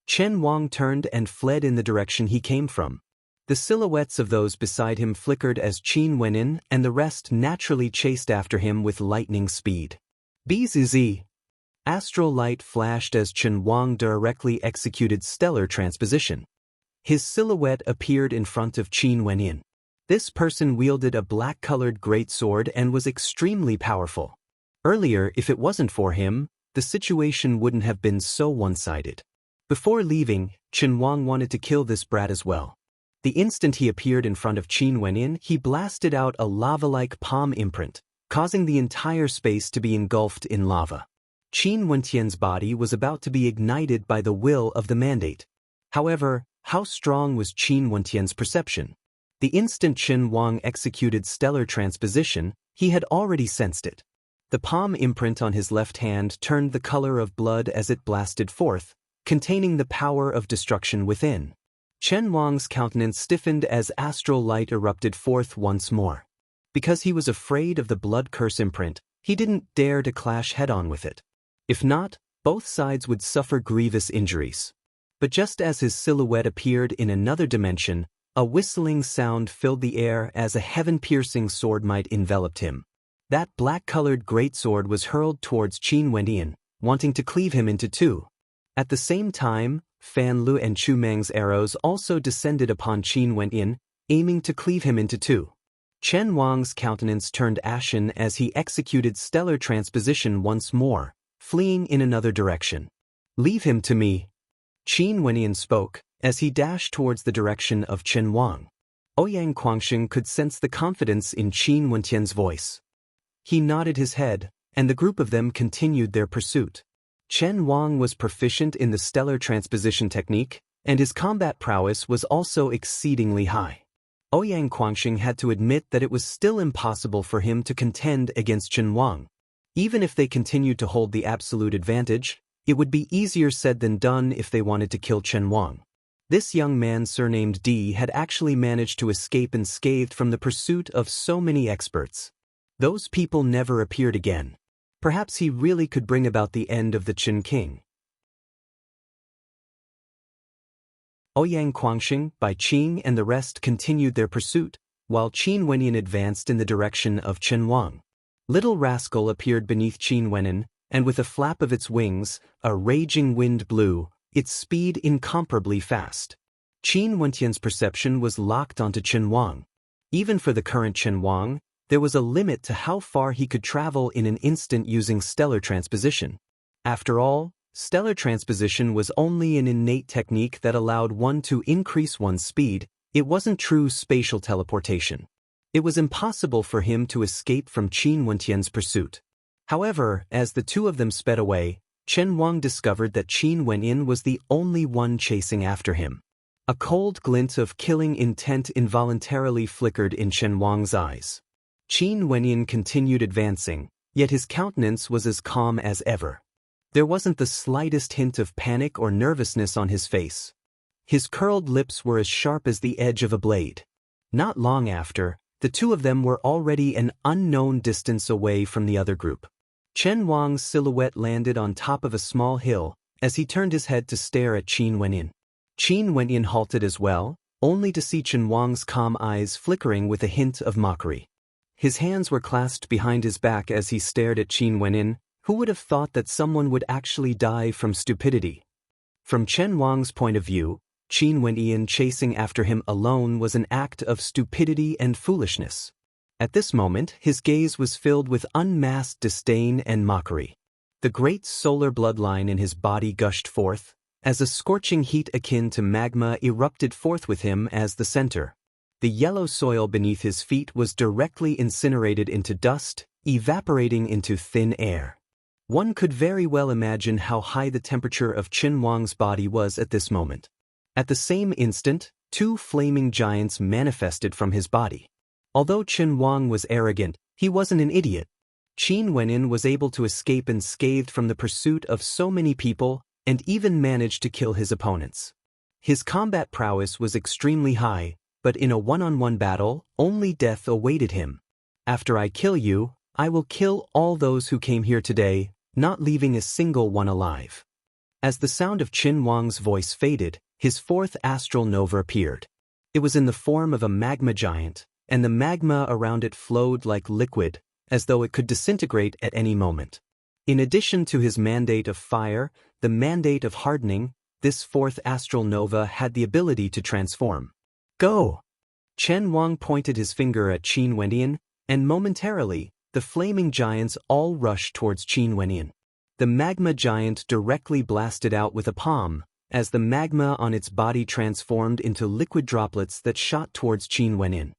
Chen Wang turned and fled in the direction he came from. The silhouettes of those beside him flickered as Qin went in, and the rest naturally chased after him with lightning speed. Bzz! Astral light flashed as Chen Wang directly executed stellar transposition. His silhouette appeared in front of Qin Wenyin. This person wielded a black-colored greatsword and was extremely powerful. Earlier, if it wasn't for him, the situation wouldn't have been so one-sided. Before leaving, Chen Wang wanted to kill this brat as well. The instant he appeared in front of Qin Wenyin, he blasted out a lava-like palm imprint, causing the entire space to be engulfed in lava. Qin Wentian's body was about to be ignited by the will of the mandate. However, how strong was Qin Wentian's perception? The instant Chen Wang executed stellar transposition, he had already sensed it. The palm imprint on his left hand turned the color of blood as it blasted forth, containing the power of destruction within. Chen Wang's countenance stiffened as astral light erupted forth once more. Because he was afraid of the blood curse imprint, he didn't dare to clash head-on with it. If not, both sides would suffer grievous injuries. But just as his silhouette appeared in another dimension, a whistling sound filled the air as a heaven-piercing sword might enveloped him. That black-colored greatsword was hurled towards Qin Wenyin, wanting to cleave him into two. At the same time, Fan Lu and Chu Meng's arrows also descended upon Qin Wenyin, aiming to cleave him into two. Chen Wang's countenance turned ashen as he executed stellar transposition once more, fleeing in another direction. Leave him to me. Qin Wenyin spoke, as he dashed towards the direction of Chen Wang. Ouyang Guangxing could sense the confidence in Qin Wentian's voice. He nodded his head, and the group of them continued their pursuit. Chen Wang was proficient in the stellar transposition technique, and his combat prowess was also exceedingly high. Ouyang Guangxing had to admit that it was still impossible for him to contend against Chen Wang. Even if they continued to hold the absolute advantage, it would be easier said than done if they wanted to kill Chen Wang. This young man surnamed Di had actually managed to escape unscathed from the pursuit of so many experts. Those people never appeared again. Perhaps he really could bring about the end of the Qin King. Ouyang Guangxing, Bai Qing and the rest continued their pursuit, while Qin Wenyin advanced in the direction of Chen Wang. Little Rascal appeared beneath Qin Wenyin, and with a flap of its wings, a raging wind blew, its speed incomparably fast. Qin Wentian's perception was locked onto Chen Wang. Even for the current Chen Wang, there was a limit to how far he could travel in an instant using stellar transposition. After all, stellar transposition was only an innate technique that allowed one to increase one's speed. It wasn't true spatial teleportation. It was impossible for him to escape from Qin Wentian's pursuit. However, as the two of them sped away, Chen Wang discovered that Qin Wenyin was the only one chasing after him. A cold glint of killing intent involuntarily flickered in Chen Wang's eyes. Qin Wenyin continued advancing, yet his countenance was as calm as ever. There wasn't the slightest hint of panic or nervousness on his face. His curled lips were as sharp as the edge of a blade. Not long after, the two of them were already an unknown distance away from the other group. Chen Wang's silhouette landed on top of a small hill as he turned his head to stare at Qin Wenyin. Qin Wenyin halted as well, only to see Chen Wang's calm eyes flickering with a hint of mockery. His hands were clasped behind his back as he stared at Qin Wenyin. Who would have thought that someone would actually die from stupidity? From Chen Wang's point of view, Qin Wenyin chasing after him alone was an act of stupidity and foolishness. At this moment, his gaze was filled with unmasked disdain and mockery. The great solar bloodline in his body gushed forth, as a scorching heat akin to magma erupted forth with him as the center. The yellow soil beneath his feet was directly incinerated into dust, evaporating into thin air. One could very well imagine how high the temperature of Chen Wang's body was at this moment. At the same instant, two flaming giants manifested from his body. Although Chen Wang was arrogant, he wasn't an idiot. Qin Wenyin was able to escape unscathed from the pursuit of so many people and even managed to kill his opponents. His combat prowess was extremely high, but in a one-on-one battle, only death awaited him. After I kill you, I will kill all those who came here today, not leaving a single one alive. As the sound of Qin Wang's voice faded, his fourth astral nova appeared. It was in the form of a magma giant, and the magma around it flowed like liquid, as though it could disintegrate at any moment. In addition to his mandate of fire, the mandate of hardening, this fourth astral nova had the ability to transform. Go! Chen Wang pointed his finger at Qin Wenyan, and momentarily, the flaming giants all rushed towards Qin Wenyan. The magma giant directly blasted out with a palm, as the magma on its body transformed into liquid droplets that shot towards Qin Wenyan.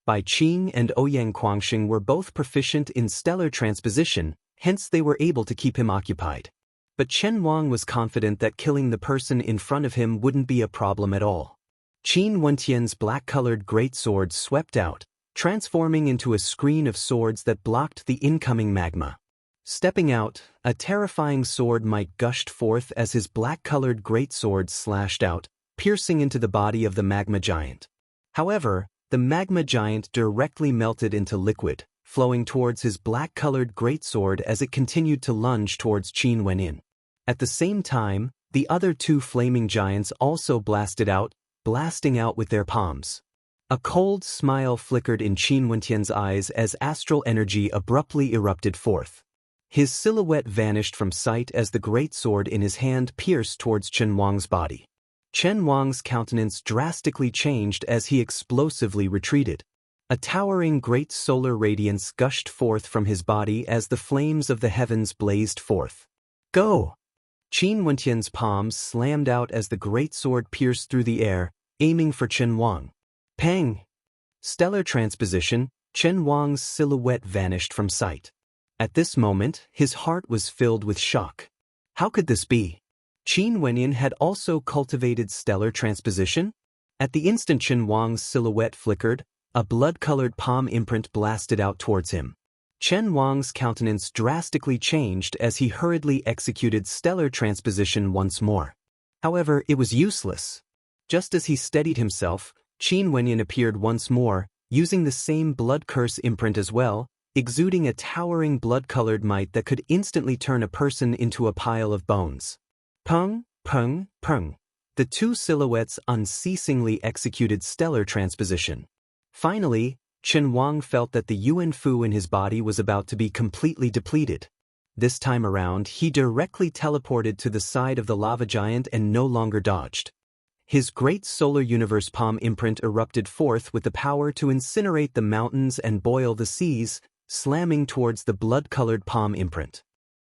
Bai Qing and Ouyang Guangxing were both proficient in stellar transposition, hence they were able to keep him occupied. But Chen Wang was confident that killing the person in front of him wouldn't be a problem at all. Qin Wentian's black-colored greatsword swept out, transforming into a screen of swords that blocked the incoming magma. Stepping out, a terrifying sword might gushed forth as his black-colored greatsword slashed out, piercing into the body of the magma giant. However, the magma giant directly melted into liquid, flowing towards his black-colored greatsword as it continued to lunge towards Qin Wenyan. At the same time, the other two flaming giants also blasted out, blasting out with their palms. A cold smile flickered in Qin Wentian's eyes as astral energy abruptly erupted forth. His silhouette vanished from sight as the greatsword in his hand pierced towards Chen Wang's body. Chen Wang's countenance drastically changed as he explosively retreated. A towering great solar radiance gushed forth from his body as the flames of the heavens blazed forth. Go! Qin Wentian's palms slammed out as the greatsword pierced through the air, aiming for Chen Wang. Pang! Stellar transposition, Chen Wang's silhouette vanished from sight. At this moment, his heart was filled with shock. How could this be? Qin Wenyan had also cultivated stellar transposition? At the instant Chen Wang's silhouette flickered, a blood-colored palm imprint blasted out towards him. Chen Wang's countenance drastically changed as he hurriedly executed stellar transposition once more. However, it was useless. Just as he steadied himself, Qin Wenyan appeared once more, using the same blood curse imprint as well, exuding a towering blood-colored might that could instantly turn a person into a pile of bones. Pung, pung, pung. The two silhouettes unceasingly executed stellar transposition. Finally, Chen Wang felt that the Yuan Fu in his body was about to be completely depleted. This time around, he directly teleported to the side of the lava giant and no longer dodged. His great solar universe palm imprint erupted forth with the power to incinerate the mountains and boil the seas, slamming towards the blood-colored palm imprint.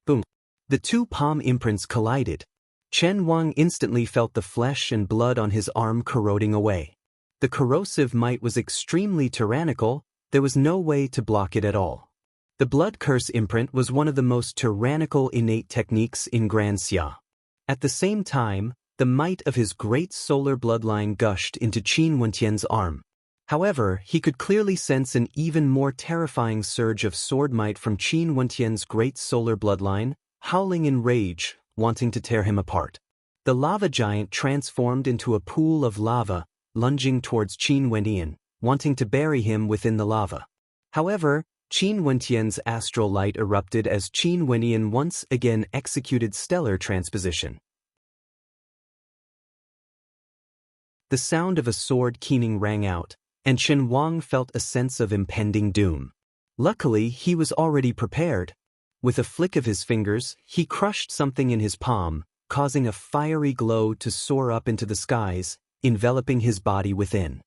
Boom! The two palm imprints collided. Chen Wang instantly felt the flesh and blood on his arm corroding away. The corrosive might was extremely tyrannical, there was no way to block it at all. The blood curse imprint was one of the most tyrannical innate techniques in Grand Xia. At the same time, the might of his great solar bloodline gushed into Qin Wentian's arm. However, he could clearly sense an even more terrifying surge of sword might from Qin Wentian's great solar bloodline, howling in rage, wanting to tear him apart. The lava giant transformed into a pool of lava, lunging towards Qin Wentian, wanting to bury him within the lava. However, Qin Wentian's astral light erupted as Qin Wentian once again executed stellar transposition. The sound of a sword keening rang out, and Chen Wang felt a sense of impending doom. Luckily, he was already prepared. With a flick of his fingers, he crushed something in his palm, causing a fiery glow to soar up into the skies, enveloping his body within.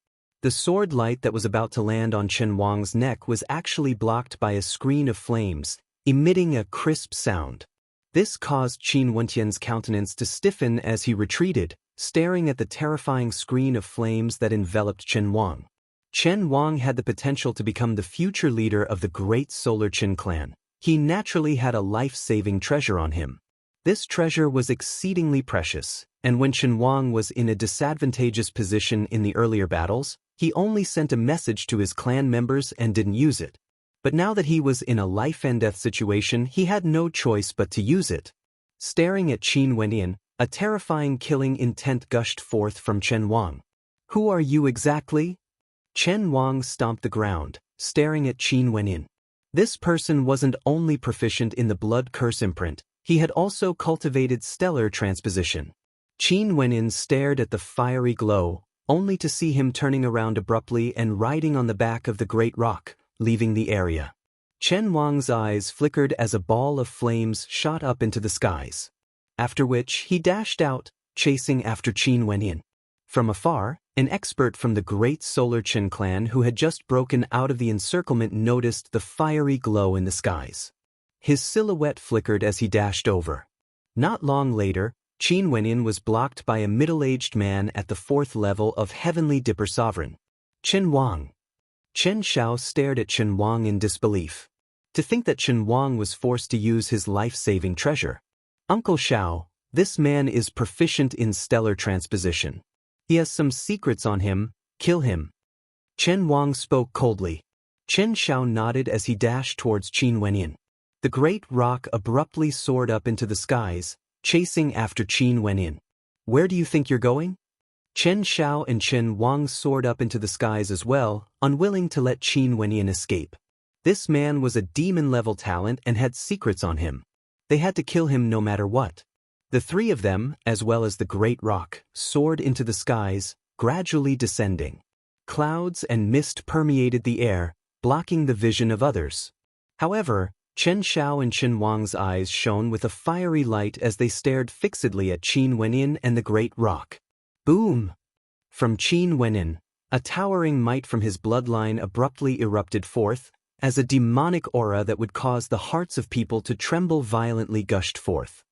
The sword light that was about to land on Chen Wang's neck was actually blocked by a screen of flames, emitting a crisp sound. This caused Qin Wentian's countenance to stiffen as he retreated, staring at the terrifying screen of flames that enveloped Chen Wang. Chen Wang had the potential to become the future leader of the great Solar Qin clan. He naturally had a life-saving treasure on him. This treasure was exceedingly precious, and when Chen Wang was in a disadvantageous position in the earlier battles, he only sent a message to his clan members and didn't use it. But now that he was in a life-and-death situation, he had no choice but to use it. Staring at Qin Wenyan, a terrifying killing intent gushed forth from Chen Wang. "Who are you exactly?" Chen Wang stomped the ground, staring at Qin Wenyin. This person wasn't only proficient in the blood curse imprint, he had also cultivated stellar transposition. Qin Wenyin stared at the fiery glow, only to see him turning around abruptly and riding on the back of the great rock, leaving the area. Chen Wang's eyes flickered as a ball of flames shot up into the skies. After which he dashed out, chasing after Qin Wenyin. From afar, an expert from the great Solar Qin clan who had just broken out of the encirclement noticed the fiery glow in the skies. His silhouette flickered as he dashed over. Not long later, Qin Wenyin was blocked by a middle-aged man at the 4th level of Heavenly Dipper Sovereign. Chen Wang. Chen Xiao stared at Chen Wang in disbelief. To think that Chen Wang was forced to use his life-saving treasure. Uncle Xiao, this man is proficient in stellar transposition. He has some secrets on him, kill him. Chen Wang spoke coldly. Chen Xiao nodded as he dashed towards Qin Wenyin. The great rock abruptly soared up into the skies, chasing after Qin Wenyin. Where do you think you're going? Chen Xiao and Chen Wang soared up into the skies as well, unwilling to let Qin Wenyin escape. This man was a demon-level talent and had secrets on him. They had to kill him no matter what. The three of them, as well as the great rock, soared into the skies, gradually descending. Clouds and mist permeated the air, blocking the vision of others. However, Chen Xiao and Chen Wang's eyes shone with a fiery light as they stared fixedly at Qin Wenyin and the great rock. Boom! From Qin Wenyin, a towering might from his bloodline abruptly erupted forth, as a demonic aura that would cause the hearts of people to tremble violently gushed forth.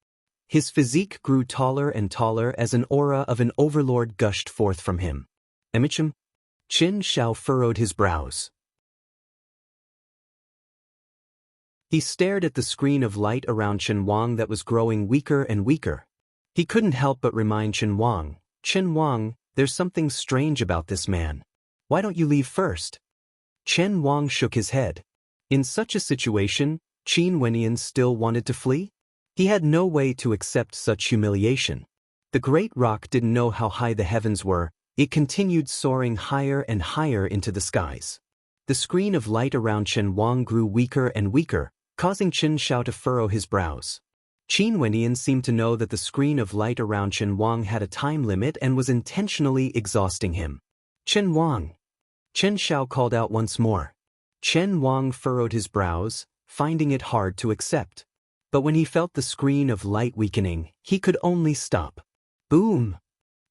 His physique grew taller and taller as an aura of an overlord gushed forth from him. Emichim? Qin Xiao furrowed his brows. He stared at the screen of light around Chen Wang that was growing weaker and weaker. He couldn't help but remind Chen Wang, Chen Wang, there's something strange about this man. Why don't you leave first? Chen Wang shook his head. In such a situation, Qin Wenyin still wanted to flee? He had no way to accept such humiliation. The great rock didn't know how high the heavens were, it continued soaring higher and higher into the skies. The screen of light around Chen Wang grew weaker and weaker, causing Chen Xiao to furrow his brows. Qin Wenyin seemed to know that the screen of light around Chen Wang had a time limit and was intentionally exhausting him. Chen Wang. Chen Xiao called out once more. Chen Wang furrowed his brows, finding it hard to accept. But when he felt the screen of light weakening, he could only stop. Boom!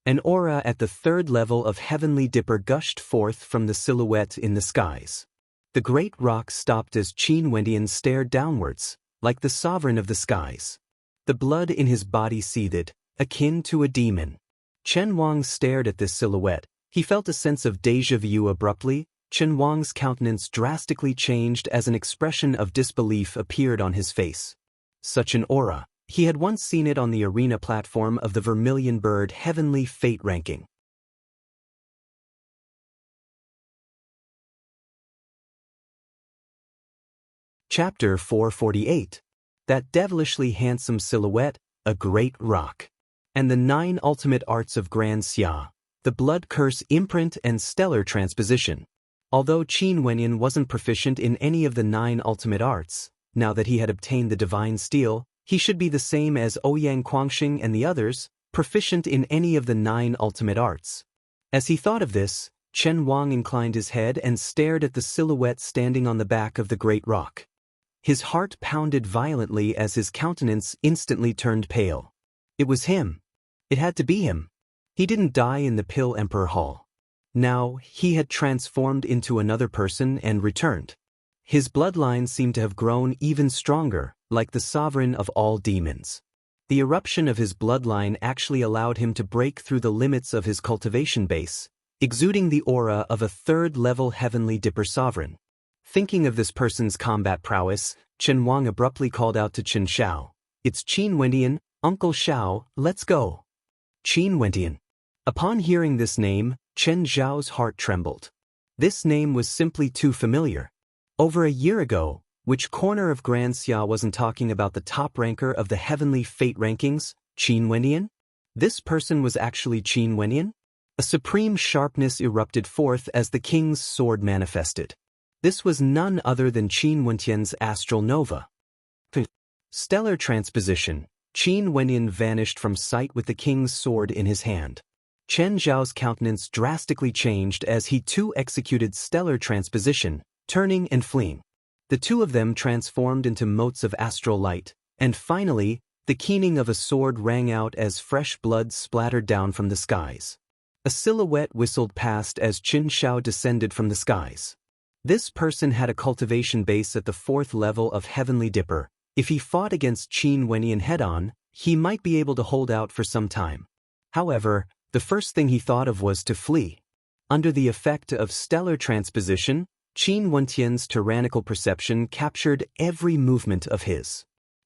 An aura at the 3rd level of Heavenly Dipper gushed forth from the silhouette in the skies. The great rock stopped as Qin Wenyin stared downwards, like the sovereign of the skies. The blood in his body seethed, akin to a demon. Chen Wang stared at this silhouette. He felt a sense of déjà vu abruptly. Chen Wang's countenance drastically changed as an expression of disbelief appeared on his face. Such an aura. He had once seen it on the arena platform of the Vermilion Bird Heavenly Fate ranking. Chapter 448. That devilishly handsome silhouette, a great rock. And the 9 ultimate arts of Grand Xia, the blood curse imprint and stellar transposition. Although Qin Wenyin wasn't proficient in any of the 9 ultimate arts, now that he had obtained the divine steel, he should be the same as Ouyang Guangxing and the others, proficient in any of the 9 ultimate arts. As he thought of this, Chen Wang inclined his head and stared at the silhouette standing on the back of the great rock. His heart pounded violently as his countenance instantly turned pale. It was him. It had to be him. He didn't die in the Pill Emperor Hall. Now, he had transformed into another person and returned. His bloodline seemed to have grown even stronger, like the sovereign of all demons. The eruption of his bloodline actually allowed him to break through the limits of his cultivation base, exuding the aura of a 3rd-level Heavenly Dipper sovereign. Thinking of this person's combat prowess, Chen Wang abruptly called out to Chen Xiao, "It's Qin Wenyin, Uncle Xiao, let's go." Qin Wenyin. Upon hearing this name, Chen Xiao's heart trembled. This name was simply too familiar. Over a year ago, which corner of Grand Xia wasn't talking about the top ranker of the Heavenly Fate rankings, Qin Wenyin? This person was actually Qin Wenyin? A supreme sharpness erupted forth as the king's sword manifested. This was none other than Qin Wentian's astral nova. Stellar transposition, Qin Wenyan vanished from sight with the king's sword in his hand. Chen Zhao's countenance drastically changed as he too executed stellar transposition, turning and fleeing. The two of them transformed into motes of astral light, and finally, the keening of a sword rang out as fresh blood splattered down from the skies. A silhouette whistled past as Qin Zhao descended from the skies. This person had a cultivation base at the 4th level of Heavenly Dipper. If he fought against Qin Wenyan head-on, he might be able to hold out for some time. However, the first thing he thought of was to flee. Under the effect of stellar transposition, Qin Wentian's tyrannical perception captured every movement of his.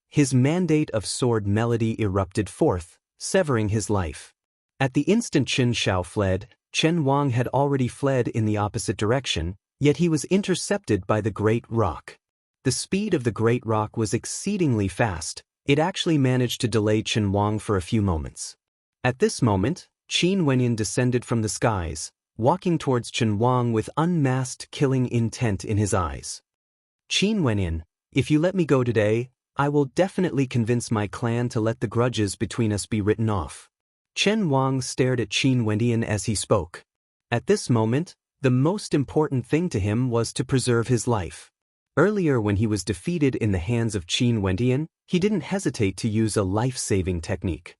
His mandate of sword melody erupted forth, severing his life. At the instant Qin Zhao fled, Chen Wang had already fled in the opposite direction, yet he was intercepted by the Great Rock. The speed of the Great Rock was exceedingly fast. It actually managed to delay Chen Wang for a few moments. At this moment, Qin Wenyan descended from the skies, walking towards Chen Wang with unmasked killing intent in his eyes. Qin Wenyan, if you let me go today, I will definitely convince my clan to let the grudges between us be written off. Chen Wang stared at Qin Wenyan as he spoke. At this moment, the most important thing to him was to preserve his life. Earlier when he was defeated in the hands of Qin Wenyan, he didn't hesitate to use a life-saving technique.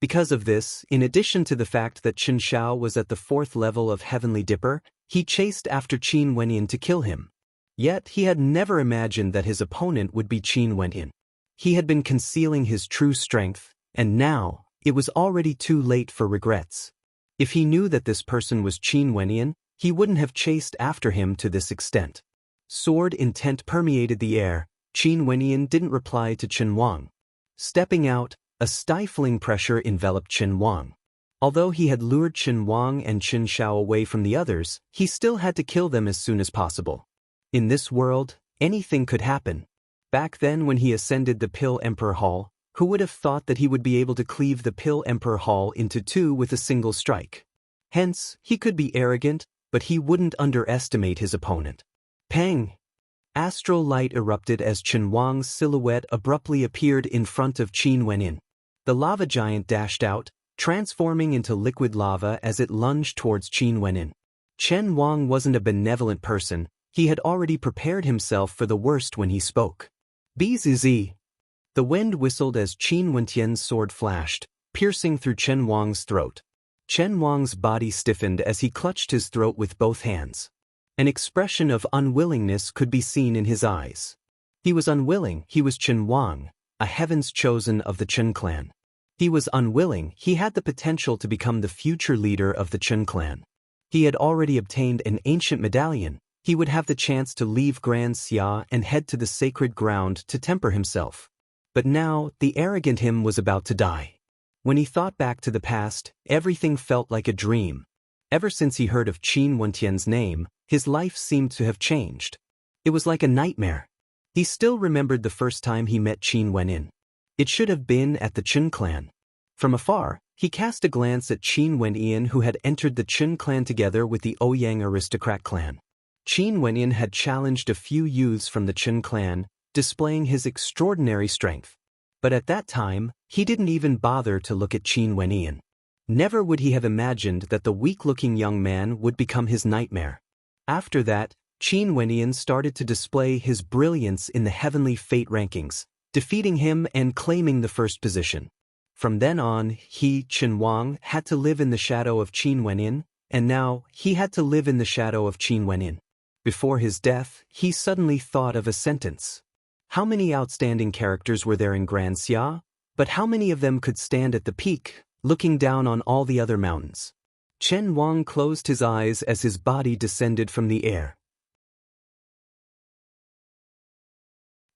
Because of this, in addition to the fact that Qin Zhao was at the 4th level of Heavenly Dipper, he chased after Qin Wenyan to kill him. Yet he had never imagined that his opponent would be Qin Wenyan. He had been concealing his true strength, and now, it was already too late for regrets. If he knew that this person was Qin Wenyan, he wouldn't have chased after him to this extent. Sword intent permeated the air. Qin Wenyan didn't reply to Chen Wang. Stepping out, a stifling pressure enveloped Chen Wang. Although he had lured Chen Wang and Qin Zhao away from the others, he still had to kill them as soon as possible. In this world, anything could happen. Back then when he ascended the Pill Emperor Hall, who would have thought that he would be able to cleave the Pill Emperor Hall into two with a single strike? Hence, he could be arrogant, but he wouldn't underestimate his opponent. Pang! Astral light erupted as Chen Wang's silhouette abruptly appeared in front of Qin Wenyan. The lava giant dashed out, transforming into liquid lava as it lunged towards Qin Wenyan. Chen Wang wasn't a benevolent person. He had already prepared himself for the worst when he spoke. Bzz. The wind whistled as Qin Wentian's sword flashed, piercing through Chen Wang's throat. Chen Wang's body stiffened as he clutched his throat with both hands. An expression of unwillingness could be seen in his eyes. He was unwilling. He was Chen Wang, a heaven's chosen of the Chen clan. He was unwilling. He had the potential to become the future leader of the Chen clan. He had already obtained an ancient medallion. He would have the chance to leave Grand Xia and head to the sacred ground to temper himself. But now, the arrogant him was about to die. When he thought back to the past, everything felt like a dream. Ever since he heard of Qin Wentian's name, his life seemed to have changed. It was like a nightmare. He still remembered the first time he met Qin Wenyan. It should have been at the Chen clan. From afar, he cast a glance at Qin Wenyan, who had entered the Chen clan together with the Ouyang aristocrat clan. Qin Wenyan had challenged a few youths from the Chen clan, displaying his extraordinary strength. But at that time, he didn't even bother to look at Qin Wenyan. Never would he have imagined that the weak-looking young man would become his nightmare. After that, Qin Wenyan started to display his brilliance in the heavenly fate rankings, defeating him and claiming the first position. From then on, he, Chen Wang, had to live in the shadow of Qin Wenyan, and now he had to live in the shadow of Qin Wenyan. Before his death, he suddenly thought of a sentence. How many outstanding characters were there in Grand Xia? But how many of them could stand at the peak, looking down on all the other mountains? Chen Wang closed his eyes as his body descended from the air.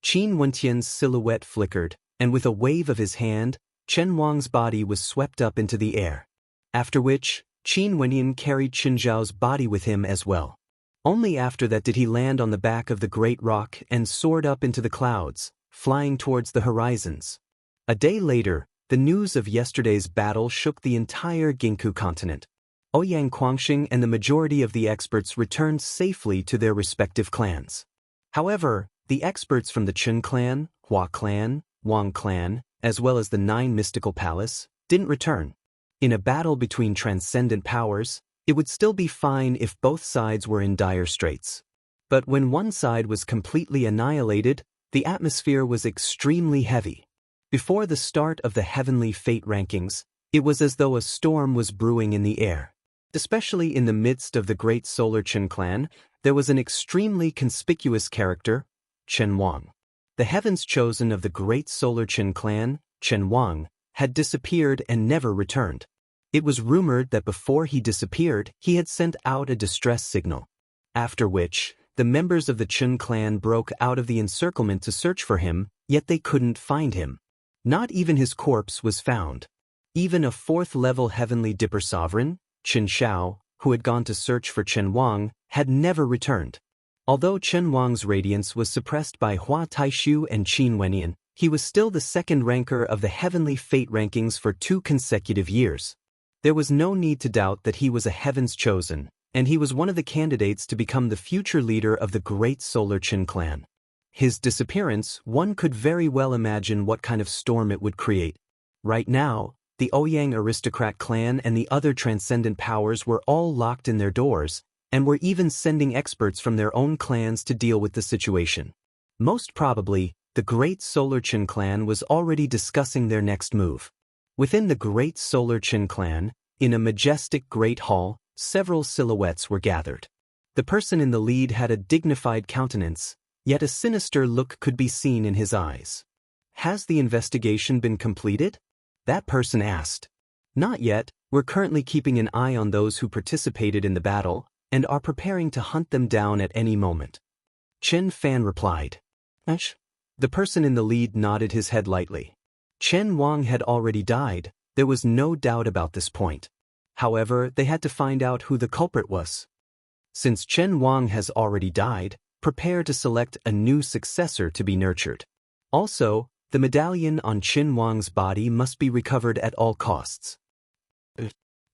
Qin Wentian's silhouette flickered, and with a wave of his hand, Chen Wang's body was swept up into the air. After which, Qin Wenyan carried Qin Zhao's body with him as well. Only after that did he land on the back of the great rock and soared up into the clouds, flying towards the horizons. A day later, the news of yesterday's battle shook the entire Ginkgo continent. Ouyang Guangxing and the majority of the experts returned safely to their respective clans. However, the experts from the Chen clan, Hua clan, Wang clan, as well as the 9 mystical palace, didn't return. In a battle between transcendent powers, it would still be fine if both sides were in dire straits. But when one side was completely annihilated, the atmosphere was extremely heavy. Before the start of the Heavenly Fate rankings, it was as though a storm was brewing in the air. Especially in the midst of the great Solar Chen clan, there was an extremely conspicuous character, Chen Wang. The heavens chosen of the great Solar Chen clan, Chen Wang, had disappeared and never returned. It was rumored that before he disappeared, he had sent out a distress signal. After which, the members of the Chen clan broke out of the encirclement to search for him, yet they couldn't find him. Not even his corpse was found. Even a 4th-level Heavenly Dipper sovereign, Chen Xiao, who had gone to search for Chen Wang, had never returned. Although Chen Wang's radiance was suppressed by Hua Taishu and Qin Wenian, he was still the 2nd ranker of the Heavenly Fate rankings for 2 consecutive years. There was no need to doubt that he was a Heaven's Chosen, and he was one of the candidates to become the future leader of the great Solar Chen clan. His disappearance, one could very well imagine what kind of storm it would create. Right now, the Ouyang aristocrat clan and the other transcendent powers were all locked in their doors, and were even sending experts from their own clans to deal with the situation. Most probably, the great Solar Chen clan was already discussing their next move. Within the great Solar Chen clan, in a majestic great hall, several silhouettes were gathered. The person in the lead had a dignified countenance, yet a sinister look could be seen in his eyes. "Has the investigation been completed?" that person asked. "Not yet, we're currently keeping an eye on those who participated in the battle, and are preparing to hunt them down at any moment." Chen Fan replied. "Ash?" The person in the lead nodded his head lightly. Chen Wang had already died, there was no doubt about this point. However, they had to find out who the culprit was. Since Chen Wang has already died, prepare to select a new successor to be nurtured. Also, the medallion on Chen Wang's body must be recovered at all costs.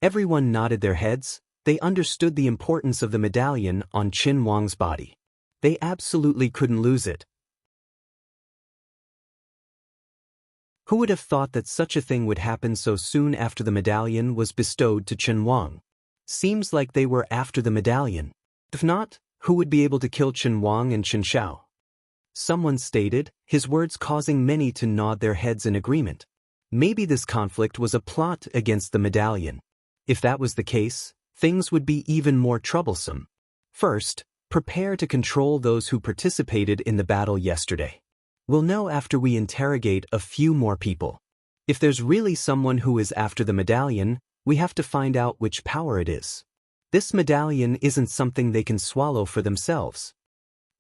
Everyone nodded their heads. They understood the importance of the medallion on Chen Wang's body. They absolutely couldn't lose it. Who would have thought that such a thing would happen so soon after the medallion was bestowed to Chen Wang? Seems like they were after the medallion. If not, who would be able to kill Chen Wang and Chen Xiao? Someone stated, his words causing many to nod their heads in agreement. Maybe this conflict was a plot against the medallion. If that was the case, things would be even more troublesome. First, prepare to control those who participated in the battle yesterday. We'll know after we interrogate a few more people. If there's really someone who is after the medallion, we have to find out which power it is. This medallion isn't something they can swallow for themselves.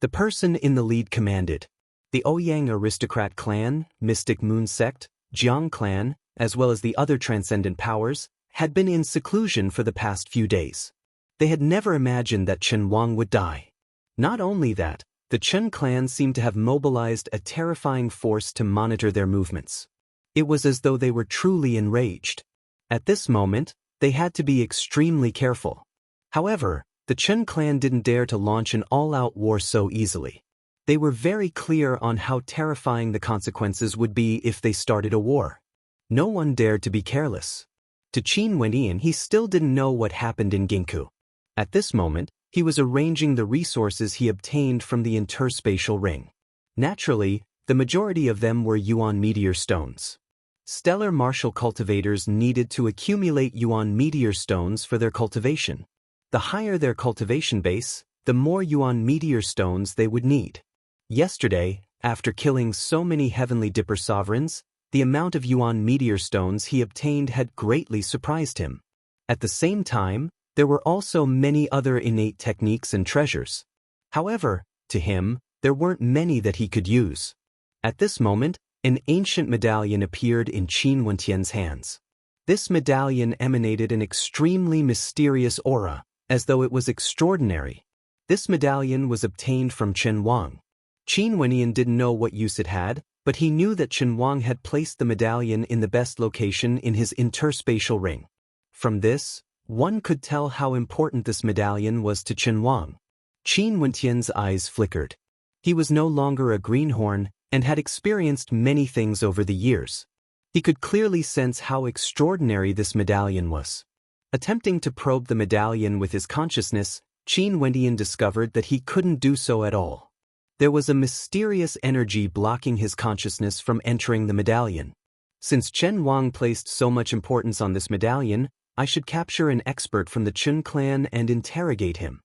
The person in the lead commanded. The Ouyang aristocrat clan, Mystic Moon sect, Jiang clan, as well as the other transcendent powers, had been in seclusion for the past few days. They had never imagined that Chen Wang would die. Not only that, the Chen clan seemed to have mobilized a terrifying force to monitor their movements. It was as though they were truly enraged. At this moment, they had to be extremely careful. However, the Chen clan didn't dare to launch an all-out war so easily. They were very clear on how terrifying the consequences would be if they started a war. No one dared to be careless. To Qin Wenian, he still didn't know what happened in Ginkgo. At this moment, he was arranging the resources he obtained from the interspatial ring. Naturally, the majority of them were Yuan meteor stones. Stellar martial cultivators needed to accumulate Yuan meteor stones for their cultivation. The higher their cultivation base, the more Yuan meteor stones they would need. Yesterday, after killing so many Heavenly Dipper sovereigns, the amount of Yuan meteor stones he obtained had greatly surprised him. At the same time, there were also many other innate techniques and treasures. However, to him, there weren't many that he could use. At this moment, an ancient medallion appeared in Qin Wentian's hands. This medallion emanated an extremely mysterious aura, as though it was extraordinary. This medallion was obtained from Chen Wang. Qin Wenian didn't know what use it had, but he knew that Chen Wang had placed the medallion in the best location in his interspatial ring. From this, one could tell how important this medallion was to Chen Wang. Qin Wentian's eyes flickered. He was no longer a greenhorn and had experienced many things over the years. He could clearly sense how extraordinary this medallion was. Attempting to probe the medallion with his consciousness, Qin Wentian discovered that he couldn't do so at all. There was a mysterious energy blocking his consciousness from entering the medallion. Since Chen Wang placed so much importance on this medallion, I should capture an expert from the Chun clan and interrogate him.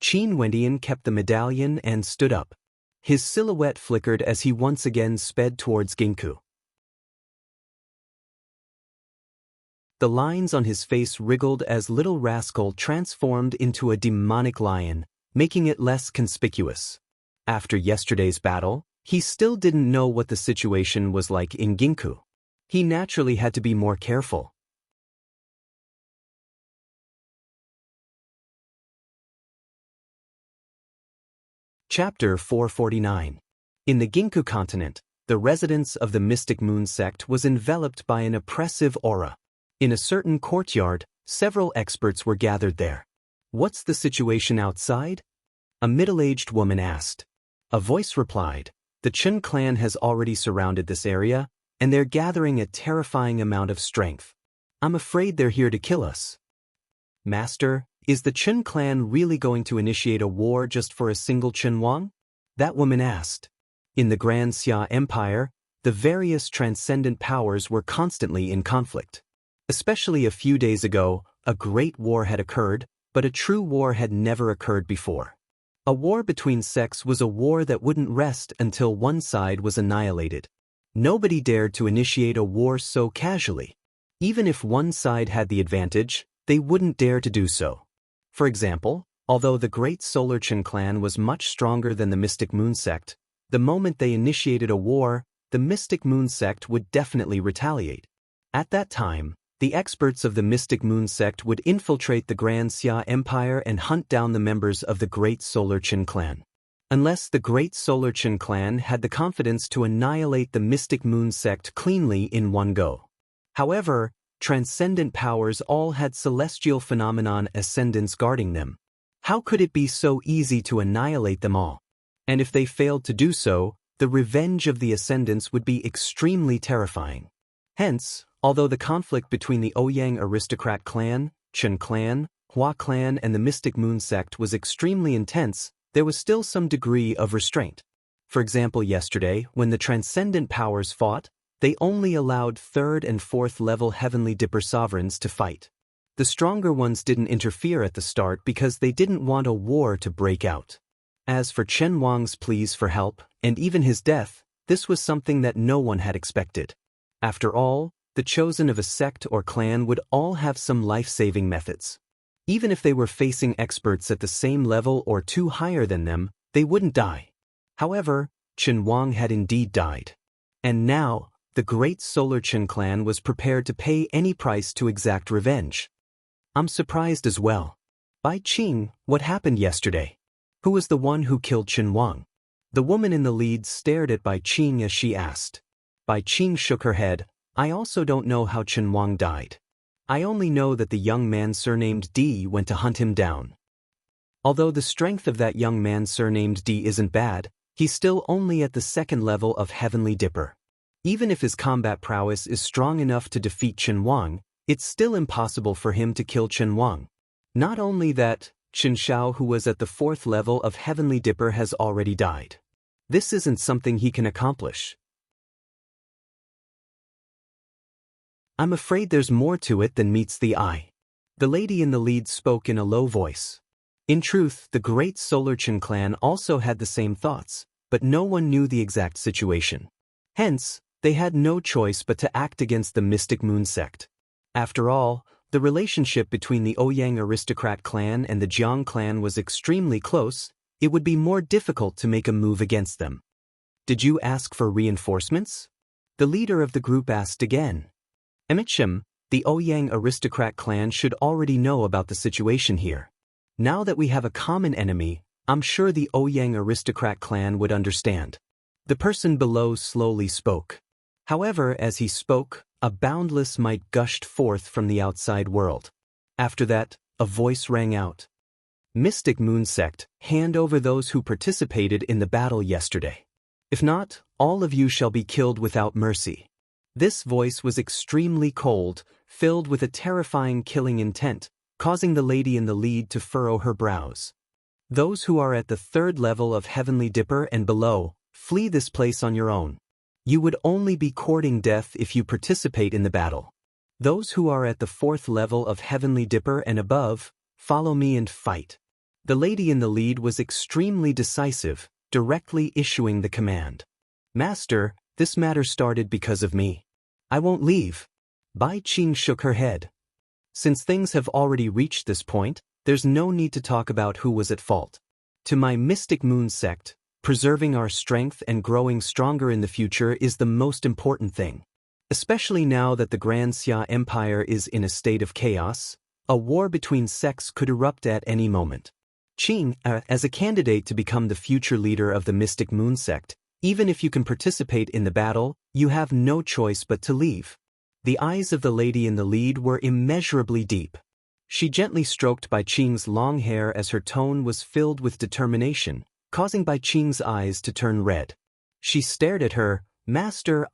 Qin Wentian kept the medallion and stood up. His silhouette flickered as he once again sped towards Ginkgo. The lines on his face wriggled as Little Rascal transformed into a demonic lion, making it less conspicuous. After yesterday's battle, he still didn't know what the situation was like in Ginkgo. He naturally had to be more careful. Chapter 449. In the Ginkgo continent, the residence of the Mystic Moon sect was enveloped by an oppressive aura. In a certain courtyard, several experts were gathered there. "What's the situation outside?" a middle-aged woman asked. A voice replied, "The Chun clan has already surrounded this area, and they're gathering a terrifying amount of strength. I'm afraid they're here to kill us." "Master, is the Chun clan really going to initiate a war just for a single Chen Wang?" that woman asked. In the Grand Xia Empire, the various transcendent powers were constantly in conflict. Especially a few days ago, a great war had occurred, but a true war had never occurred before. A war between sects was a war that wouldn't rest until one side was annihilated. Nobody dared to initiate a war so casually. Even if one side had the advantage, they wouldn't dare to do so. For example, although the Great Solar Chen clan was much stronger than the Mystic Moon sect, the moment they initiated a war, the Mystic Moon sect would definitely retaliate. At that time, the experts of the Mystic Moon sect would infiltrate the Grand Xia Empire and hunt down the members of the Great Solar Chen clan. Unless the Great Solar Chen clan had the confidence to annihilate the Mystic Moon sect cleanly in one go. However, transcendent powers all had celestial phenomenon ascendants guarding them. How could it be so easy to annihilate them all? And if they failed to do so, the revenge of the ascendants would be extremely terrifying. Hence, although the conflict between the Ouyang aristocrat clan, Chen clan, Hua clan and the Mystic Moon sect was extremely intense, there was still some degree of restraint. For example, yesterday, when the transcendent powers fought, they only allowed 3rd and 4th level Heavenly Dipper sovereigns to fight. The stronger ones didn't interfere at the start because they didn't want a war to break out. As for Chen Wang's pleas for help, and even his death, this was something that no one had expected. After all, the chosen of a sect or clan would all have some life-saving methods. Even if they were facing experts at the same level or two higher than them, they wouldn't die. However, Chen Wang had indeed died. And now, the Great Solar Chen clan was prepared to pay any price to exact revenge. I'm surprised as well. Bai Qing, what happened yesterday? Who was the one who killed Chen Wang? The woman in the lead stared at Bai Qing as she asked. Bai Qing shook her head. I also don't know how Chen Wang died. I only know that the young man surnamed D went to hunt him down. Although the strength of that young man surnamed D isn't bad, he's still only at the 2nd level of Heavenly Dipper. Even if his combat prowess is strong enough to defeat Chen Wang, it's still impossible for him to kill Chen Wang. Not only that, Chen Xiao, who was at the 4th level of Heavenly Dipper, has already died. This isn't something he can accomplish. I'm afraid there's more to it than meets the eye. The lady in the lead spoke in a low voice. In truth, the Great Solar Chen clan also had the same thoughts, but no one knew the exact situation. Hence, they had no choice but to act against the Mystic Moon sect. After all, the relationship between the Ouyang aristocrat clan and the Jiang clan was extremely close. It would be more difficult to make a move against them. Did you ask for reinforcements? The leader of the group asked again. Emichim, the Ouyang aristocrat clan should already know about the situation here. Now that we have a common enemy, I'm sure the Ouyang aristocrat clan would understand. The person below slowly spoke. However, as he spoke, a boundless might gushed forth from the outside world. After that, a voice rang out. Mystic Moon Sect, hand over those who participated in the battle yesterday. If not, all of you shall be killed without mercy. This voice was extremely cold, filled with a terrifying killing intent, causing the lady in the lead to furrow her brows. Those who are at the 3rd level of Heavenly Dipper and below, flee this place on your own. You would only be courting death if you participate in the battle. Those who are at the 4th level of Heavenly Dipper and above, follow me and fight. The lady in the lead was extremely decisive, directly issuing the command. Master, this matter started because of me. I won't leave. Bai Qing shook her head. Since things have already reached this point, there's no need to talk about who was at fault. To my Mystic Moon Sect, preserving our strength and growing stronger in the future is the most important thing. Especially now that the Grand Xia Empire is in a state of chaos, a war between sects could erupt at any moment. Qing, as a candidate to become the future leader of the Mystic Moon Sect, even if you can participate in the battle, you have no choice but to leave. The eyes of the lady in the lead were immeasurably deep. She gently stroked Bai Qing's long hair as her tone was filled with determination, causing Bai Qing's eyes to turn red. She stared at her. Master,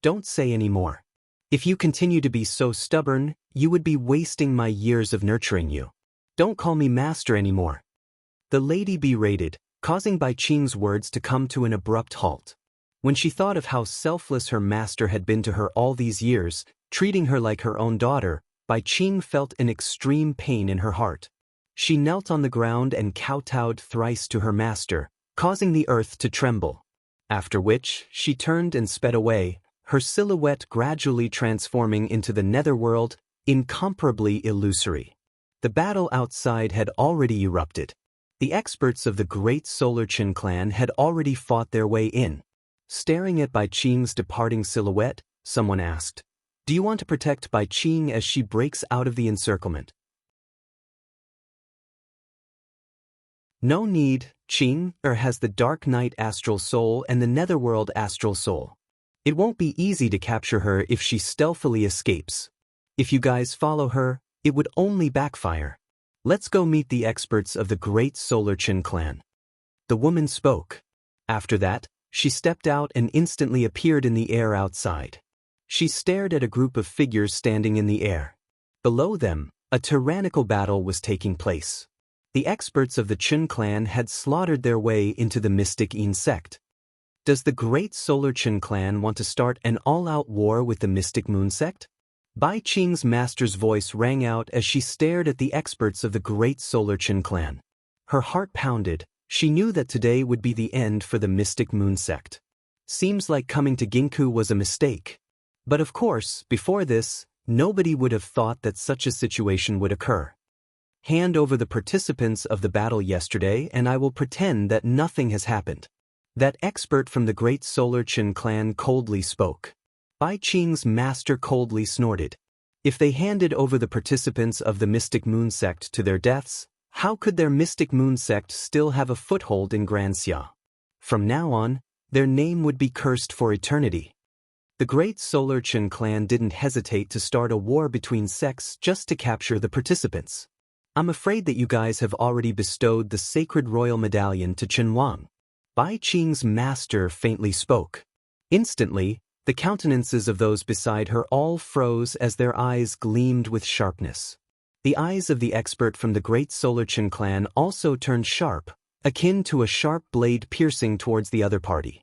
don't say any more. If you continue to be so stubborn, you would be wasting my years of nurturing you. Don't call me master anymore. The lady berated, causing Bai Qing's words to come to an abrupt halt. When she thought of how selfless her master had been to her all these years, treating her like her own daughter, Bai Qing felt an extreme pain in her heart. She knelt on the ground and kowtowed thrice to her master, causing the earth to tremble. After which, she turned and sped away, her silhouette gradually transforming into the netherworld, incomparably illusory. The battle outside had already erupted. The experts of the Great Solar Qin clan had already fought their way in. Staring at Bai Qing's departing silhouette, someone asked, "Do you want to protect Bai Qing as she breaks out of the encirclement?" No need. Qing has the Dark Night Astral Soul and the Netherworld Astral Soul. It won't be easy to capture her if she stealthily escapes. If you guys follow her, it would only backfire. Let's go meet the experts of the Great Solar Qin clan. The woman spoke. After that, she stepped out and instantly appeared in the air outside. She stared at a group of figures standing in the air. Below them, a tyrannical battle was taking place. The experts of the Qin clan had slaughtered their way into the Mystic Yin sect. Does the Great Solar Qin clan want to start an all-out war with the Mystic Moon sect? Bai Qing's master's voice rang out as she stared at the experts of the Great Solar Qin clan. Her heart pounded. She knew that today would be the end for the Mystic Moon sect. Seems like coming to Ginkgo was a mistake. But of course, before this, nobody would have thought that such a situation would occur. Hand over the participants of the battle yesterday and I will pretend that nothing has happened. That expert from the Great Solar Qin clan coldly spoke. Bai Qing's master coldly snorted. If they handed over the participants of the Mystic Moon sect to their deaths, how could their Mystic Moon sect still have a foothold in Grand Xia? From now on, their name would be cursed for eternity. The Great Solar Qin clan didn't hesitate to start a war between sects just to capture the participants. I'm afraid that you guys have already bestowed the sacred royal medallion to Qin Wang. Bai Qing's master faintly spoke. Instantly, the countenances of those beside her all froze as their eyes gleamed with sharpness. The eyes of the expert from the Great Solar Qin clan also turned sharp, akin to a sharp blade piercing towards the other party.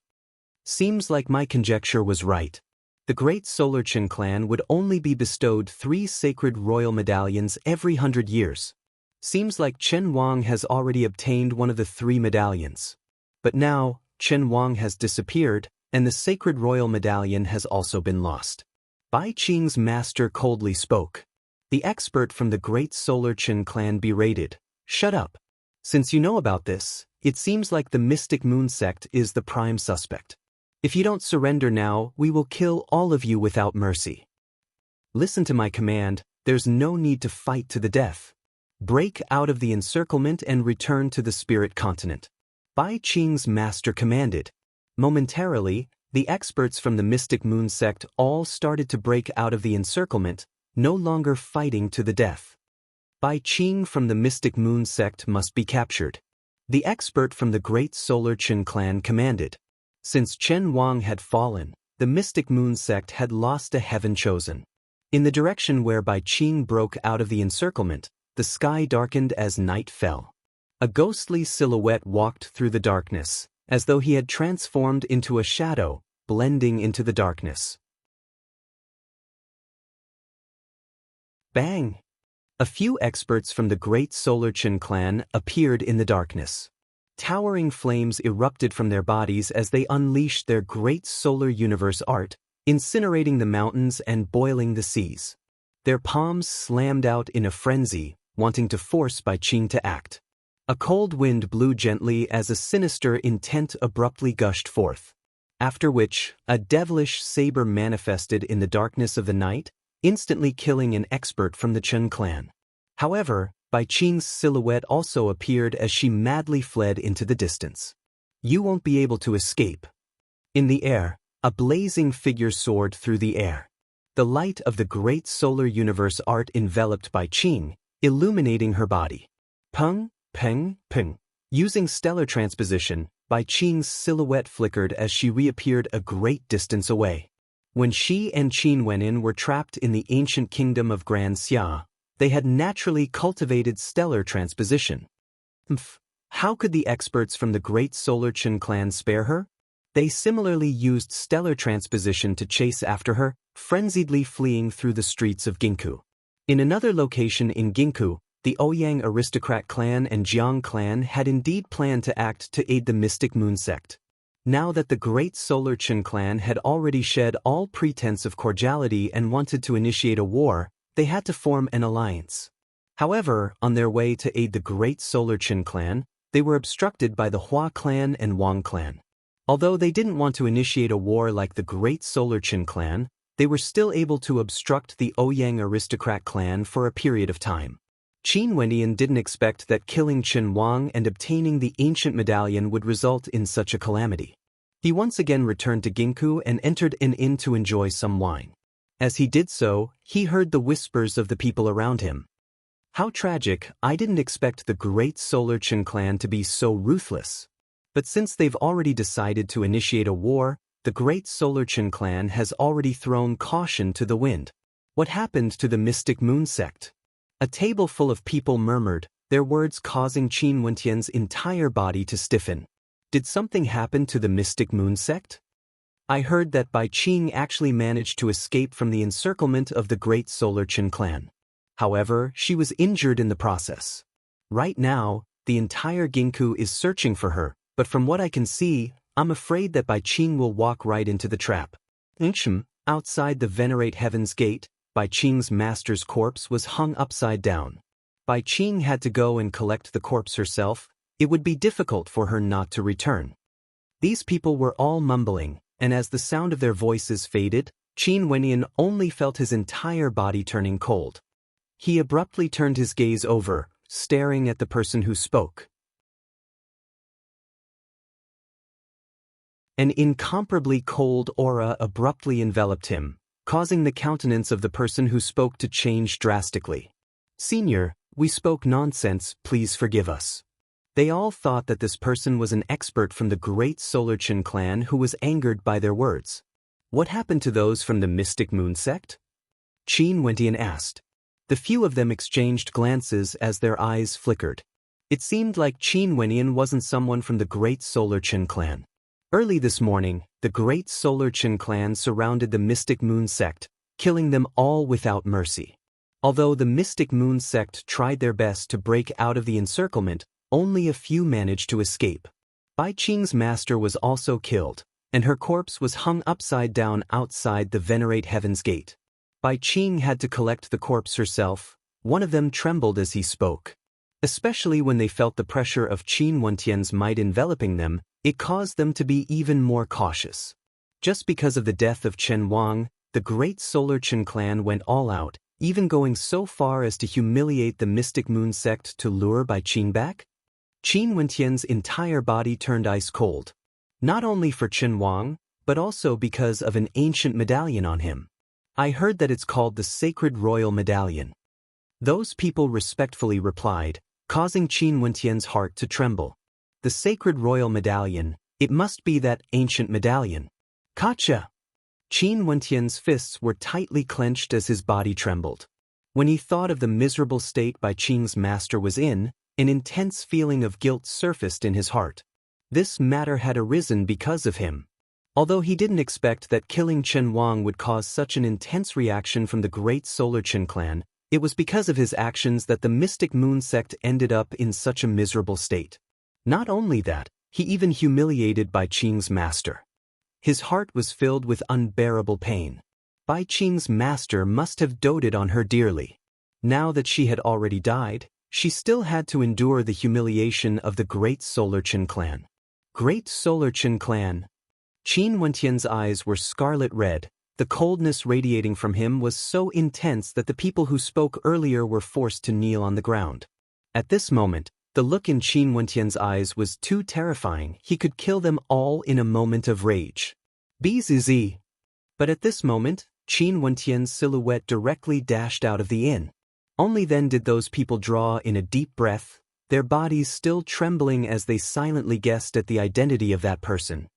Seems like my conjecture was right. The Great Solar Qin clan would only be bestowed 3 sacred royal medallions every 100 years. Seems like Chen Wang has already obtained one of the 3 medallions. But now, Chen Wang has disappeared, and the sacred royal medallion has also been lost. Bai Qing's master coldly spoke. The expert from the Great Solar Qin clan berated. Shut up. Since you know about this, it seems like the Mystic Moon sect is the prime suspect. If you don't surrender now, we will kill all of you without mercy. Listen to my command, there's no need to fight to the death. Break out of the encirclement and return to the spirit continent. Bai Qing's master commanded. Momentarily, the experts from the Mystic Moon sect all started to break out of the encirclement, no longer fighting to the death. Bai Qing from the Mystic Moon sect must be captured. The expert from the Great Solar Chen clan commanded. Since Chen Wang had fallen, the Mystic Moon sect had lost a heaven chosen. In the direction where Bai Qing broke out of the encirclement, the sky darkened as night fell. A ghostly silhouette walked through the darkness, as though he had transformed into a shadow, blending into the darkness. Bang! A few experts from the Great Solar Chen clan appeared in the darkness. Towering flames erupted from their bodies as they unleashed their great solar universe art, incinerating the mountains and boiling the seas. Their palms slammed out in a frenzy, wanting to force Bai Qing to act. A cold wind blew gently as a sinister intent abruptly gushed forth. After which, a devilish saber manifested in the darkness of the night, instantly killing an expert from the Chen clan. However, Bai Qing's silhouette also appeared as she madly fled into the distance. You won't be able to escape. In the air, a blazing figure soared through the air. The light of the great solar universe art enveloped Bai Qing, illuminating her body. Peng, peng, peng. Using stellar transposition, Bai Qing's silhouette flickered as she reappeared a great distance away. When she and Qin Wenin were trapped in the ancient kingdom of Grand Xia, they had naturally cultivated stellar transposition. How could the experts from the Great Solar Chen clan spare her? They similarly used stellar transposition to chase after her, frenziedly fleeing through the streets of Ginkgo. In another location in Ginkgo, the Ouyang aristocrat clan and Jiang clan had indeed planned to act to aid the Mystic Moon sect. Now that the Great Solar Chen clan had already shed all pretense of cordiality and wanted to initiate a war, they had to form an alliance. However, on their way to aid the Great Solar Chen clan, they were obstructed by the Hua clan and Wang clan. Although they didn't want to initiate a war like the Great Solar Chen clan, they were still able to obstruct the Ouyang aristocrat clan for a period of time. Qin Wendian didn't expect that killing Chen Wang and obtaining the ancient medallion would result in such a calamity. He once again returned to Ginkgo and entered an inn to enjoy some wine. As he did so, he heard the whispers of the people around him. How tragic, I didn't expect the Great Solar Chen clan to be so ruthless. But since they've already decided to initiate a war, the Great Solar Chen clan has already thrown caution to the wind. What happened to the Mystic Moon sect? A table full of people murmured, their words causing Qin Wentian's entire body to stiffen. Did something happen to the Mystic Moon sect? I heard that Bai Qing actually managed to escape from the encirclement of the Great Solar Chen clan. However, she was injured in the process. Right now, the entire Ginkgo is searching for her, but from what I can see, I'm afraid that Bai Qing will walk right into the trap. Outside the Venerate Heaven's Gate, Bai Qing's master's corpse was hung upside down. Bai Qing had to go and collect the corpse herself. It would be difficult for her not to return. These people were all mumbling, and as the sound of their voices faded, Qin Wenyan only felt his entire body turning cold. He abruptly turned his gaze over, staring at the person who spoke. An incomparably cold aura abruptly enveloped him, causing the countenance of the person who spoke to change drastically. "Senior, we spoke nonsense, please forgive us." They all thought that this person was an expert from the Great Solar Chen clan who was angered by their words. What happened to those from the Mystic Moon sect? Qin Wentian asked. The few of them exchanged glances as their eyes flickered. It seemed like Qin Wentian wasn't someone from the Great Solar Chen clan. Early this morning, the Great Solar Chen clan surrounded the Mystic Moon sect, killing them all without mercy. Although the Mystic Moon sect tried their best to break out of the encirclement, only a few managed to escape. Bai Qing's master was also killed, and her corpse was hung upside down outside the Venerate Heaven's Gate. Bai Qing had to collect the corpse herself. One of them trembled as he spoke. Especially when they felt the pressure of Qin Wentian's might enveloping them, it caused them to be even more cautious. Just because of the death of Chen Wang, the Great Solar Chen clan went all out, even going so far as to humiliate the Mystic Moon sect to lure Bai Qing back. Qin Wentian's entire body turned ice cold. Not only for Chen Wang, but also because of an ancient medallion on him. I heard that it's called the Sacred Royal Medallion. Those people respectfully replied, causing Qin Wentian's heart to tremble. The Sacred Royal Medallion, it must be that ancient medallion. Gotcha! Qin Wentian's fists were tightly clenched as his body trembled. When he thought of the miserable state Bai Qing's master was in, an intense feeling of guilt surfaced in his heart. This matter had arisen because of him. Although he didn't expect that killing Chen Wang would cause such an intense reaction from the great Solar Qin clan, it was because of his actions that the mystic moon sect ended up in such a miserable state. Not only that, he even humiliated Bai Qing's master. His heart was filled with unbearable pain. Bai Qing's master must have doted on her dearly. Now that she had already died, she still had to endure the humiliation of the great Solar Qin clan. Great Solar Qin clan. Qin Wentian's eyes were scarlet red. The coldness radiating from him was so intense that the people who spoke earlier were forced to kneel on the ground. At this moment, the look in Qin Wentian's eyes was too terrifying. He could kill them all in a moment of rage. Bzz. But at this moment, Qin Wentian's silhouette directly dashed out of the inn. Only then did those people draw in a deep breath, their bodies still trembling as they silently guessed at the identity of that person.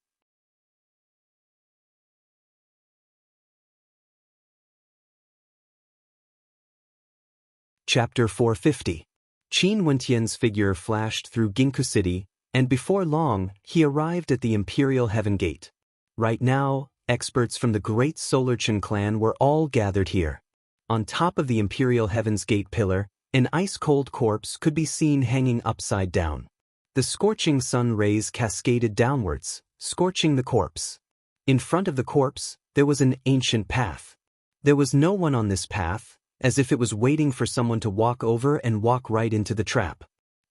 Chapter 450. Qin Wentian's figure flashed through Ginkgo City, and before long, he arrived at the Imperial Heaven Gate. Right now, experts from the great Solar Qin clan were all gathered here. On top of the Imperial Heaven's Gate pillar, an ice-cold corpse could be seen hanging upside down. The scorching sun rays cascaded downwards, scorching the corpse. In front of the corpse, there was an ancient path. There was no one on this path, as if it was waiting for someone to walk over and walk right into the trap.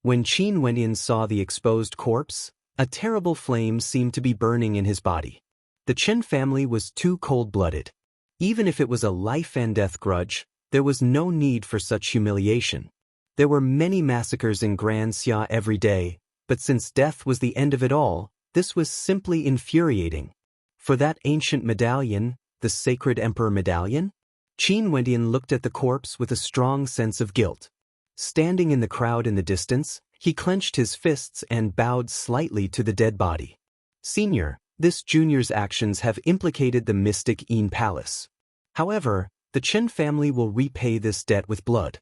When Qin Wentian saw the exposed corpse, a terrible flame seemed to be burning in his body. The Qin family was too cold-blooded. Even if it was a life-and-death grudge, there was no need for such humiliation. There were many massacres in Grand Xia every day, but since death was the end of it all, this was simply infuriating. For that ancient medallion, the Sacred Emperor Medallion? Qin Wentian looked at the corpse with a strong sense of guilt. Standing in the crowd in the distance, he clenched his fists and bowed slightly to the dead body. Senior, this junior's actions have implicated the mystic Yin Palace. However, the Qin family will repay this debt with blood.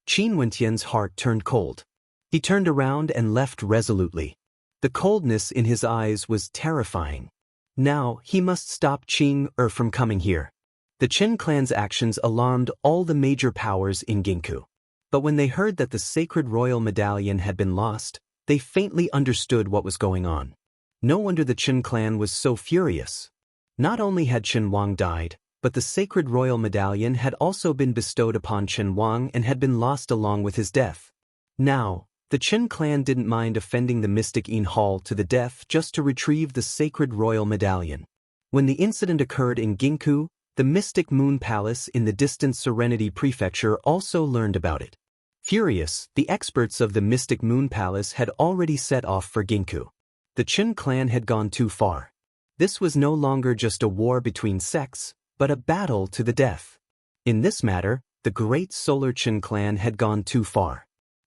Qin Wentian's heart turned cold. He turned around and left resolutely. The coldness in his eyes was terrifying. Now, he must stop Qing from coming here. The Qin clan's actions alarmed all the major powers in Ginkgo. But when they heard that the Sacred Royal Medallion had been lost, they faintly understood what was going on. No wonder the Qin clan was so furious. Not only had Chen Wang died, but the Sacred Royal Medallion had also been bestowed upon Chen Wang and had been lost along with his death. Now, the Qin clan didn't mind offending the mystic Yin Hall to the death just to retrieve the Sacred Royal Medallion. When the incident occurred in Ginkgo, the mystic Moon Palace in the distant Serenity Prefecture also learned about it. Furious, the experts of the mystic Moon Palace had already set off for Ginkgo. The Qin clan had gone too far. This was no longer just a war between sects, but a battle to the death. In this matter, the great Solar Qin clan had gone too far.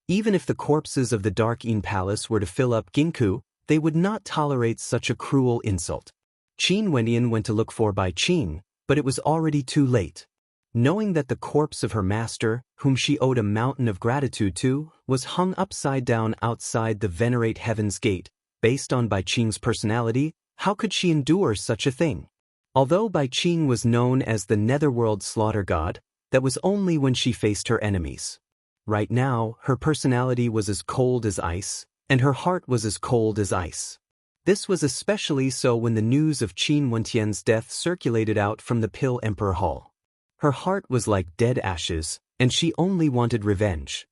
Even if the corpses of the Dark Yin Palace were to fill up Ginkgo, they would not tolerate such a cruel insult. Qin Wentian went to look for Bai Qing, but it was already too late. Knowing that the corpse of her master, whom she owed a mountain of gratitude to, was hung upside down outside the Venerate Heaven's Gate, based on Bai Qing's personality, how could she endure such a thing? Although Bai Qing was known as the Netherworld Slaughter God, that was only when she faced her enemies. Right now, her personality was as cold as ice, and her heart was as cold as ice. This was especially so when the news of Qin Wentian's death circulated out from the Pill Emperor Hall. Her heart was like dead ashes, and she only wanted revenge.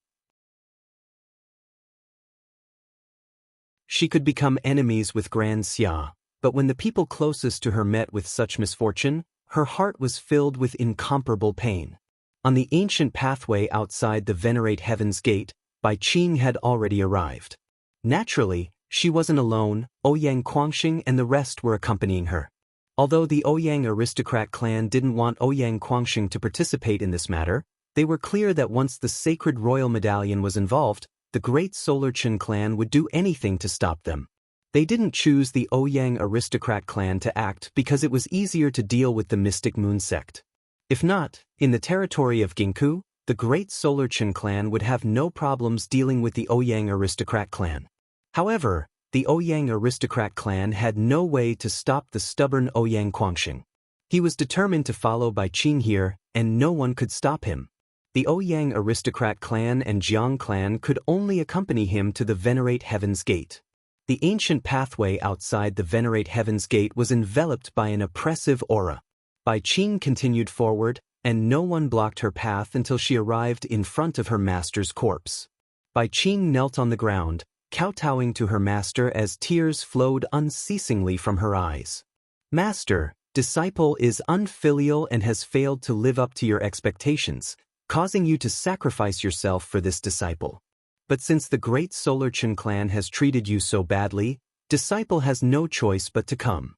She could become enemies with Grand Xia, but when the people closest to her met with such misfortune, her heart was filled with incomparable pain. On the ancient pathway outside the Venerate Heaven's Gate, Bai Qing had already arrived. Naturally, She wasn't alone, Ouyang Quangxing and the rest were accompanying her. Although the Ouyang aristocrat clan didn't want Ouyang Quangxing to participate in this matter, they were clear that once the sacred royal medallion was involved, the great Solar Chen clan would do anything to stop them. They didn't choose the Ouyang aristocrat clan to act because it was easier to deal with the Mystic Moon sect. If not, in the territory of Ginkgo, the great Solar Chen clan would have no problems dealing with the Ouyang aristocrat clan. However, the Ouyang aristocrat clan had no way to stop the stubborn Ouyang Quangxing. He was determined to follow Bai Qing here, and no one could stop him. The Ouyang aristocrat clan and Jiang clan could only accompany him to the Venerate Heaven's Gate. The ancient pathway outside the Venerate Heaven's Gate was enveloped by an oppressive aura. Bai Qing continued forward, and no one blocked her path until she arrived in front of her master's corpse. Bai Qing knelt on the ground, kowtowing to her master as tears flowed unceasingly from her eyes. "Master, disciple is unfilial and has failed to live up to your expectations, causing you to sacrifice yourself for this disciple. But since the great Solar Chen clan has treated you so badly, disciple has no choice but to come."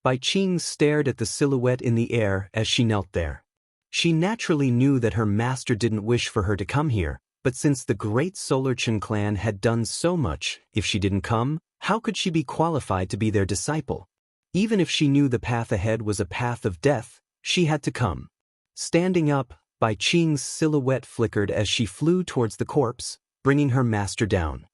Bai Qing stared at the silhouette in the air as she knelt there. She naturally knew that her master didn't wish for her to come here, but since the great Solar Chen clan had done so much, if she didn't come, how could she be qualified to be their disciple? Even if she knew the path ahead was a path of death, she had to come. Standing up, Bai Qing's silhouette flickered as she flew towards the corpse, bringing her master down.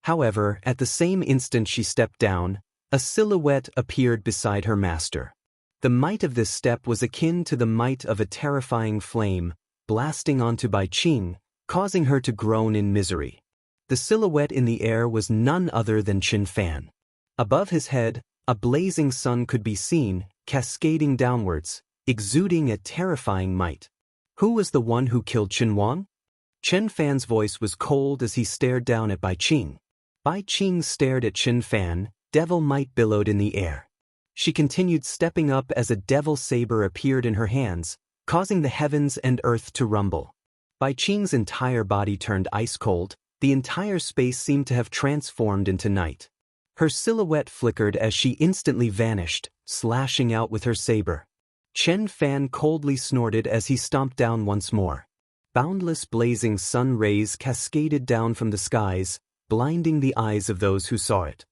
However, at the same instant she stepped down, a silhouette appeared beside her master. The might of this step was akin to the might of a terrifying flame, blasting onto Bai Qing, causing her to groan in misery. The silhouette in the air was none other than Qin Fan. Above his head, a blazing sun could be seen, cascading downwards, exuding a terrifying might. Who was the one who killed Qin Wang? Qin Fan's voice was cold as he stared down at Bai Qing. Bai Qing stared at Qin Fan, devil might billowed in the air. She continued stepping up as a devil saber appeared in her hands, causing the heavens and earth to rumble. Bai Qing's entire body turned ice cold, the entire space seemed to have transformed into night. Her silhouette flickered as she instantly vanished, slashing out with her saber. Qin Fan coldly snorted as he stomped down once more. Boundless blazing sun rays cascaded down from the skies, blinding the eyes of those who saw it.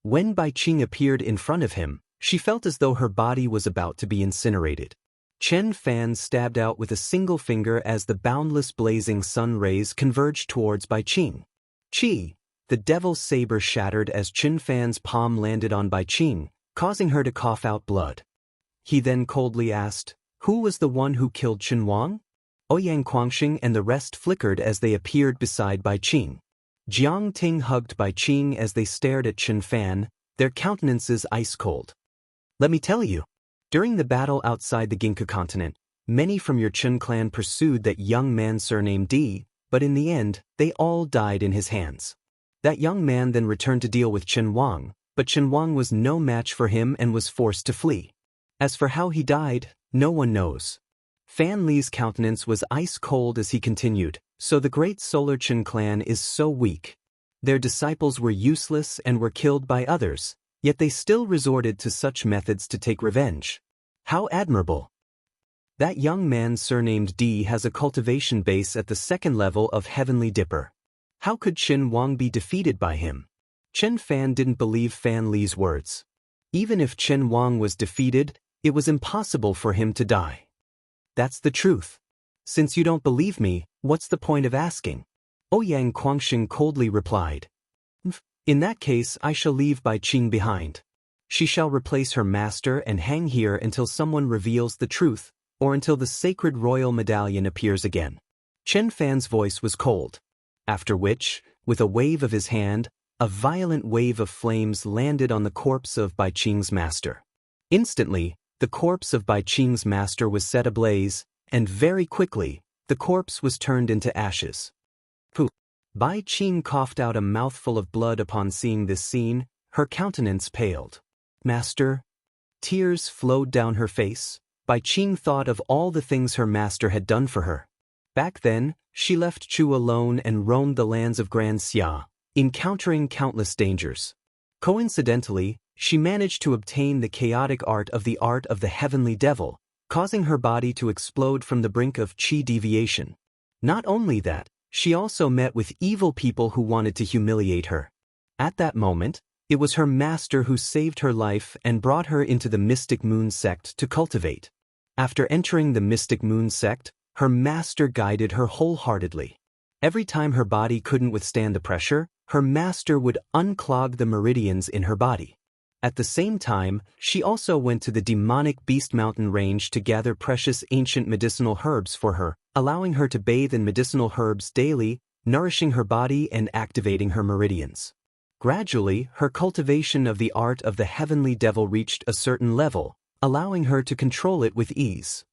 When Bai Qing appeared in front of him, she felt as though her body was about to be incinerated. Qin Fan stabbed out with a single finger as the boundless blazing sun rays converged towards Bai Qing. Qi! The devil's saber shattered as Qin Fan's palm landed on Bai Qing, causing her to cough out blood. He then coldly asked, "Who was the one who killed Qin Wang?" Ouyang Quangxing and the rest flickered as they appeared beside Bai Qing. Jiang Ting hugged Bai Qing as they stared at Qin Fan, their countenances ice-cold. "Let me tell you, during the battle outside the Ginkgo continent, many from your Qin clan pursued that young man surnamed Di, but in the end, they all died in his hands. That young man then returned to deal with Qin Wang, but Qin Wang was no match for him and was forced to flee. As for how he died, no one knows." Fan Li's countenance was ice-cold as he continued, "So the great Solar Chen clan is so weak. Their disciples were useless and were killed by others, yet they still resorted to such methods to take revenge. How admirable! That young man surnamed Di has a cultivation base at the second level of Heavenly Dipper. How could Qin Wang be defeated by him?" Qin Fan didn't believe Fan Li's words. Even if Qin Wang was defeated, it was impossible for him to die. "That's the truth. Since you don't believe me, what's the point of asking?" Ouyang Quangxing coldly replied. "In that case I shall leave Bai Qing behind. She shall replace her master and hang here until someone reveals the truth, or until the sacred royal medallion appears again." Qin Fan's voice was cold. After which, with a wave of his hand, a violent wave of flames landed on the corpse of Bai Qing's master. Instantly, the corpse of Bai Qing's master was set ablaze, and very quickly, the corpse was turned into ashes. Pooh! Bai Qing coughed out a mouthful of blood upon seeing this scene, her countenance paled. "Master?" Tears flowed down her face. Bai Qing thought of all the things her master had done for her. Back then, she left Chu alone and roamed the lands of Grand Xia, encountering countless dangers. Coincidentally, she managed to obtain the chaotic art of the heavenly devil, causing her body to explode from the brink of qi deviation. Not only that, she also met with evil people who wanted to humiliate her. At that moment, it was her master who saved her life and brought her into the Mystic Moon sect to cultivate. After entering the Mystic Moon sect, her master guided her wholeheartedly. Every time her body couldn't withstand the pressure, her master would unclog the meridians in her body. At the same time, she also went to the demonic Beast Mountain range to gather precious ancient medicinal herbs for her, allowing her to bathe in medicinal herbs daily, nourishing her body and activating her meridians. Gradually, her cultivation of the art of the heavenly devil reached a certain level, allowing her to control it with ease.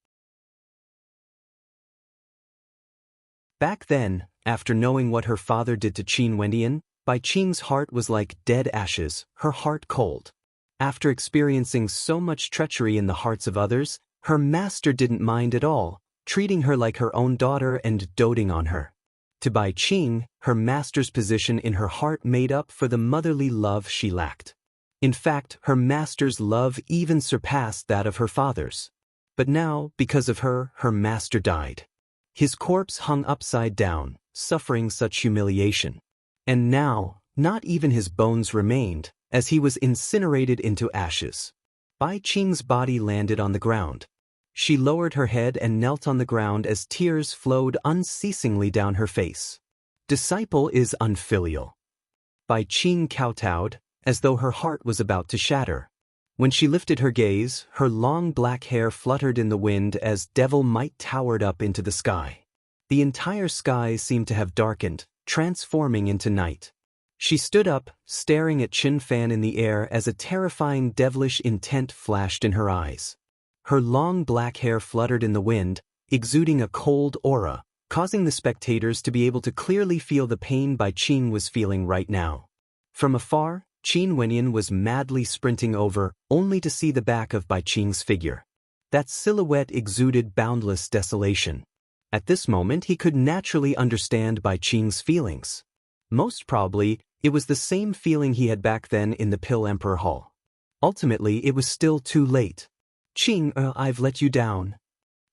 Back then, after knowing what her father did to Qin Wendian, Bai Qing's heart was like dead ashes, her heart cold. After experiencing so much treachery in the hearts of others, her master didn't mind at all, treating her like her own daughter and doting on her. To Bai Qing, her master's position in her heart made up for the motherly love she lacked. In fact, her master's love even surpassed that of her father's. But now, because of her, her master died. His corpse hung upside down, suffering such humiliation. And now, not even his bones remained, as he was incinerated into ashes. Bai Qing's body landed on the ground. She lowered her head and knelt on the ground as tears flowed unceasingly down her face. Disciple is unfilial. Bai Qing kowtowed, as though her heart was about to shatter. When she lifted her gaze, her long black hair fluttered in the wind as devil might towered up into the sky. The entire sky seemed to have darkened, transforming into night. She stood up, staring at Qin Fan in the air as a terrifying devilish intent flashed in her eyes. Her long black hair fluttered in the wind, exuding a cold aura, causing the spectators to be able to clearly feel the pain Bai Qing was feeling right now. From afar, Qin Wenyan was madly sprinting over, only to see the back of Bai Qing's figure. That silhouette exuded boundless desolation. At this moment he could naturally understand Bai Qing's feelings. Most probably, it was the same feeling he had back then in the Pill Emperor Hall. Ultimately, it was still too late. Qing, I've let you down.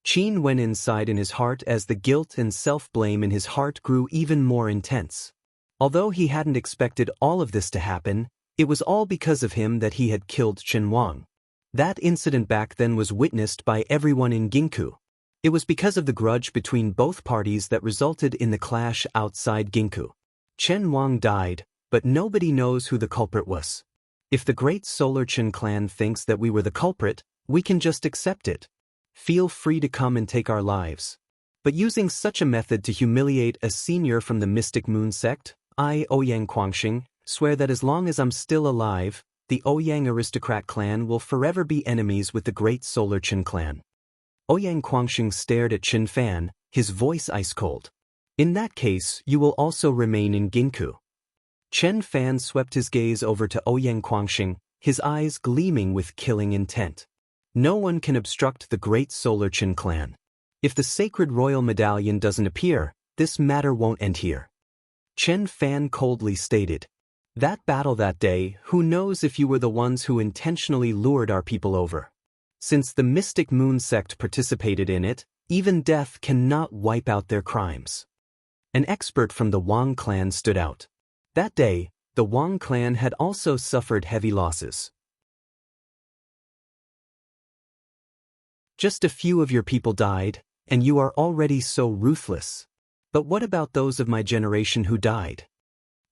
Qin went inside in his heart as the guilt and self-blame in his heart grew even more intense. Although he hadn't expected all of this to happen, it was all because of him that he had killed Qin Wang. That incident back then was witnessed by everyone in Ginkgo. It was because of the grudge between both parties that resulted in the clash outside Ginkgo. Chen Wang died, but nobody knows who the culprit was. If the great Solar Chen clan thinks that we were the culprit, we can just accept it. Feel free to come and take our lives. But using such a method to humiliate a senior from the Mystic Moon sect, I, Ouyang Quangxing, swear that as long as I'm still alive, the Ouyang aristocrat clan will forever be enemies with the great Solar Chen clan. Ouyang Quangxing stared at Qin Fan, his voice ice-cold. In that case, you will also remain in Ginkgo. Chen Fan swept his gaze over to Ouyang Quangxing, his eyes gleaming with killing intent. No one can obstruct the great Solar Chen clan. If the sacred royal medallion doesn't appear, this matter won't end here. Chen Fan coldly stated. That battle that day, who knows if you were the ones who intentionally lured our people over. Since the Mystic Moon sect participated in it, even death cannot wipe out their crimes. An expert from the Wang clan stood out. That day, the Wang clan had also suffered heavy losses. Just a few of your people died, and you are already so ruthless. But what about those of my generation who died?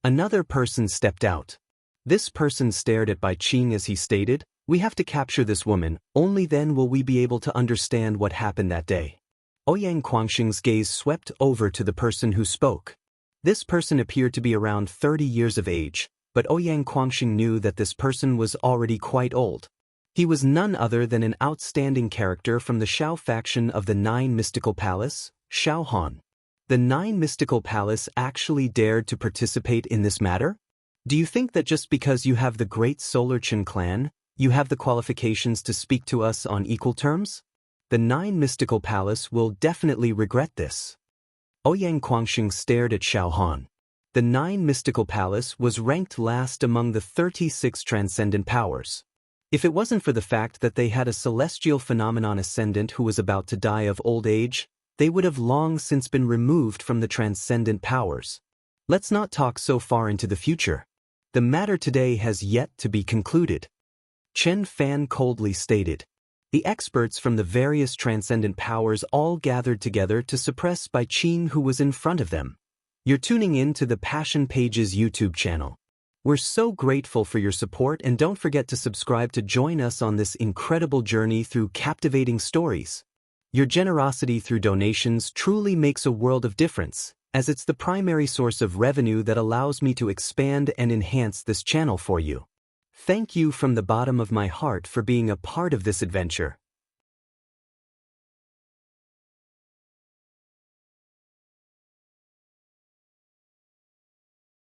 Another person stepped out. This person stared at Bai Qing as he stated, we have to capture this woman, only then will we be able to understand what happened that day. Ouyang Quangxing's gaze swept over to the person who spoke. This person appeared to be around 30 years of age, but Ouyang Quangxing knew that this person was already quite old. He was none other than an outstanding character from the Shao faction of the Nine Mystical Palace, Shao Han. The Nine Mystical Palace actually dared to participate in this matter? Do you think that just because you have the great Solar Chen clan, you have the qualifications to speak to us on equal terms? The Nine Mystical Palace will definitely regret this. Ouyang Guangxing stared at Xiao Han. The 9 mystical palace was ranked last among the 36 transcendent powers. If it wasn't for the fact that they had a celestial phenomenon ascendant who was about to die of old age, they would have long since been removed from the transcendent powers. Let's not talk so far into the future. The matter today has yet to be concluded. Chen Fan coldly stated. The experts from the various transcendent powers all gathered together to suppress Bai Qin, who was in front of them. You're tuning in to the Passion Pages YouTube channel. We're so grateful for your support, and don't forget to subscribe to join us on this incredible journey through captivating stories. Your generosity through donations truly makes a world of difference, as it's the primary source of revenue that allows me to expand and enhance this channel for you. Thank you from the bottom of my heart for being a part of this adventure.